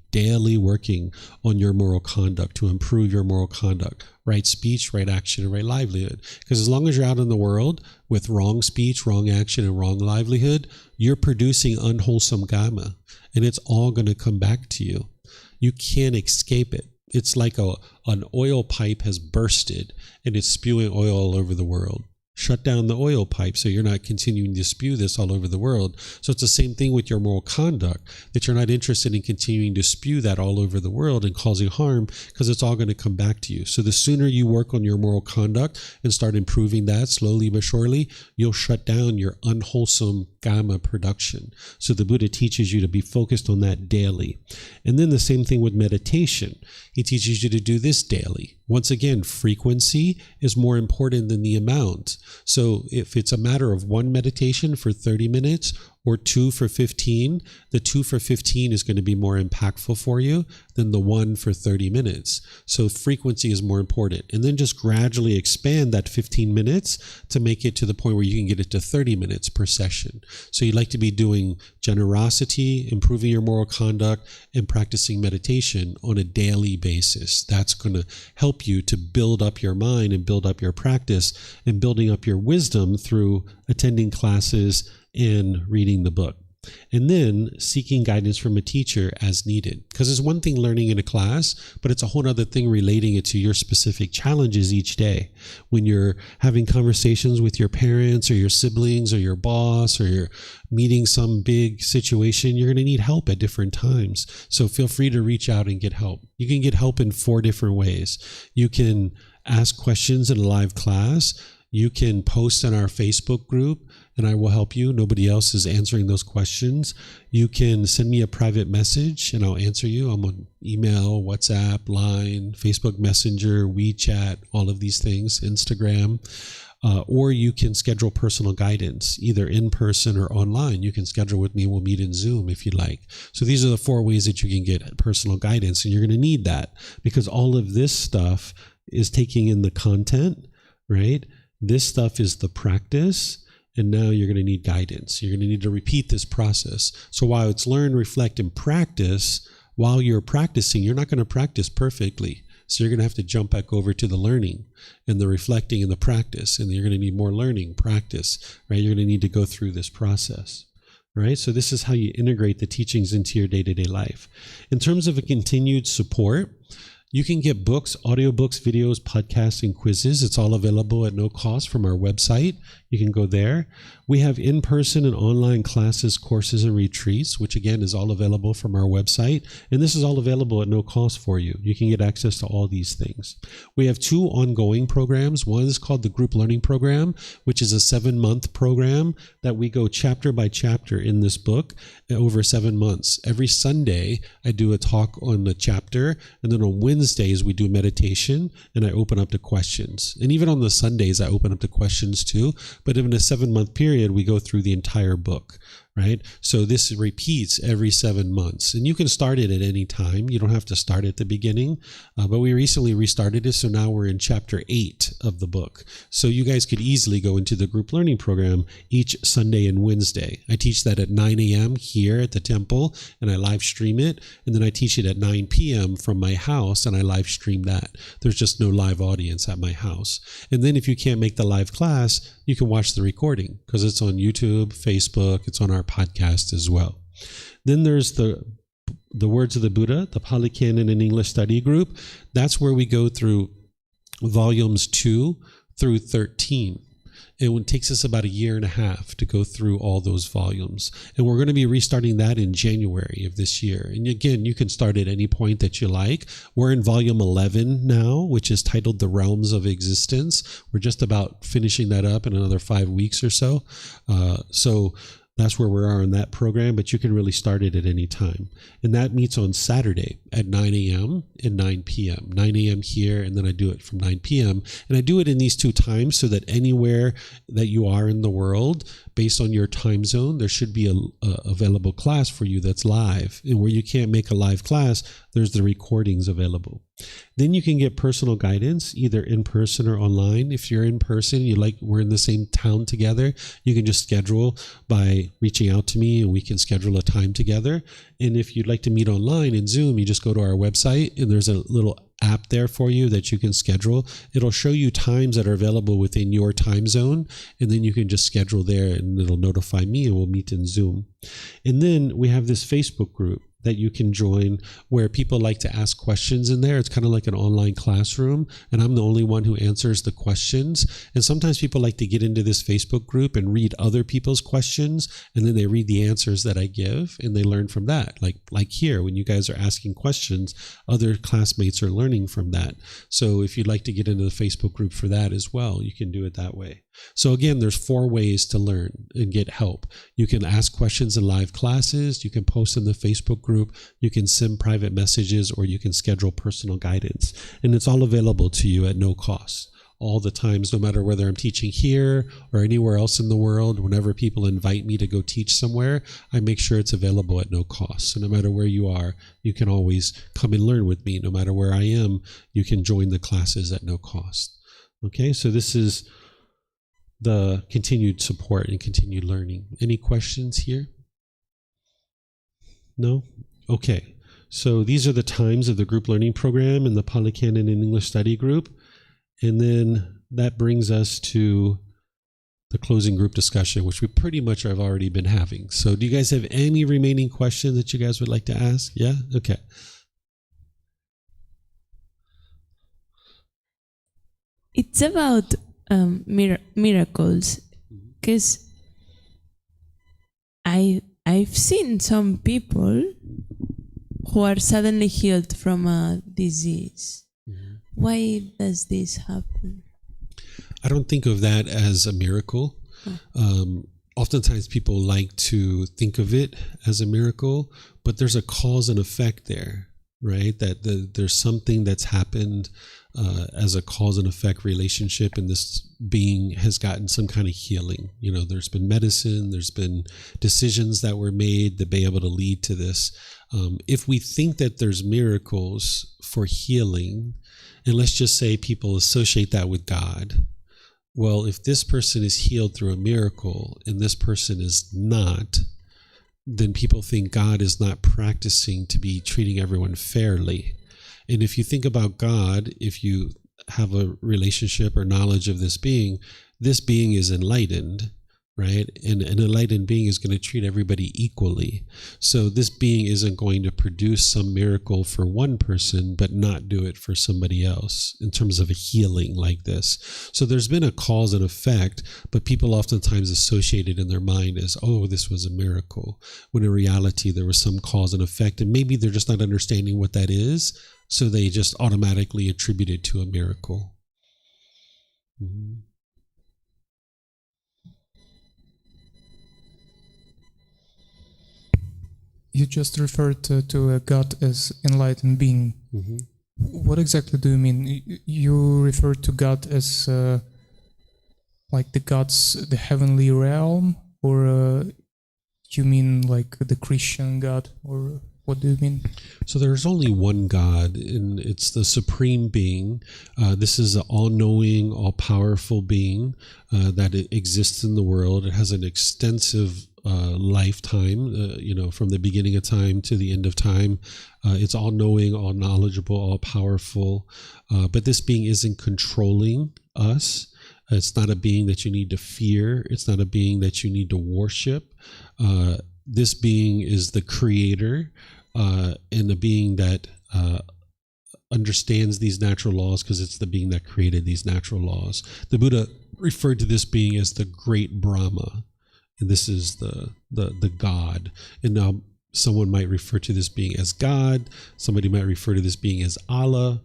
working on your moral conduct to improve your moral conduct, right speech, right action, and right livelihood. Because as long as you're out in the world with wrong speech, wrong action, and wrong livelihood, you're producing unwholesome karma, and it's all going to come back to you. You can't escape it. It's like an oil pipe has bursted and it's spewing oil all over the world. Shut down the oil pipe so you're not continuing to spew this all over the world. So it's the same thing with your moral conduct, that you're not interested in continuing to spew that all over the world and causing harm, because it's all going to come back to you. So the sooner you work on your moral conduct and start improving that slowly but surely, you'll shut down your unwholesome karma production. So the Buddha teaches you to be focused on that daily. And then the same thing with meditation. He teaches you to do this daily. Once again, frequency is more important than the amount. So if it's a matter of one meditation for 30 minutes or 2 for 15, the 2 for 15 is going to be more impactful for you than the 1 for 30 minutes. So frequency is more important. And then just gradually expand that 15 minutes to make it to the point where you can get it to 30 minutes per session. So you'd like to be doing generosity, improving your moral conduct, and practicing meditation on a daily basis. That's going to help you to build up your mind and build up your practice and building up your wisdom through attending classes and reading the book. And then seeking guidance from a teacher as needed. Because it's one thing learning in a class, but it's a whole other thing relating it to your specific challenges each day. When you're having conversations with your parents or your siblings or your boss, or you're meeting some big situation, you're going to need help at different times. So feel free to reach out and get help. You can get help in 4 different ways. You can ask questions in a live class. You can post in our Facebook group and I will help you. Nobody else is answering those questions. You can send me a private message and I'll answer you. I'm on email, WhatsApp, Line, Facebook Messenger, WeChat, all of these things, Instagram. Or you can schedule personal guidance, either in person or online. You can schedule with me. We'll meet in Zoom if you like. So these are the 4 ways that you can get personal guidance, and you're going to need that because all of this stuff is taking in the content, right? This stuff is the practice, and now you're going to need guidance. You're going to need to repeat this process. So while it's learn, reflect, and practice, while you're practicing, you're not going to practice perfectly. So you're going to have to jump back over to the learning and the reflecting and the practice, and you're going to need more learning, practice, right? You're going to need to go through this process. right? So this is how you integrate the teachings into your day-to-day life. In terms of a continued support, you can get books, audiobooks, videos, podcasts, and quizzes. It's all available at no cost from our website. You can go there. We have in-person and online classes, courses, and retreats, which again is all available from our website. And this is all available at no cost for you. You can get access to all these things. We have 2 ongoing programs. One is called the Group Learning Program, which is a 7-month program that we go chapter by chapter in this book over 7 months. Every Sunday, I do a talk on the chapter, and then on Wednesdays, we do meditation, and I open up to questions. And even on the Sundays, I open up to questions too. But in a 7-month period, we go through the entire book, right? So this repeats every 7 months. And you can start it at any time. You don't have to start at the beginning. But we recently restarted it, so now we're in chapter 8 of the book. So you guys could easily go into the group learning program each Sunday and Wednesday. I teach that at 9 a.m. here at the temple, and I live stream it. And then I teach it at 9 p.m. from my house, and I live stream that. There's just no live audience at my house. And then if you can't make the live class, you can watch the recording because it's on YouTube, Facebook, it's on our podcast as well. Then there's the Words of the Buddha, the Pali Canon and English Study Group. That's where we go through volumes 2 through 13. It takes us about 1.5 years to go through all those volumes. And we're going to be restarting that in January of this year. And again, you can start at any point that you like. We're in volume 11 now, which is titled The Realms of Existence. We're just about finishing that up in another 5 weeks or so. So that's where we are in that program, but you can really start it at any time. And that meets on Saturday at 9 a.m. and 9 p.m. 9 a.m. here, and then I do it from 9 p.m. And I do it in these 2 times so that anywhere that you are in the world, based on your time zone, there should be a available class for you that's live. And where you can't make a live class, there's the recordings available. Then you can get personal guidance, either in person or online. If you're in person, we're in the same town together, you can just schedule by reaching out to me and we can schedule a time together. And if you'd like to meet online in Zoom, you just go to our website and there's a little app there for you that you can schedule. It'll show you times that are available within your time zone, and then you can just schedule there and it'll notify me and we'll meet in Zoom. And then we have this Facebook group that you can join where people like to ask questions in there. It's kind of like an online classroom, and I'm the only one who answers the questions. And sometimes people like to get into this Facebook group and read other people's questions, and then they read the answers that I give and they learn from that. Like here, when you guys are asking questions, other classmates are learning from that. So if you'd like to get into the Facebook group for that as well, you can do it that way. So again, there's 4 ways to learn and get help. You can ask questions in live classes, you can post in the Facebook group, you can send private messages, or you can schedule personal guidance. And it's all available to you at no cost. All the times, no matter whether I'm teaching here or anywhere else in the world, whenever people invite me to go teach somewhere, I make sure it's available at no cost. So no matter where you are, you can always come and learn with me. No matter where I am, you can join the classes at no cost. Okay, so this is the continued support and continued learning. Any questions here? No? Okay. So these are the times of the group learning program and the Pali Canon and English Study Group. And then that brings us to the closing group discussion, which we pretty much have already been having. So do you guys have any remaining questions that you guys would like to ask? Yeah? Okay. It's about miracles, because I've seen some people who are suddenly healed from a disease. Mm-hmm. Why does this happen? I don't think of that as a miracle. Oftentimes people like to think of it as a miracle, but there's a cause and effect there, right? That there's something that's happened as a cause and effect relationship, and this being has gotten some kind of healing. You know, there's been medicine, there's been decisions that were made to be able to lead to this. If we think that there's miracles for healing, and let's just say people associate that with God, well, if this person is healed through a miracle and this person is not, then people think God is not practicing to be treating everyone fairly. And if you think about God, if you have a relationship or knowledge of this being is enlightened, right? And an enlightened being is going to treat everybody equally. So this being isn't going to produce some miracle for one person, but not do it for somebody else in terms of a healing like this. So there's been a cause and effect, but people oftentimes associate it in their mind as, oh, this was a miracle, when in reality there was some cause and effect, and maybe they're just not understanding what that is, so they just automatically attribute it to a miracle. Mm-hmm. You just referred to a God as enlightened being. Mm-hmm. What exactly do you mean? You refer to God as like the gods, the heavenly realm, or you mean like the Christian God, or what do you mean? So there's only one God, and it's the supreme being. This is an all-knowing, all-powerful being that exists in the world. It has an extensive lifetime, from the beginning of time to the end of time. It's all-knowing, all-knowledgeable, all-powerful. But this being isn't controlling us. It's not a being that you need to fear. It's not a being that you need to worship. This being is the creator, and a being that understands these natural laws, because it's the being that created these natural laws. The Buddha referred to this being as the great Brahma, and this is the God. And now someone might refer to this being as God. Somebody might refer to this being as Allah.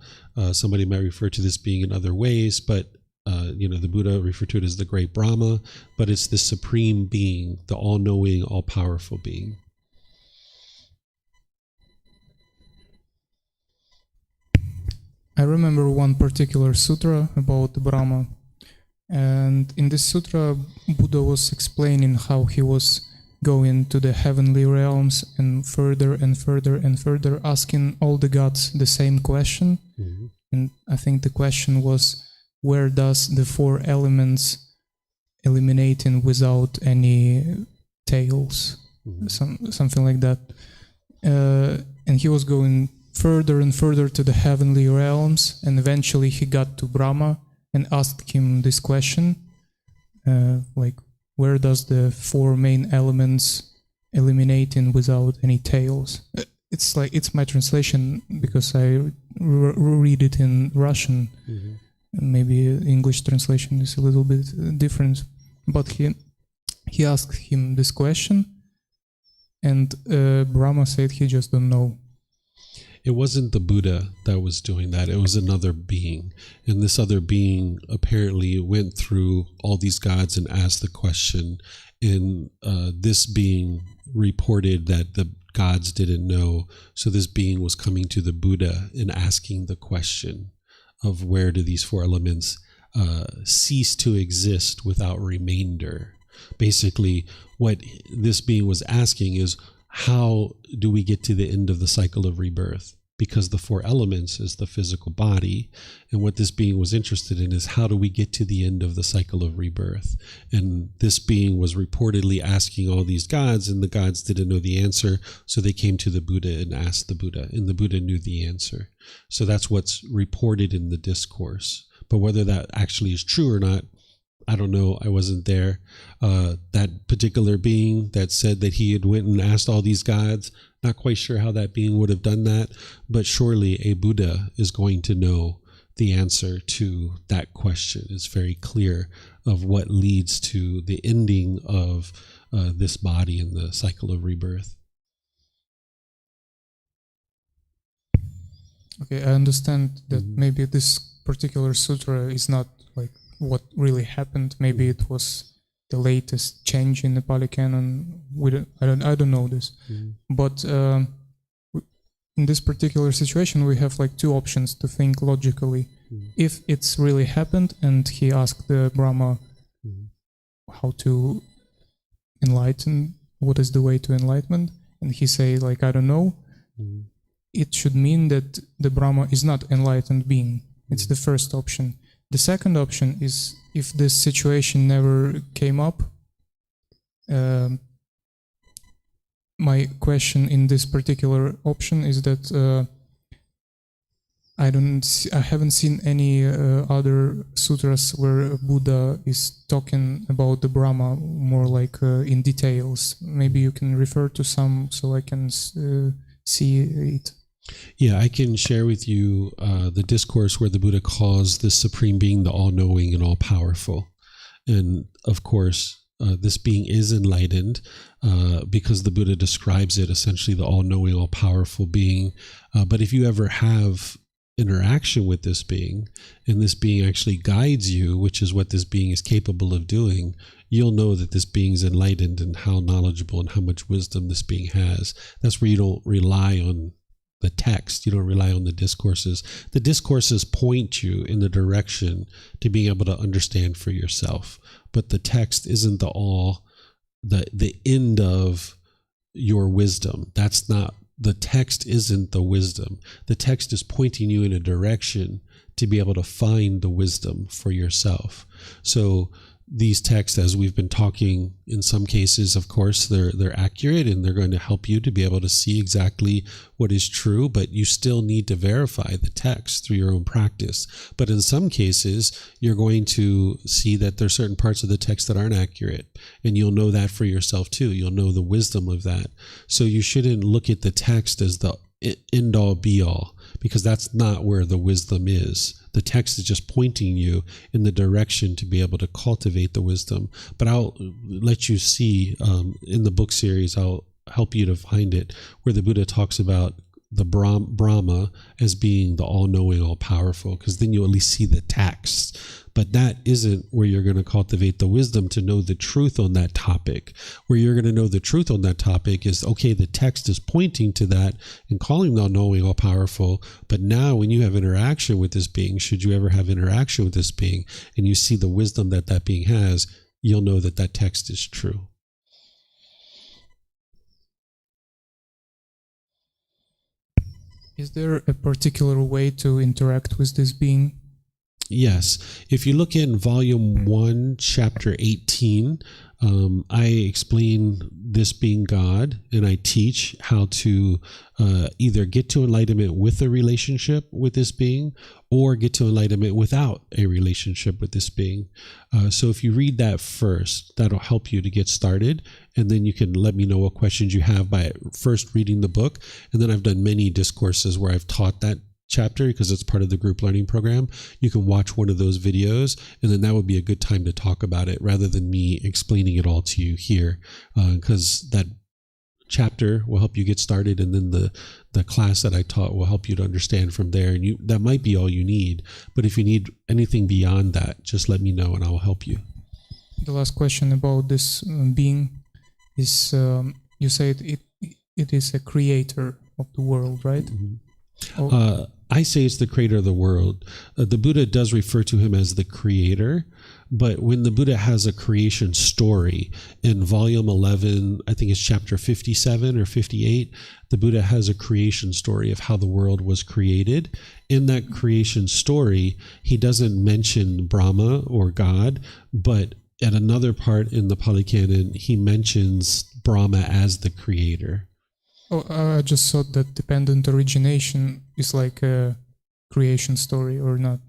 Somebody might refer to this being in other ways, but the Buddha referred to it as the great Brahma, but it's the supreme being, the all-knowing, all-powerful being. I remember one particular sutra about Brahma, and in this sutra, Buddha was explaining how he was going to the heavenly realms and further and further and further, asking all the gods the same question. Mm-hmm. And I think the question was, where does the four elements eliminating without any tails, mm-hmm. something like that. And he was going further and further to the heavenly realms, and eventually he got to Brahma and asked him this question, where does the four main elements eliminating without any tails? It's my translation, because I read it in Russian. Mm-hmm. Maybe English translation is a little bit different, but he asked him this question, and Brahma said he just don't know. It wasn't the Buddha that was doing that. It was another being, and this other being apparently went through all these gods and asked the question, and this being reported that the gods didn't know, so this being was coming to the Buddha and asking the question of where do these four elements cease to exist without remainder. Basically, what this being was asking is, how do we get to the end of the cycle of rebirth? Because the four elements is the physical body, and what this being was interested in is, how do we get to the end of the cycle of rebirth? And this being was reportedly asking all these gods, and the gods didn't know the answer, so they came to the Buddha and asked the Buddha, and the Buddha knew the answer. So that's what's reported in the discourse. But whether that actually is true or not, I don't know. I wasn't there. That particular being that said that he had went and asked all these gods, not quite sure how that being would have done that, but surely a Buddha is going to know the answer to that question. It's very clear of what leads to the ending of this body in the cycle of rebirth. Okay, I understand that maybe this particular sutra is not like what really happened. Maybe it was the latest change in the Pali Canon. I don't know this, but in this particular situation, we have like two options to think logically. If it's really happened, and he asked the Brahma how to enlighten, what is the way to enlightenment, and he say like, I don't know. It should mean that the Brahma is not enlightened being. It's the first option. The second option is, if this situation never came up, my question in this particular option is that I haven't seen any other sutras where Buddha is talking about the Brahma more like in details. Maybe you can refer to some so I can see it. Yeah, I can share with you the discourse where the Buddha calls the Supreme Being the all-knowing and all-powerful. And of course, this being is enlightened because the Buddha describes it essentially the all-knowing, all-powerful being. But if you ever have interaction with this being, and this being actually guides you, which is what this being is capable of doing, you'll know that this being is enlightened and how knowledgeable and how much wisdom this being has. That's where you don't rely on the text. You don't rely on the discourses. The discourses point you in the direction to being able to understand for yourself. But the text isn't the end of your wisdom. That's not, the text isn't the wisdom. The text is pointing you in a direction to be able to find the wisdom for yourself. So these texts, as we've been talking, in some cases, of course, they're accurate and they're going to help you to be able to see exactly what is true, but you still need to verify the text through your own practice. But in some cases, you're going to see that there's certain parts of the text that aren't accurate, and you'll know that for yourself too. You'll know the wisdom of that. So you shouldn't look at the text as the end all be all, because that's not where the wisdom is. The text is just pointing you in the direction to be able to cultivate the wisdom. But I'll let you see in the book series, I'll help you to find it, where the Buddha talks about the Brahma as being the all-knowing, all-powerful, because then you at least see the text. But that isn't where you're going to cultivate the wisdom to know the truth on that topic. Where you're going to know the truth on that topic is, okay, the text is pointing to that and calling the all-knowing, all-powerful. But now when you have interaction with this being, should you ever have interaction with this being, and you see the wisdom that that being has, you'll know that that text is true. Is there a particular way to interact with this being? Yes. If you look in Volume 1, Chapter 18, I explain this being God, and I teach how to either get to enlightenment with a relationship with this being, or get to enlightenment without a relationship with this being. So if you read that first, that'll help you to get started, and then you can let me know what questions you have by first reading the book. And then I've done many discourses where I've taught that chapter because it's part of the group learning program. You can watch one of those videos, and then that would be a good time to talk about it rather than me explaining it all to you here, because that chapter will help you get started, and then the class that I taught will help you to understand from there, and that might be all you need. But if you need anything beyond that, just let me know and I will help you. The last question about this being is, you said it is a creator of the world, right? Mm-hmm. I say it's the creator of the world. The Buddha does refer to him as the creator, but when the Buddha has a creation story in volume 11, I think it's chapter 57 or 58, the Buddha has a creation story of how the world was created. In that creation story, he doesn't mention Brahma or God, but at another part in the Pali Canon, he mentions Brahma as the creator. Oh, I just thought that dependent origination is like a creation story, or not?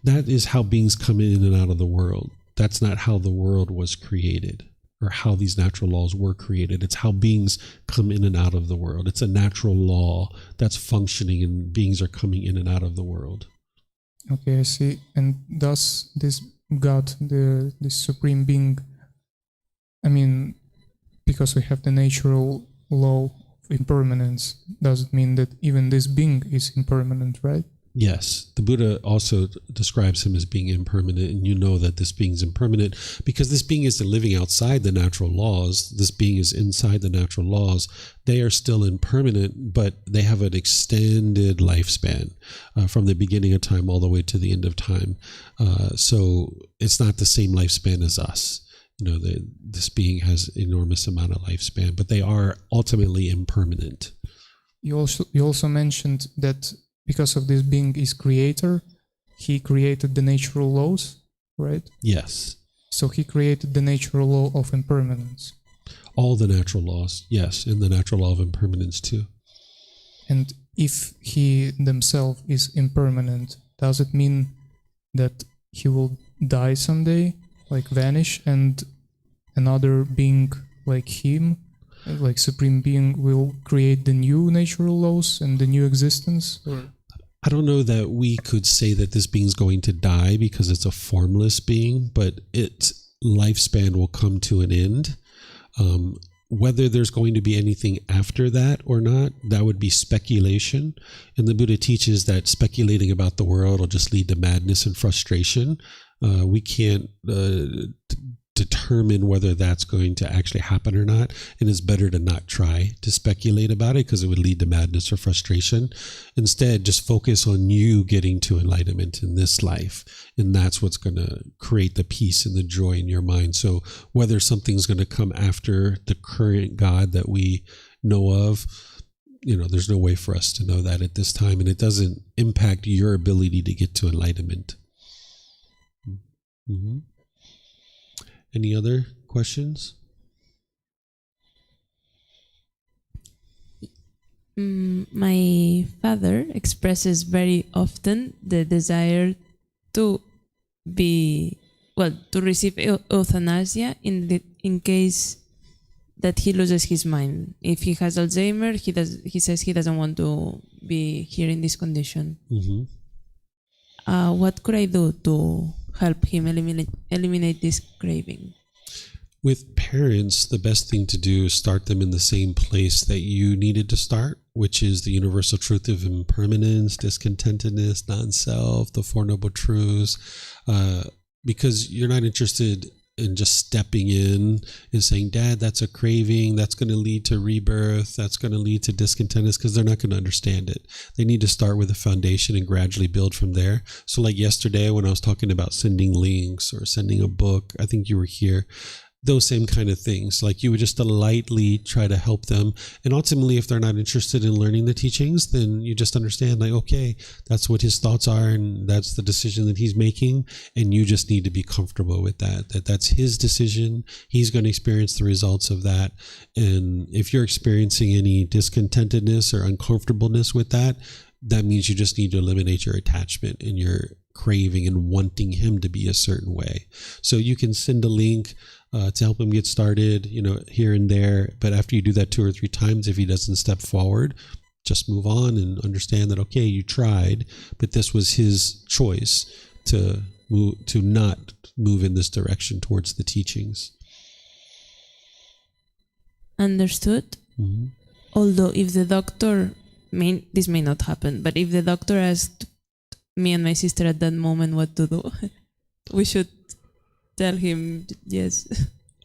That is how beings come in and out of the world. That's not how the world was created or how these natural laws were created. It's how beings come in and out of the world. It's a natural law that's functioning, and beings are coming in and out of the world. Okay, I see. And thus this God, this supreme being, I mean, because we have the natural law impermanence, does it mean that even this being is impermanent, right? Yes, the Buddha also describes him as being impermanent, and you know that this being is impermanent because this being isn't living outside the natural laws. This being is inside the natural laws. They are still impermanent, but they have an extended lifespan from the beginning of time all the way to the end of time. So it's not the same lifespan as us. You know, this being has enormous amount of lifespan, but they are ultimately impermanent. You also mentioned that because of this being is creator, he created the natural laws, right? Yes. So he created the natural law of impermanence. All the natural laws, yes, and the natural law of impermanence too. And if he himself is impermanent, does it mean that he will die someday, like vanish, and another being like him, like supreme being, will create the new natural laws and the new existence? Or? I don't know that we could say that this being's going to die because it's a formless being, but its lifespan will come to an end. Whether there's going to be anything after that or not, that would be speculation. And the Buddha teaches that speculating about the world will just lead to madness and frustration. We can't determine whether that's going to actually happen or not, and it's better to not try to speculate about it because it would lead to madness or frustration. Instead, just focus on you getting to enlightenment in this life, and that's what's going to create the peace and the joy in your mind. So whether something's going to come after the current God that we know of, there's no way for us to know that at this time, and it doesn't impact your ability to get to enlightenment. Mm-hmm. Any other questions? My father expresses very often the desire to receive euthanasia in case that he loses his mind. If he has Alzheimer, he says he doesn't want to be here in this condition. Mm-hmm. What could I do to help him eliminate this craving? With parents, the best thing to do is start them in the same place that you needed to start, which is the universal truth of impermanence, discontentedness, non-self, the Four Noble Truths, because you're not interested in just stepping in and saying, Dad, that's a craving, that's going to lead to rebirth, that's going to lead to discontentedness, because they're not going to understand it. They need to start with a foundation and gradually build from there. So like yesterday when I was talking about sending links or sending a book, I think you were here, those same kind of things. Like you would just lightly try to help them. And ultimately, if they're not interested in learning the teachings, then you just understand like, okay, that's what his thoughts are and that's the decision that he's making. And you just need to be comfortable with that's his decision. He's going to experience the results of that. And if you're experiencing any discontentedness or uncomfortableness with that, that means you just need to eliminate your attachment and your craving and wanting him to be a certain way. So you can send a link to help him get started, here and there. But after you do that 2 or 3 times, if he doesn't step forward, just move on and understand that, okay, you tried, but this was his choice to not move in this direction towards the teachings. Understood. Mm-hmm. Although if the doctor, this may not happen, but if the doctor asked me and my sister at that moment what to do, we should tell him yes.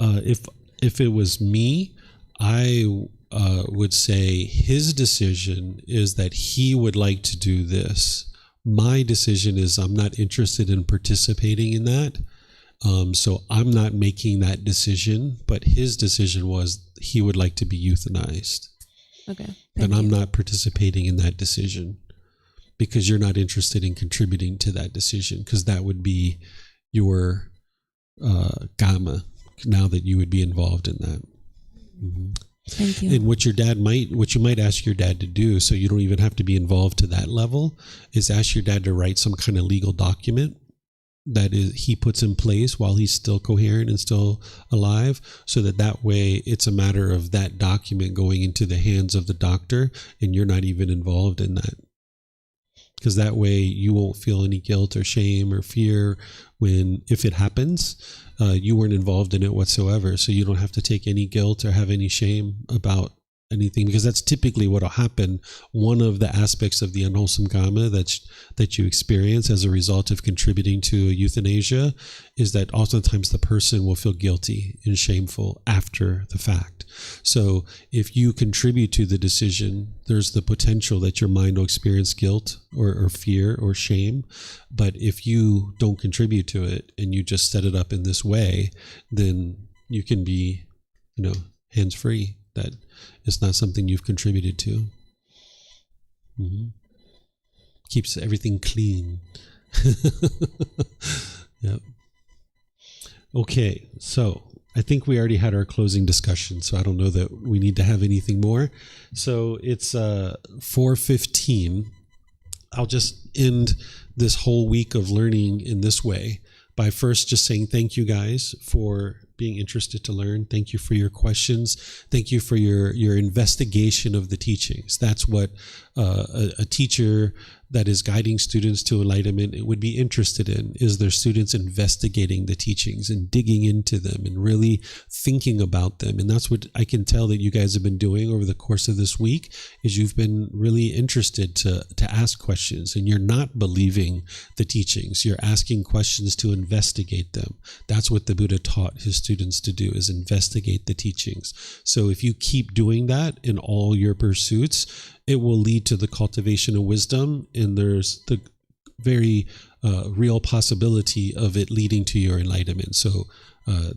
If it was me, I would say his decision is that he would like to do this. My decision is I'm not interested in participating in that. So I'm not making that decision, but his decision was he would like to be euthanized. Okay. And I'm not participating in that decision because you're not interested in contributing to that decision, because that would be your gamma now that you would be involved in that. Mm-hmm. Thank you. And what you might ask your dad to do, so you don't even have to be involved to that level, is ask your dad to write some kind of legal document that he puts in place while he's still coherent and still alive, so that way it's a matter of that document going into the hands of the doctor and you're not even involved in that. Because that way you won't feel any guilt or shame or fear if it happens. You weren't involved in it whatsoever, so you don't have to take any guilt or have any shame about anything, because that's typically what will happen. One of the aspects of the unwholesome karma that you experience as a result of contributing to euthanasia is that oftentimes the person will feel guilty and shameful after the fact. So if you contribute to the decision, there's the potential that your mind will experience guilt or fear or shame. But if you don't contribute to it and you just set it up in this way, then you can be, hands-free. That it's not something you've contributed to. Mm-hmm. Keeps everything clean. Yep. Okay, so I think we already had our closing discussion, so I don't know that we need to have anything more. So it's 4:15. I'll just end this whole week of learning in this way by first just saying thank you guys for being interested to learn. Thank you for your questions. Thank you for your investigation of the teachings. That's what a teacher that is guiding students to enlightenment would be interested in, is their students investigating the teachings and digging into them and really thinking about them. And that's what I can tell that you guys have been doing over the course of this week, is you've been really interested to ask questions, and you're not believing the teachings. You're asking questions to investigate them. That's what the Buddha taught his students to do, is investigate the teachings. So if you keep doing that in all your pursuits, it will lead to the cultivation of wisdom, and there's the very real possibility of it leading to your enlightenment. So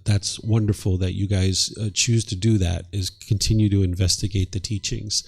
that's wonderful that you guys choose to do that, is continue to investigate the teachings.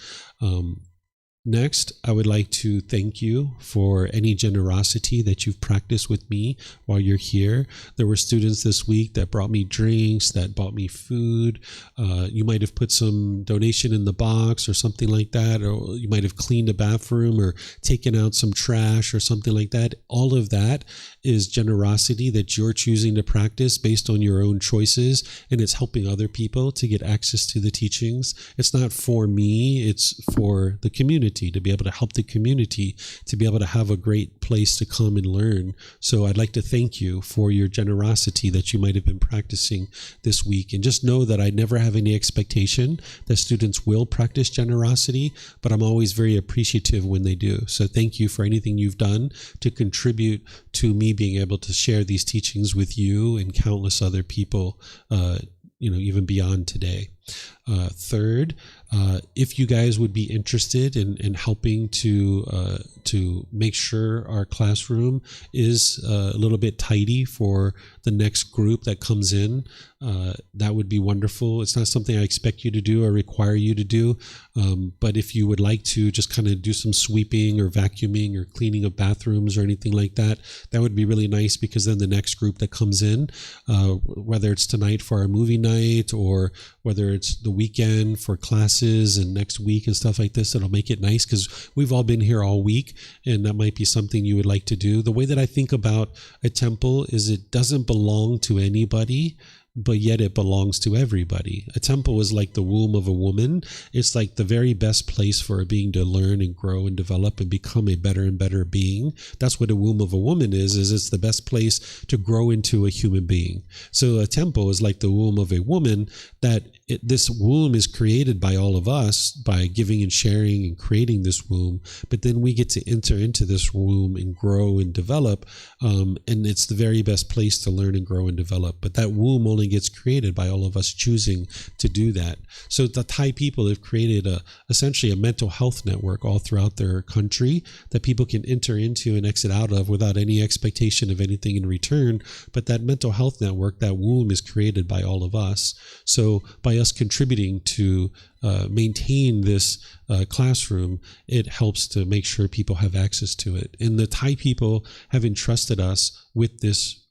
Next, I would like to thank you for any generosity that you've practiced with me while you're here. There were students this week that brought me drinks, that bought me food. You might have put some donation in the box or something like that, or you might have cleaned a bathroom or taken out some trash or something like that. All of that is generosity that you're choosing to practice based on your own choices, and it's helping other people to get access to the teachings. It's not for me, it's for the community, to be able to help the community to be able to have a great place to come and learn. So I'd like to thank you for your generosity that you might have been practicing this week. And just know that I never have any expectation that students will practice generosity, but I'm always very appreciative when they do. So thank you for anything you've done to contribute to me being able to share these teachings with you and countless other people, even beyond today. Third, if you guys would be interested in helping to make sure our classroom is a little bit tidy for the next group that comes in, that would be wonderful. It's not something I expect you to do or require you to do, but if you would like to just kind of do some sweeping or vacuuming or cleaning of bathrooms or anything like that, that would be really nice, because then the next group that comes in, whether it's tonight for our movie night or whether it's the weekend for classes and next week and stuff like this, it'll make it nice, because we've all been here all week, and that might be something you would like to do. The way that I think about a temple is it doesn't belong to anybody, but yet it belongs to everybody. A temple is like the womb of a woman. It's like the very best place for a being to learn and grow and develop and become a better and better being. That's what a womb of a woman is it's the best place to grow into a human being. So a temple is like the womb of a woman, that this womb is created by all of us by giving and sharing and creating this womb, but then we get to enter into this womb and grow and develop, and it's the very best place to learn and grow and develop. But that womb only gets created by all of us choosing to do that. So the Thai people have created essentially a mental health network all throughout their country that people can enter into and exit out of without any expectation of anything in return. But that mental health network, that womb, is created by all of us. So by us contributing to maintain this classroom, it helps to make sure people have access to it. And the Thai people have entrusted us with this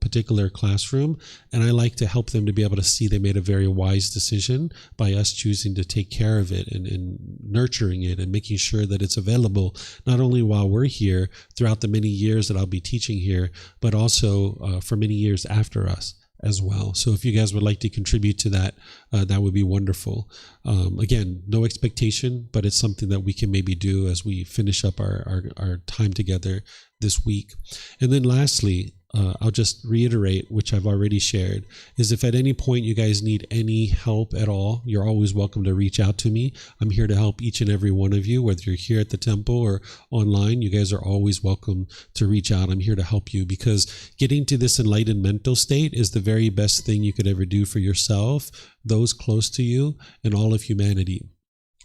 particular classroom, and I like to help them to be able to see they made a very wise decision by us choosing to take care of it and nurturing it and making sure that it's available not only while we're here throughout the many years that I'll be teaching here, but also for many years after us as well. So if you guys would like to contribute to that, that would be wonderful. Again, no expectation, but it's something that we can maybe do as we finish up our time together this week. And then lastly, I'll just reiterate, which I've already shared, is if at any point you guys need any help at all, you're always welcome to reach out to me. I'm here to help each and every one of you, whether you're here at the temple or online. You guys are always welcome to reach out. I'm here to help you, because getting to this enlightened mental state is the very best thing you could ever do for yourself, those close to you, and all of humanity.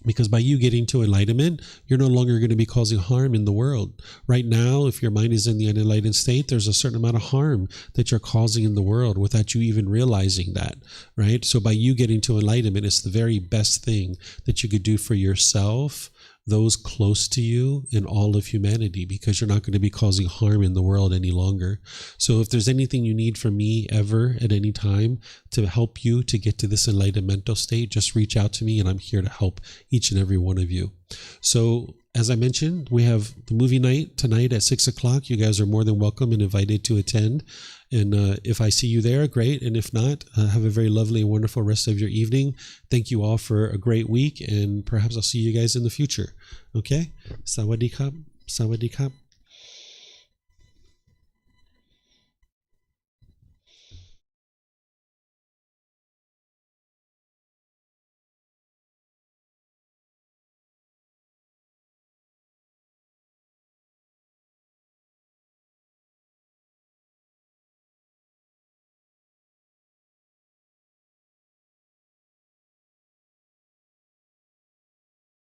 Because by you getting to enlightenment, you're no longer going to be causing harm in the world. Right now, if your mind is in the unenlightened state, there's a certain amount of harm that you're causing in the world without you even realizing that, right? So by you getting to enlightenment, it's the very best thing that you could do for yourself, those close to you and all of humanity, because you're not going to be causing harm in the world any longer. So if there's anything you need from me ever at any time to help you to get to this enlightened mental state, just reach out to me and I'm here to help each and every one of you. So as I mentioned, we have the movie night tonight at 6 o'clock. You guys are more than welcome and invited to attend. And if I see you there, great. And if not, have a very lovely and wonderful rest of your evening. Thank you all for a great week. And perhaps I'll see you guys in the future. Okay? Sawadee Kap. Sawadee Kap.